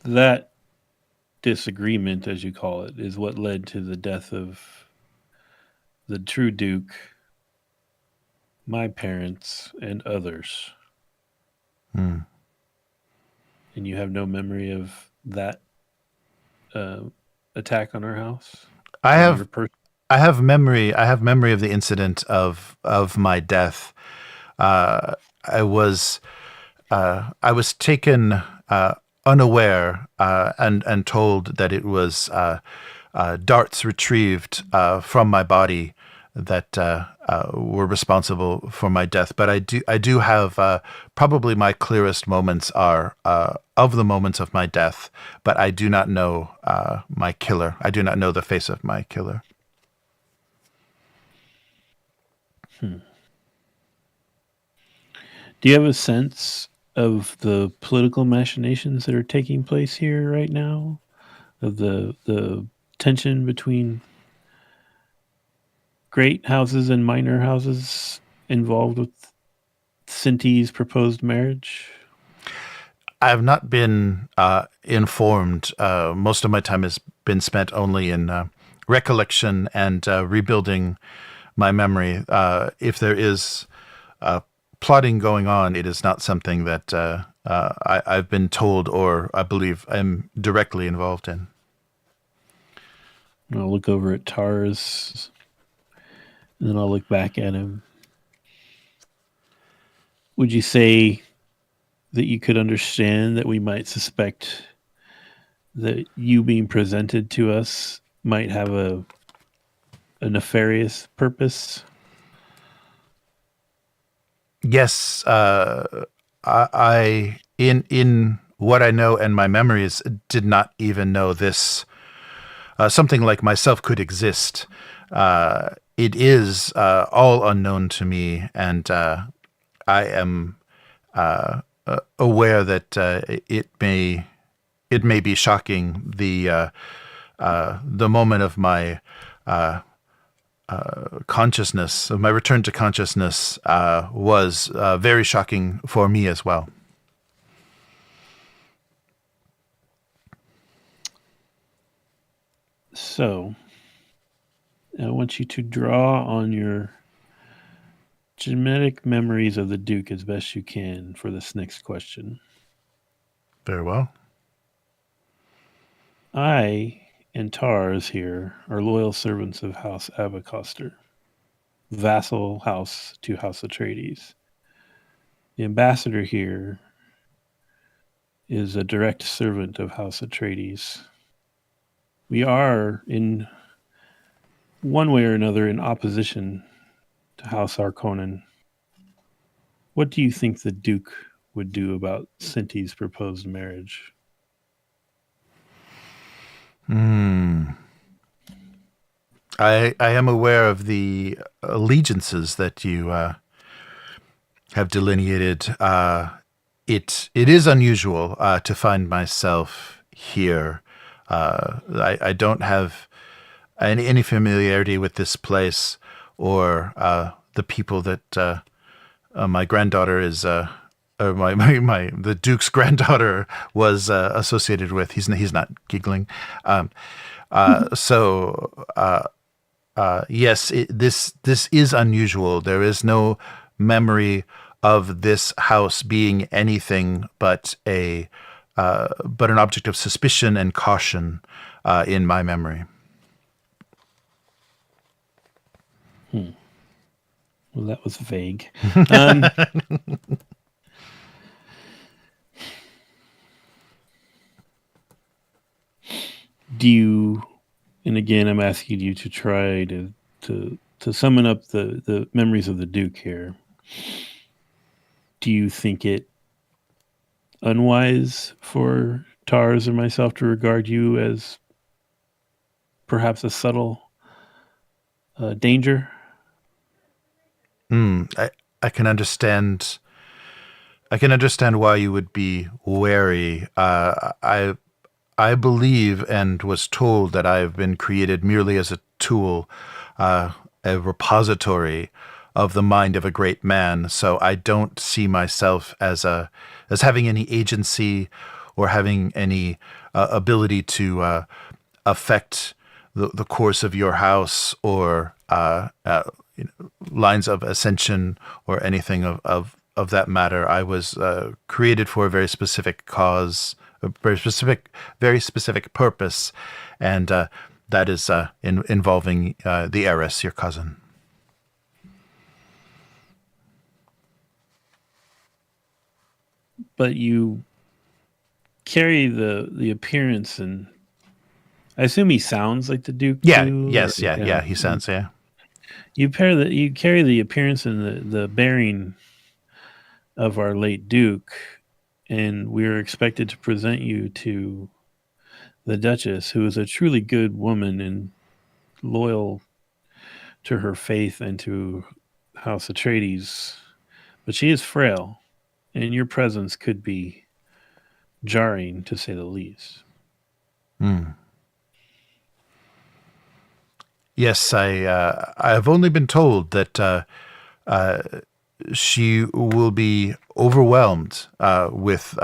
That disagreement, as you call it, is what led to the death of the true Duke, my parents, and others. Hmm. And you have no memory of that attack on our house? I have memory of the incident of my death. I was taken unaware and told that it was darts retrieved from my body that were responsible for my death. But I do have probably my clearest moments are of the moments of my death, but I do not know my killer. I do not know the face of my killer. Do you have a sense of the political machinations that are taking place here right now? Of the tension between great houses and minor houses involved with Cynti's proposed marriage? I have not been informed. Most of my time has been spent only in recollection and rebuilding my memory. If there is plotting going on, it is not something that I've been told or I believe I'm directly involved in. I'll look over at Tars, and then I'll look back at him. Would you say that you could understand that we might suspect that you being presented to us might have a nefarious purpose? Yes, I in what I know and my memories did not even know this. Something like myself could exist. It is all unknown to me, and I am aware that it may be shocking. The moment of my consciousness, of my return to consciousness, was very shocking for me as well. So, I want you to draw on your genetic memories of the Duke as best you can for this next question. Very well. I and Tars here are loyal servants of House Abecostrr, vassal house to House Atreides. The ambassador here is a direct servant of House Atreides. We are, in one way or another, in opposition to House Harkonnen. What do you think the Duke would do about Cynti's proposed marriage? I am aware of the allegiances that you have delineated. it is unusual to find myself here. I don't have any familiarity with this place or the people that my granddaughter is. Or the Duke's granddaughter was associated with. He's not giggling. Yes, this is unusual. There is no memory of this house being anything but an object of suspicion and caution in my memory. Well, that was vague. Do you? And again, I'm asking you to try to summon up the memories of the Duke here. Do you think it unwise for Tars or myself to regard you as perhaps a subtle danger? I can understand. I can understand why you would be wary. I believe and was told that I have been created merely as a tool, a repository of the mind of a great man. So I don't see myself as having any agency or having any ability to affect the course of your house or lines of ascension or anything of that matter. I was created for a very specific cause, a very specific purpose, and that is involving the heiress, your cousin. But you carry the appearance, and I assume he sounds like the Duke. Yeah. Too, Yes. Yeah. He sounds. Yeah. You carry the appearance and the bearing of our late Duke, and we're expected to present you to the Duchess, who is a truly good woman and loyal to her faith and to House Atreides, but she is frail, and your presence could be jarring, to say the least. Yes, I have only been told that she will be overwhelmed with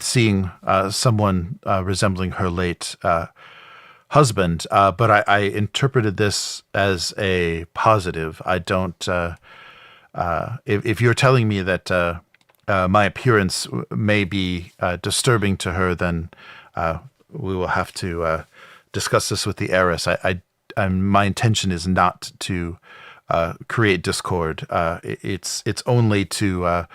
seeing someone resembling her late husband. But I interpreted this as a positive. I don't. If you're telling me that my appearance may be disturbing to her, then we will have to discuss this with the heiress. My intention is not to create discord. It's only to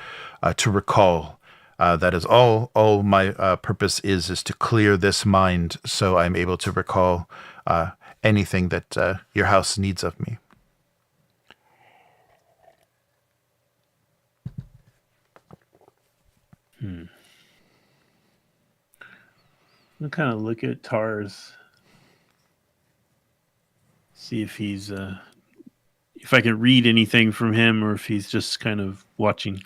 recall. That is all my purpose is to clear this mind, so I'm able to recall anything that your house needs of me. I'll kind of look at Tars, see if he's if I can read anything from him, or if he's just kind of watching.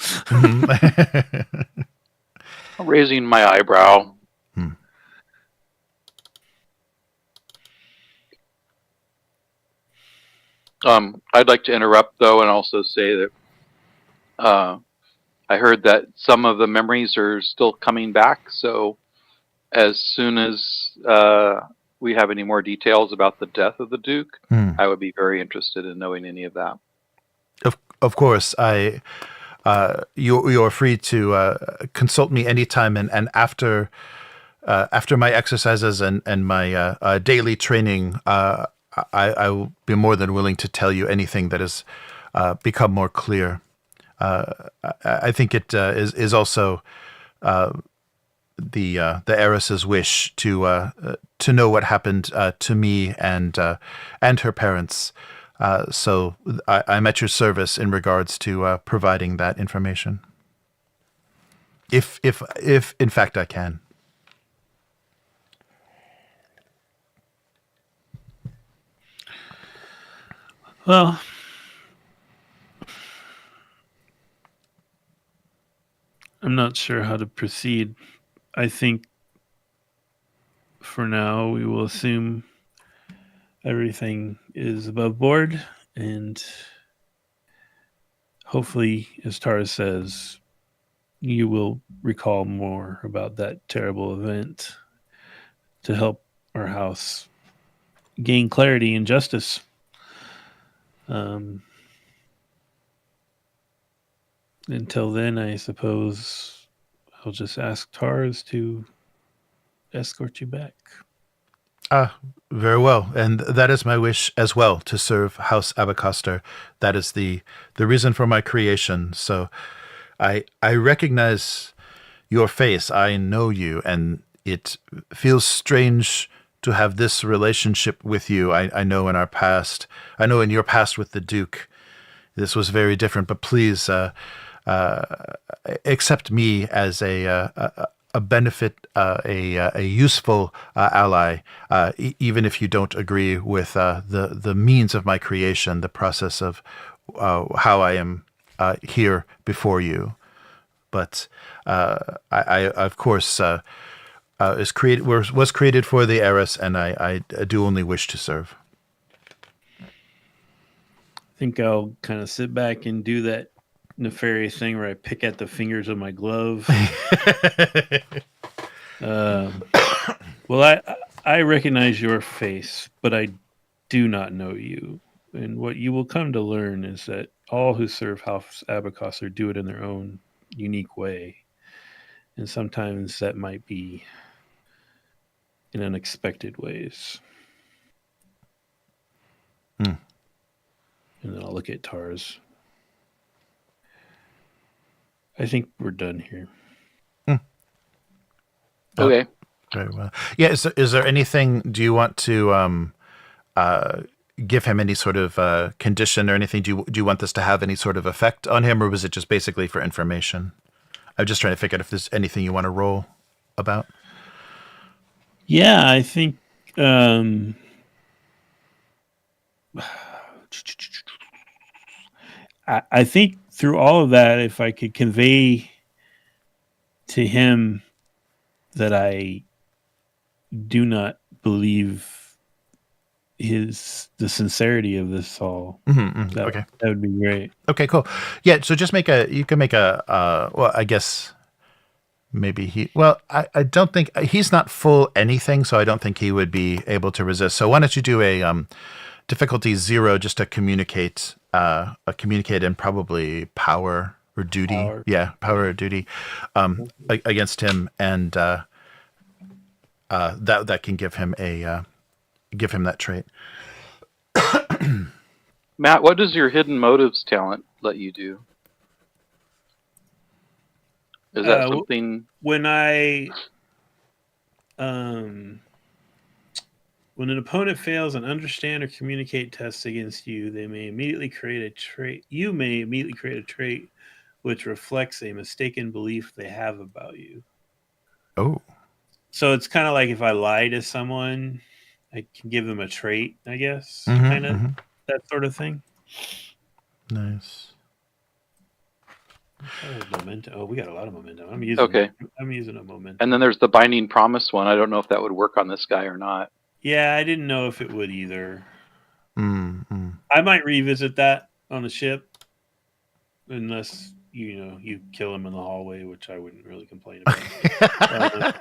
Raising my eyebrow. I'd like to interrupt, though, and also say that I heard that some of the memories are still coming back. So as soon as we have any more details about the death of the Duke, I would be very interested in knowing any of that. Of course, you're free to consult me anytime, and after my exercises and my daily training, I will be more than willing to tell you anything that has become more clear. I think it is also the heiress's wish to know what happened to me and her parents. So I'm at your service in regards to providing that information, if in fact I can. Well, I'm not sure how to proceed. I think for now we will assume everything is above board, and hopefully, as Tara says, you will recall more about that terrible event to help our house gain clarity and justice. Until then, I suppose I'll just ask Tars to escort you back. Very well. And that is my wish as well, to serve House Abecostrr. That is the reason for my creation. So I recognize your face. I know you, and it feels strange to have this relationship with you. I know in our past, I know in your past with the Duke, this was very different, but please accept me as a benefit, a useful ally, even if you don't agree with the means of my creation, the process of how I am here before you. But I of course, was created for the heiress, and I do only wish to serve. I think I'll kind of sit back and do that nefarious thing where I pick at the fingers of my glove. Well, I recognize your face, but I do not know you. And what you will come to learn is that all who serve House Abecostrr do it in their own unique way. And sometimes that might be in unexpected ways. And then I'll look at Tars. I think we're done here. Okay. Very well. Yeah. Is there anything? Do you want to give him any sort of condition or anything? Do you want this to have any sort of effect on him, or was it just basically for information? I'm just trying to figure out if there's anything you want to roll about. Yeah, I think. I think through all of that, if I could convey to him that I do not believe the sincerity of this all, Okay, that would be great. Okay, cool. Yeah, so just you can make well, I guess maybe I don't think he's not full anything, so I don't think he would be able to resist. So why don't you do a difficulty 0 just to communicate and probably power or duty. Power or duty against him, and that can give him that trait. Matt, what does your hidden motives talent let you do? Is that something? When an opponent fails an understand or communicate test against you, they may immediately create a trait. You may immediately create a trait which reflects a mistaken belief they have about you. Oh. So it's kind of like if I lie to someone, I can give them a trait, I guess. Kind of that sort of thing. Nice. Momentum. Oh, we got a lot of momentum. I'm using a momentum. And then there's the binding promise one. I don't know if that would work on this guy or not. Yeah, I didn't know if it would either. I might revisit that on the ship, unless you kill him in the hallway, which I wouldn't really complain about.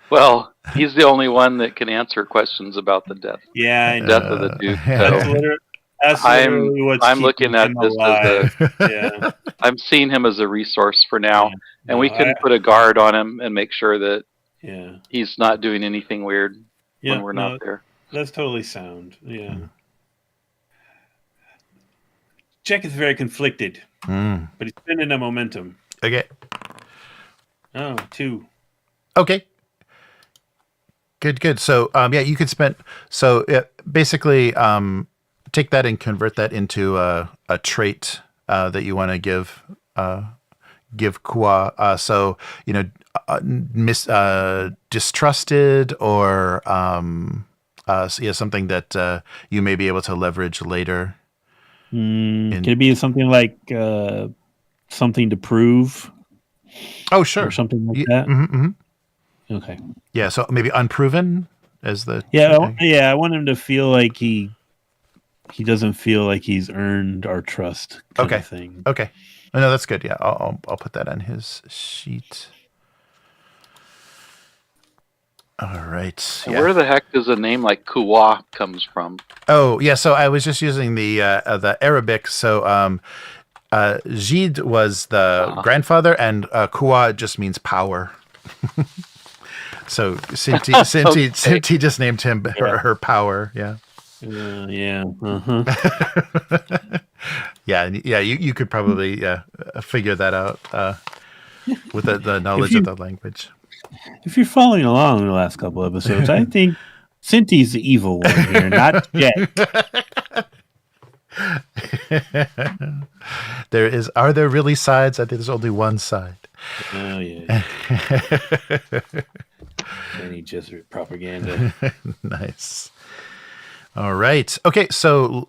Well, he's the only one that can answer questions about the death. Yeah, I know. Death of the Duke. So I'm looking at this as I'm seeing him as a resource for now, and we can put a guard on him and make sure that he's not doing anything weird when we're not there. That's totally sound. Yeah. Jack is very conflicted, but he's spending a momentum. Okay. Oh, 2. Okay. Good. So, you could spend. So, basically, take that and convert that into a trait that you want to give Kwa. So, distrusted or something that you may be able to leverage later. Can it be something like something to prove? Oh, sure. Or something like that? Okay. Yeah, so maybe unproven as the... I want him to feel like he doesn't feel like he's earned our trust kind of thing. Okay. Oh, no, that's good. Yeah, I'll put that on his sheet. All right. And where the heck does a name like Kuwa comes from? Oh, yeah, so I was just using the Arabic. So Jid was the grandfather, and Kuwa just means power. So Cynti just named him her power. Yeah. Yeah. Yeah. You could probably figure that out with the knowledge of the language. If you're following along in the last couple episodes, I think Cynti's the evil one here, not Jet. Are there really sides? I think there's only one side. Oh yeah. Any Jesuit propaganda. Nice. All right. Okay. So,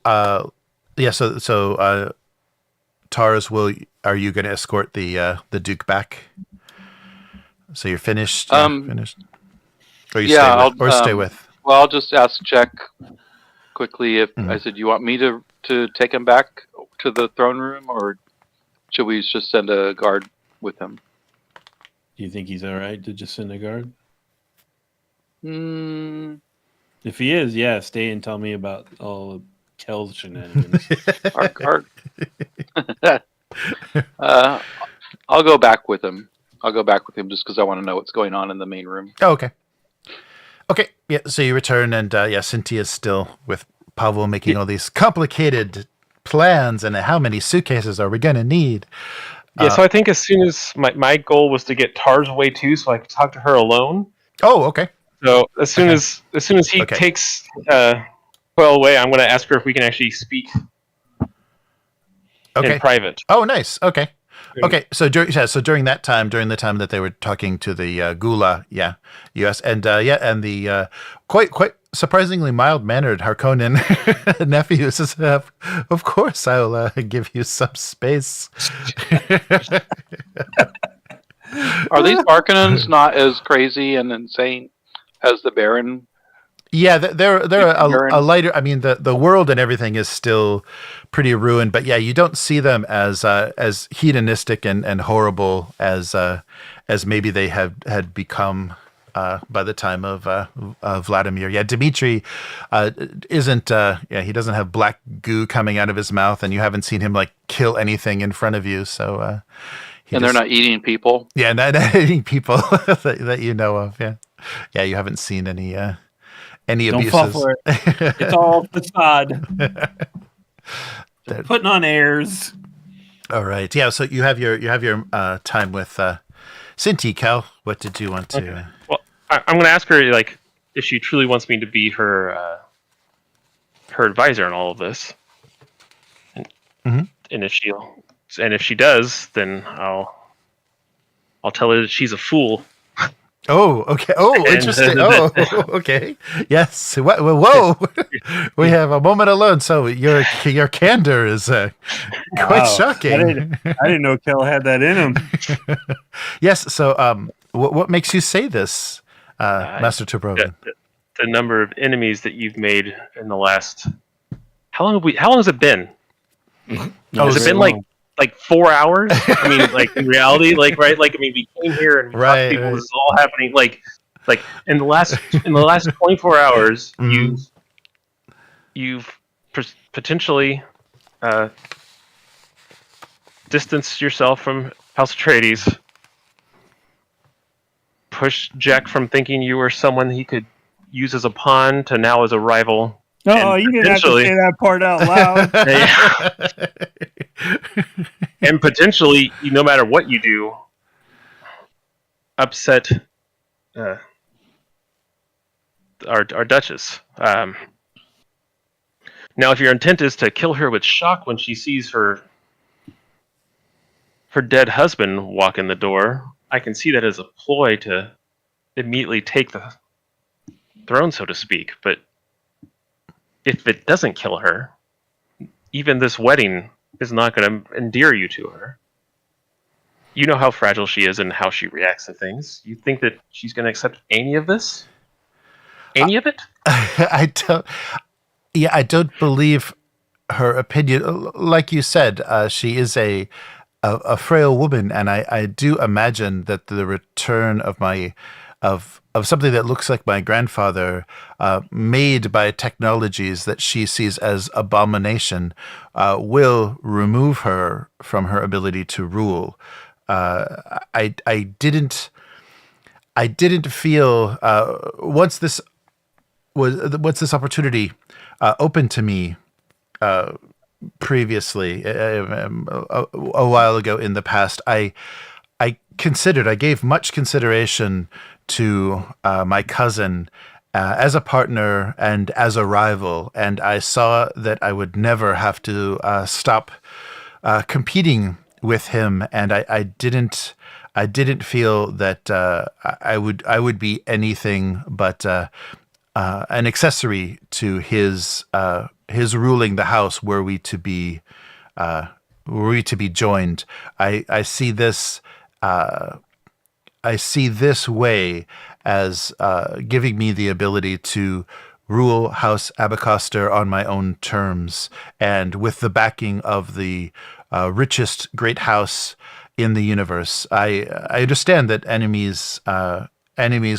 Tars, are you going to escort the Duke back? So you're finished. Finished. Or you stay with. Well, I'll just ask Jack quickly if I said, "You want me to take him back to the throne room, or should we just send a guard with him?" Do you think he's all right to just send a guard? If he is, yeah, stay and tell me about all of Kel's shenanigans. I'll go back with him. Just because I want to know what's going on in the main room. Oh, okay. Okay, yeah, so you return, and Cynti is still with Pavel making all these complicated plans, and how many suitcases are we going to need? Yeah, so I think as soon as my goal was to get Tars away too, so I could talk to her alone. Oh, okay. So as soon as he takes Krewel away, I'm going to ask her if we can actually speak in private. Oh, nice. Okay. Okay. So during the time that they were talking to the Gula, U.S. and the quite surprisingly mild-mannered Harkonnen nephew says, "Of course, I'll give you some space." Are these Harkonnens not as crazy and insane as the Baron? Yeah, they're a lighter. I mean, the world and everything is still pretty ruined, but yeah, you don't see them as hedonistic and horrible as maybe they had become by the time of Vladimir. Yeah, Dmitri isn't. He doesn't have black goo coming out of his mouth, and you haven't seen him like kill anything in front of you. So, they're not eating people. Yeah, not eating people that you know of. Yeah, you haven't seen any abuses. Don't fall for it. It's all facade. They're putting on airs. All right. Yeah. So you have your time with Cynti. Cal, what did you want to? Okay. Well, I'm going to ask her like if she truly wants me to be her advisor in all of this, and if she does, then I'll tell her that she's a fool. Oh, okay. Oh, interesting. Oh, okay. Yes. Whoa. We have a moment alone. So your candor is quite shocking. I didn't know Kel had that in him. Yes. So, what makes you say this, Master Tabroven? The number of enemies that you've made in the last. How long has it been? Has it been like 4 hours? I mean, like in reality, right? Like I mean, we came here and we talked to people. This is all happening. Like in the last 24 hours, you've potentially distanced yourself from House Atreides, pushed Jack from thinking you were someone he could use as a pawn to now as a rival. No, you didn't have to say that part out loud. And potentially, no matter what you do, upset our Duchess. Now, if your intent is to kill her with shock when she sees her dead husband walk in the door, I can see that as a ploy to immediately take the throne, so to speak. But if it doesn't kill her, even this wedding is not going to endear you to her. You know how fragile she is and how she reacts to things. You think that she's going to accept any of this? Any of it? I don't. Yeah, I don't believe her opinion. Like you said, she is a frail woman, and I do imagine that the return of of something that looks like my grandfather, made by technologies that she sees as abomination, will remove her from her ability to rule. I didn't feel once this opportunity opened to me previously, a while ago in the past, I gave much consideration to my cousin as a partner and as a rival, and I saw that I would never have to stop competing with him, and I didn't feel that I would be anything but an accessory to his ruling the house, were we to be joined. I see this way as giving me the ability to rule House Abecostrr on my own terms, and with the backing of the richest great house in the universe. I understand that enemies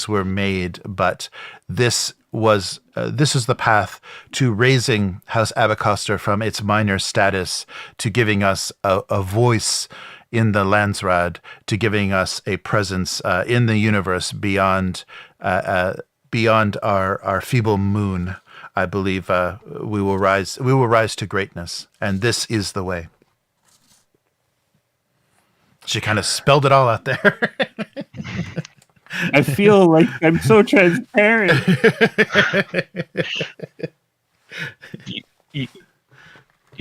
were made, but this is the path to raising House Abecostrr from its minor status, to giving us a voice in the Landsraad, to giving us a presence in the universe beyond our feeble moon. I believe we will rise to greatness, and this is the way. She kind of spelled it all out there. I feel like I'm so transparent. You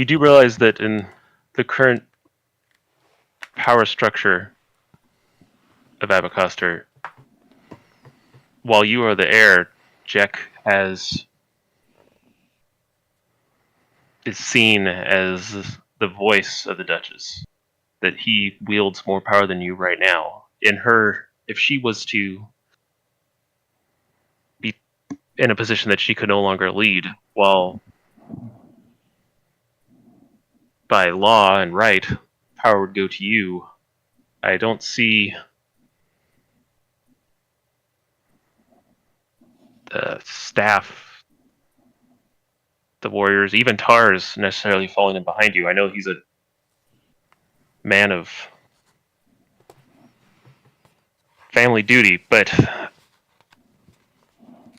do realize that in the current power structure of Abecostrr, while you are the heir, Jack is seen as the voice of the Duchess. That he wields more power than you right now. If she was to be in a position that she could no longer lead, while by law and right, power would go to you, I don't see the staff, the warriors, even Tars necessarily falling in behind you. I know he's a man of family duty, but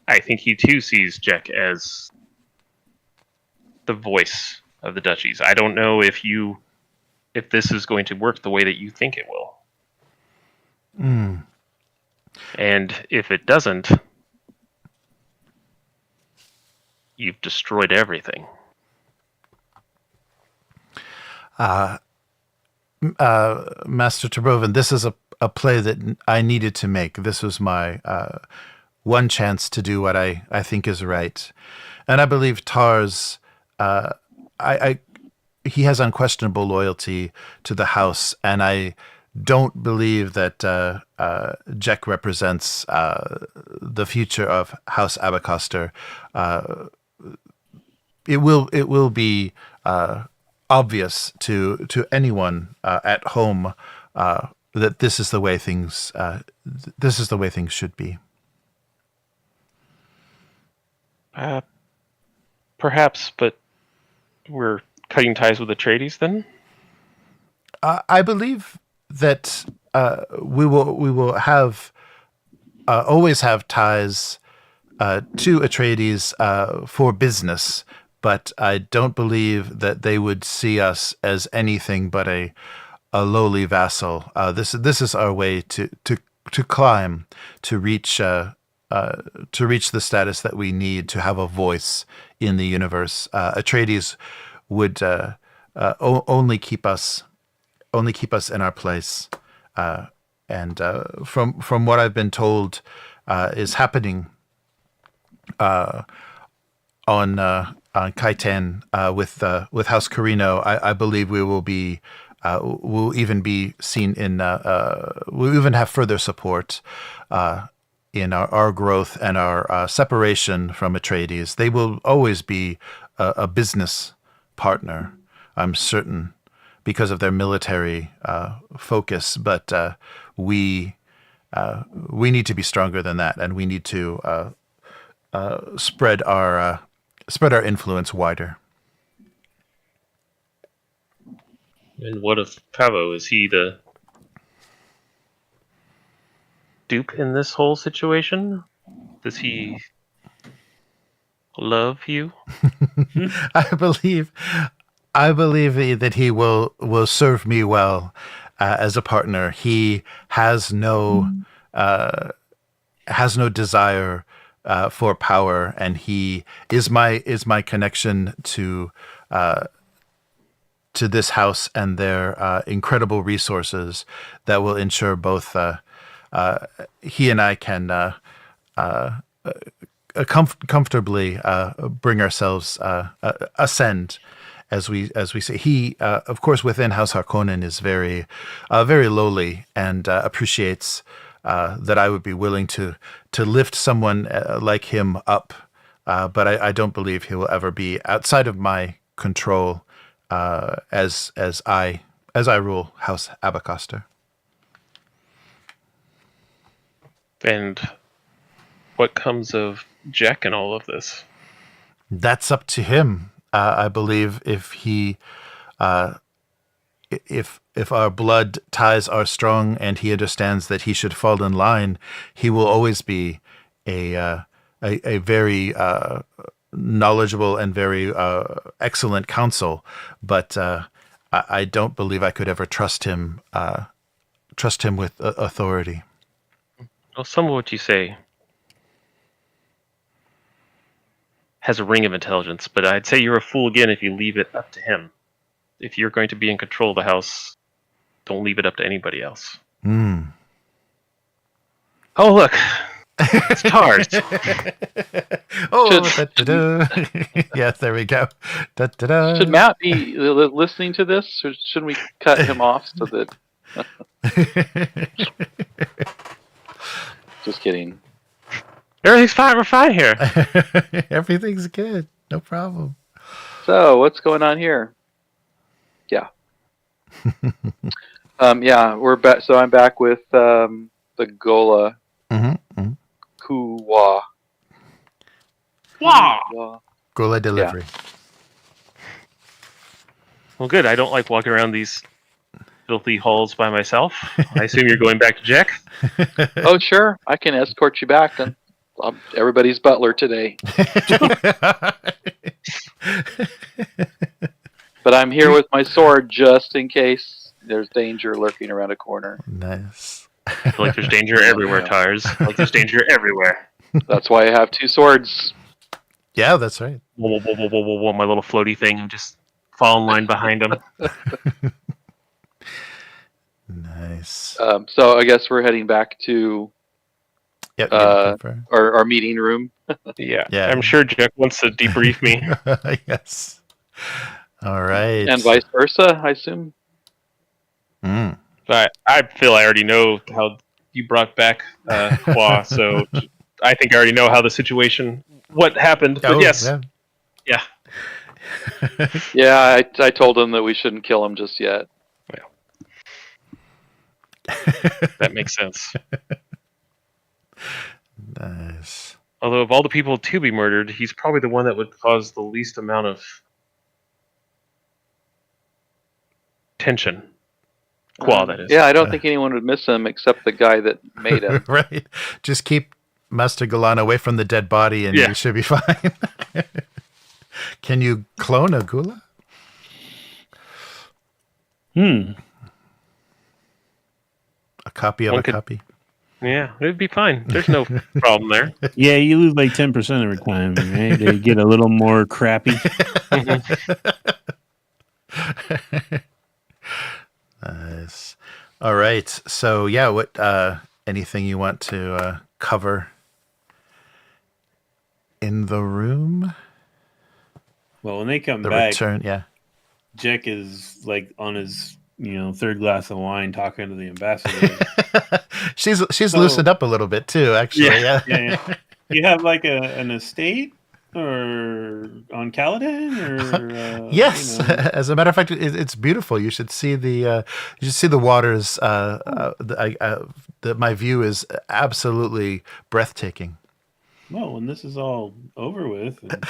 I think he too sees Jack as the voice of the duchies. I don't know if this is going to work the way that you think it will. And if it doesn't, you've destroyed everything. Master Tabroven, this is a play that I needed to make. This was my one chance to do what I think is right. And I believe Tars, he has unquestionable loyalty to the house, and I don't believe that Jack represents the future of House Abecostrr. It will be obvious to anyone at home that this is the way things should be. Perhaps, but we're cutting ties with Atreides then? I believe that we will have always have ties to Atreides for business, but I don't believe that they would see us as anything but a lowly vassal. This is our way to climb, to reach the status that we need to have a voice in the universe. Atreides would only keep us in our place, and from what I've been told is happening Kaitan with House Carino, I believe we will be we'll even be seen in we'll even have further support in our growth and our separation from Atreides. They will always be a business partner, I'm certain, because of their military focus. But we need to be stronger than that, and we need to spread our influence wider. And what of Pavo? Is he the dupe in this whole situation? Does he love you? I believe that he will serve me well as a partner. He has no desire for power, and he is my connection to this house and their incredible resources that will ensure both he and I can comfortably bring ourselves ascend, as we say. He, of course, within House Harkonnen is very lowly and appreciates that I would be willing to lift someone like him up, but I don't believe he will ever be outside of my control as I rule House Abecostrr. And what comes of Jack in all of this? That's up to him. I believe if he, if our blood ties are strong and he understands that he should fall in line, he will always be a very knowledgeable and very excellent counsel. But I don't believe I could ever trust him with authority. Well, some of what you say has a ring of intelligence, but I'd say you're a fool again if you leave it up to him. If you're going to be in control of the house, don't leave it up to anybody else. Mm. Oh, look. It's cars. Oh, da-da-da. Yes, there we go. Da-da-da. Should Matt be listening to this, or shouldn't we cut him off so that... Just kidding. Everything's fine. We're fine here. Everything's good. No problem. So, what's going on here? Yeah. Yeah, we're back. So I'm back with the Gola Kuwa. Wow. Gola delivery. Yeah. Well, good. I don't like walking around these filthy halls by myself. I assume you're going back to Jack? Oh, sure. I can escort you back. And I'm everybody's butler today. But I'm here with my sword just in case there's danger lurking around a corner. Nice. I feel like there's danger everywhere, Tars. Like there's danger everywhere. That's why I have two swords. Yeah, that's right. Whoa, whoa, whoa, whoa, whoa, whoa, my little floaty thing. Just fall in line behind him. Nice. So I guess we're heading back to Yep, our meeting room. Yeah. Yeah. I'm sure Jack wants to debrief me. Yes. All right. And vice versa, I assume. Mm. But I feel I already know how you brought back Kwa, so I think I already know how the situation, what happened. But yes. Yeah. Yeah, I told him that we shouldn't kill him just yet. That makes sense. Nice. Although of all the people to be murdered, he's probably the one that would cause the least amount of tension. Qua, that is. Yeah, I don't think anyone would miss him except the guy that made him. Right. Just keep Master Galan away from the dead body and you should be fine. Can you clone a Gula? A copy of copy. Yeah, it'd be fine. There's no problem there. Yeah, you lose like 10% every time, right? They get a little more crappy. Nice. All right. So yeah, what anything you want to cover in the room? Well, when they come the back, return. Yeah. Jack is like on his third glass of wine talking to the ambassador. she's loosened up a little bit too, actually. Yeah. You have like an estate or on Caladan or Yes, as a matter of fact, it's beautiful. You should see the waters. My view is absolutely breathtaking. Well, when this is all over with, and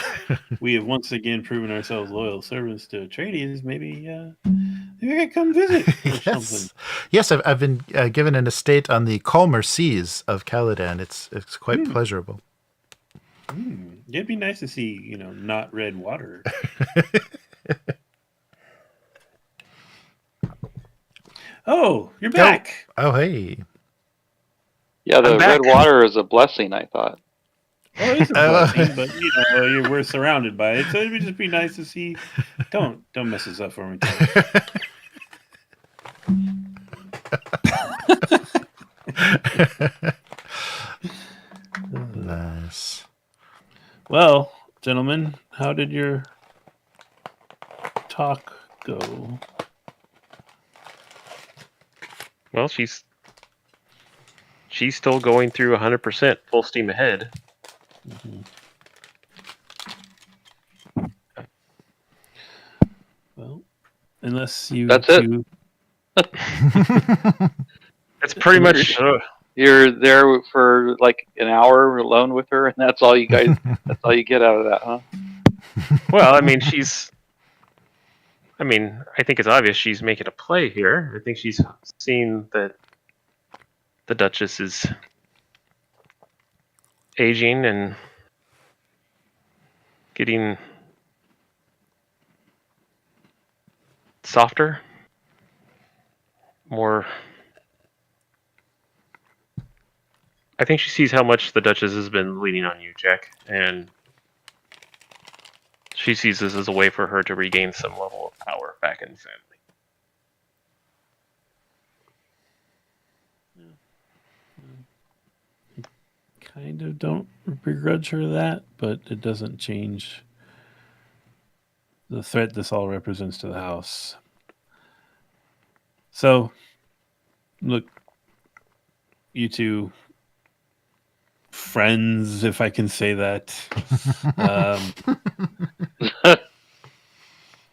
we have once again proven ourselves loyal servants to Atreides, maybe I could come visit or something. Yes, I've been given an estate on the calmer seas of Caladan. It's quite pleasurable. It'd be nice to see, not red water. Oh, you're back. Oh, hey. Yeah, the red water is a blessing, I thought. Well, it is a blessing, but we're surrounded by it, so it would just be nice to see. Don't mess this up for me. Nice. Well, gentlemen, how did your talk go? Well, she's still going through 100%, full steam ahead. Mm-hmm. Well, unless you... That's it. It's pretty much... You're there for like an hour alone with her, and that's all you guys... that's all you get out of that, huh? Well, I mean, I think it's obvious she's making a play here. I think she's seen that the Duchess is aging and getting softer, more... I think she sees how much the Duchess has been leaning on you, Jack, and she sees this as a way for her to regain some level of power back in the family. Kind of don't begrudge her that, but it doesn't change the threat this all represents to the house. So, look, you two friends, if I can say that.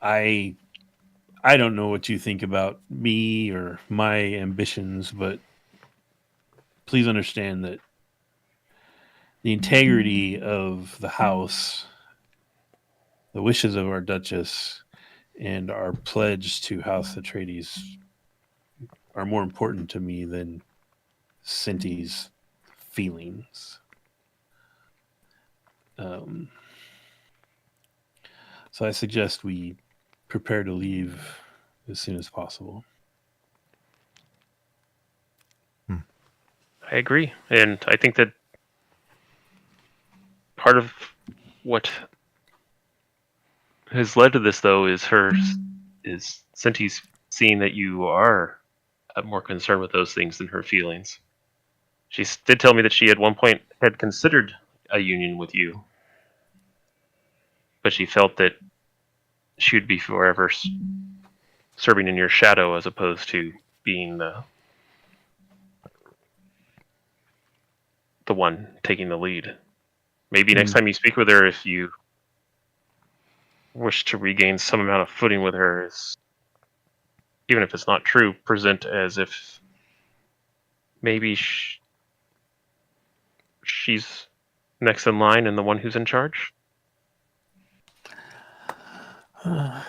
I don't know what you think about me or my ambitions, but please understand that the integrity of the house, the wishes of our Duchess, and our pledge to House Atreides are more important to me than Cynti's feelings. So I suggest we prepare to leave as soon as possible. I agree, and I think that part of what has led to this, though, is Cynti's seeing that you are more concerned with those things than her feelings. She did tell me that she at one point had considered a union with you, but she felt that she would be forever serving in your shadow as opposed to being the one taking the lead. Maybe next time you speak with her, if you wish to regain some amount of footing with her, even if it's not true, present as if maybe she's next in line and the one who's in charge. I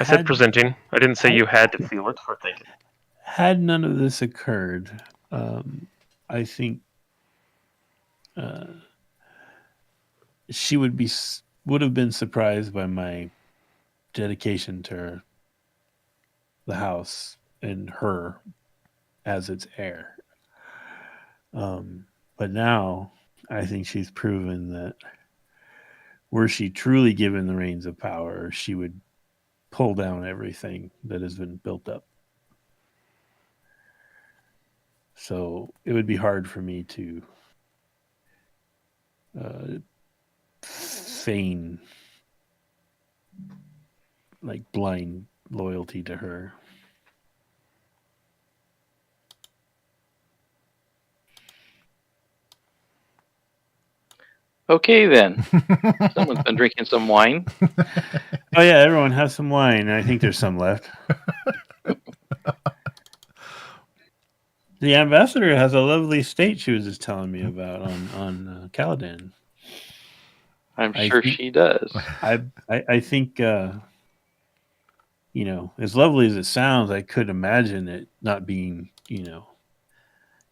said presenting. I didn't say you had to feel it or think it. Had none of this occurred, I think she would have been surprised by my dedication to the house and her as its heir. But now I think she's proven that were she truly given the reins of power, she would pull down everything that has been built up. So it would be hard for me to feign like blind loyalty to her. Okay, then. Someone's been drinking some wine. Oh yeah, everyone have some wine. I think there's some left. The ambassador has a lovely estate she was just telling me about on Caladan. I'm sure she does. I think as lovely as it sounds, I could imagine it not being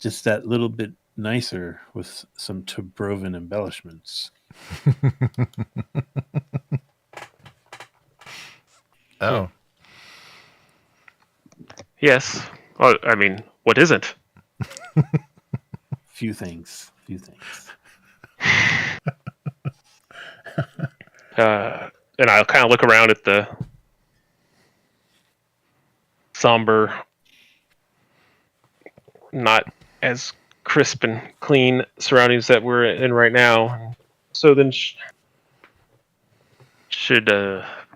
just that little bit nicer with some Tabroven embellishments. Oh. Yes. Oh, I mean, what isn't? Few things. And I'll kind of look around at the somber, not as crisp and clean surroundings that we're in right now. So then, should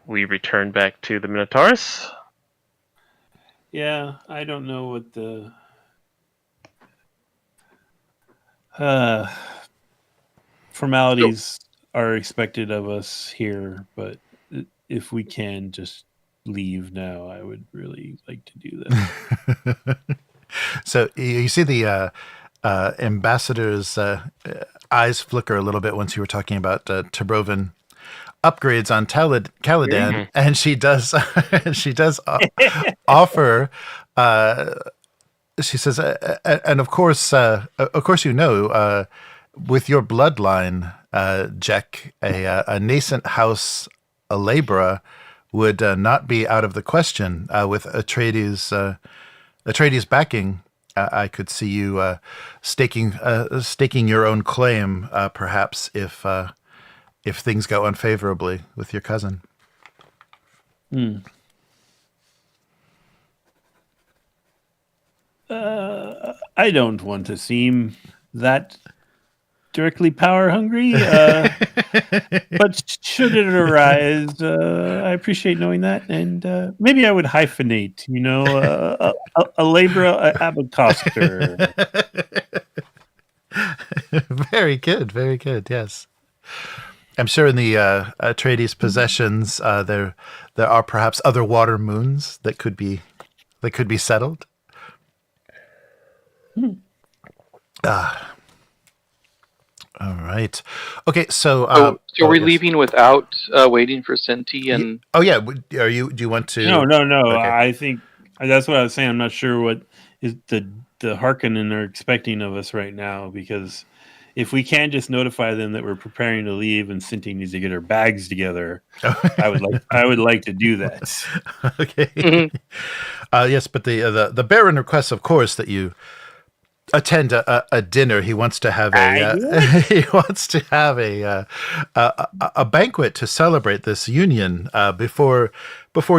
we return back to the Minotaurus? Yeah, I don't know what the formalities are expected of us here, but if we can just leave now, I would really like to do that. So you see the ambassador's eyes flicker a little bit once you were talking about Tabroven upgrades on Caladan, and she does offer. She says, and of course, with your bloodline, Jack, a nascent house, Alebra, would not be out of the question. With Atreides' backing, I could see you staking your own claim, perhaps if things go unfavorably with your cousin. I don't want to seem that directly power hungry, but should it arise, I appreciate knowing that, and maybe I would hyphenate, Alebra, Abecostrr. Very good. Yes, I'm sure in the Atreides possessions, there are perhaps other water moons that could be settled. All right. Okay. So we're leaving without waiting for Cynti and. Oh yeah. Do you want to? No. Okay. I think that's what I was saying. I'm not sure what is the Harkonnen are expecting of us right now, because if we can just notify them that we're preparing to leave and Cynti needs to get her bags together, I would like to do that. Okay. Mm-hmm. Yes, but the Baron requests, of course, that you attend a dinner. He wants to have a banquet to celebrate this union before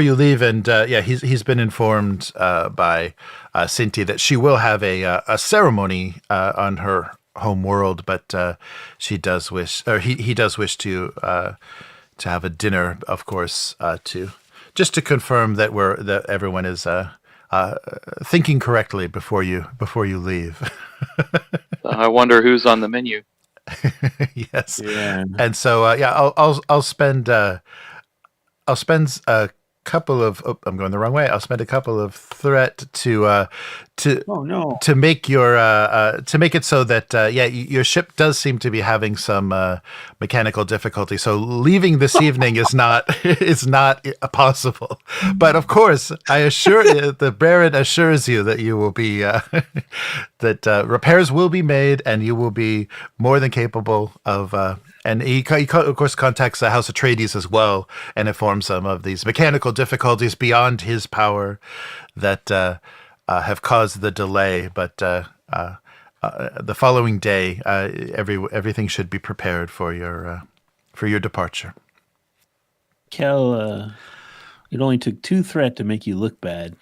you leave. And he's been informed by Cynti that she will have a ceremony on her home world, but he does wish to have a dinner, of course, just to confirm that everyone is thinking correctly before you leave. I wonder who's on the menu. Yes. Yeah. And so I'll spend a couple of I'm going the wrong way. I'll spend a couple of threat to make it so that your ship does seem to be having some mechanical difficulty. So leaving this evening is not possible. But of course, I assure you, the Baron assures you that you will be that repairs will be made, and you will be more than capable of. And he of course contacts the House Atreides as well and informs them of these mechanical difficulties beyond his power that have caused the delay. But the following day, everything should be prepared for your departure. Kel, it only took 2 threat to make you look bad.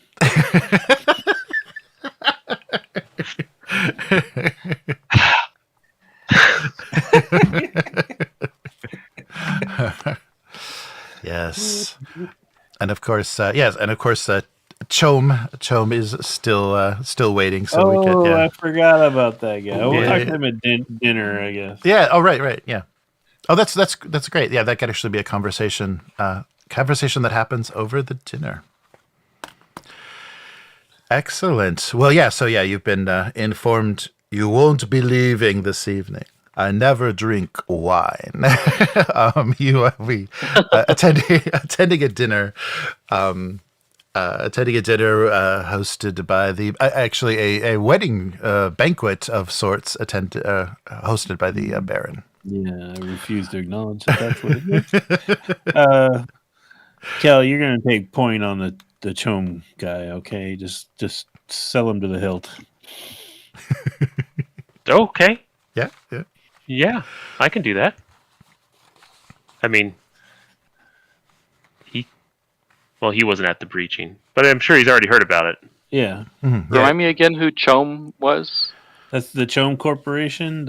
Yes. And of course, Chom is still waiting. So we could. Yeah. I forgot about that guy. We'll Yeah, talk yeah. to him at dinner, I guess. Yeah. Oh, right. Yeah. Oh, that's great. Yeah, that could actually be a conversation that happens over the dinner. Excellent. Well, yeah. So yeah, you've been informed. You won't be leaving this evening. I never drink wine. You will be attending a dinner. Attending a dinner hosted by the a wedding banquet of sorts hosted by the Baron. Yeah, I refuse to acknowledge that that's what it is. Kel, you're going to take point on the Chom guy, okay? Just sell him to the hilt. Okay. Yeah. Yeah, I can do that. I mean, he wasn't at the breaching, but I'm sure he's already heard about it. Yeah. Mm-hmm. Remind me again who Chom was? That's the Chom Corporation.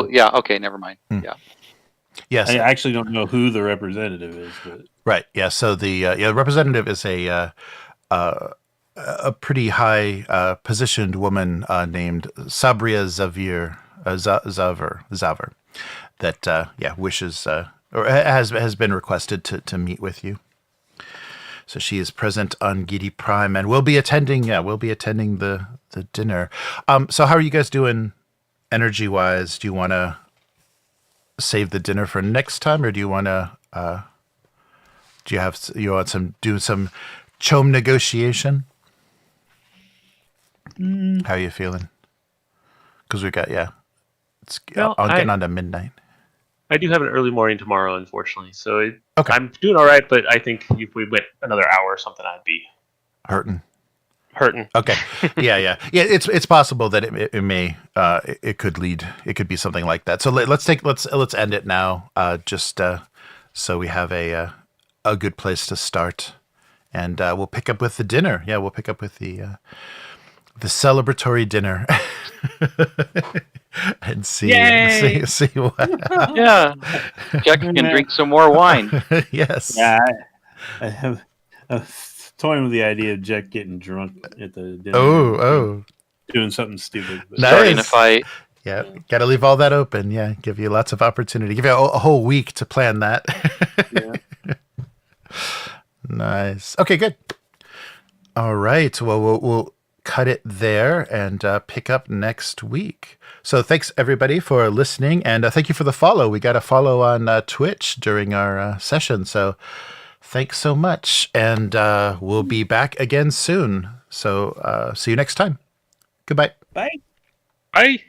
Yeah. Okay, never mind. Hmm. Yeah. Yes. I actually don't know who the representative is, but Right. Yeah. So the representative is a pretty high positioned woman named Sabria Zaver that wishes or has been requested to meet with you. So she is present on Giddy Prime and we'll be attending the dinner. So how are you guys doing energy wise? Do you want to save the dinner for next time, or do you want to do some Chom negotiation? How are you feeling? Because we got it's getting on to midnight. I do have an early morning tomorrow, unfortunately. So Okay. I'm doing all right, but I think if we went another hour or something, I'd be Hurting. hurting. Okay. Yeah. It's possible that it may it could be something like that. So let's end it now. Just so we have a good place to start, and we'll pick up with the dinner. Yeah, we'll pick up with the celebratory dinner. And see what. Yeah. Jack can drink some more wine. Yes. yeah, I have toying with the idea of Jack getting drunk at the dinner. Oh. Doing something stupid. But Nice. Starting a fight. Yeah, got to leave all that open. Yeah, give you lots of opportunity. Give you a whole week to plan that. Yeah. Nice. Okay, good. All right. Well, we'll cut it there and pick up next week. So thanks, everybody, for listening. And thank you for the follow. We got a follow on Twitch during our session. So thanks so much. And we'll be back again soon. So see you next time. Goodbye. Bye. Bye.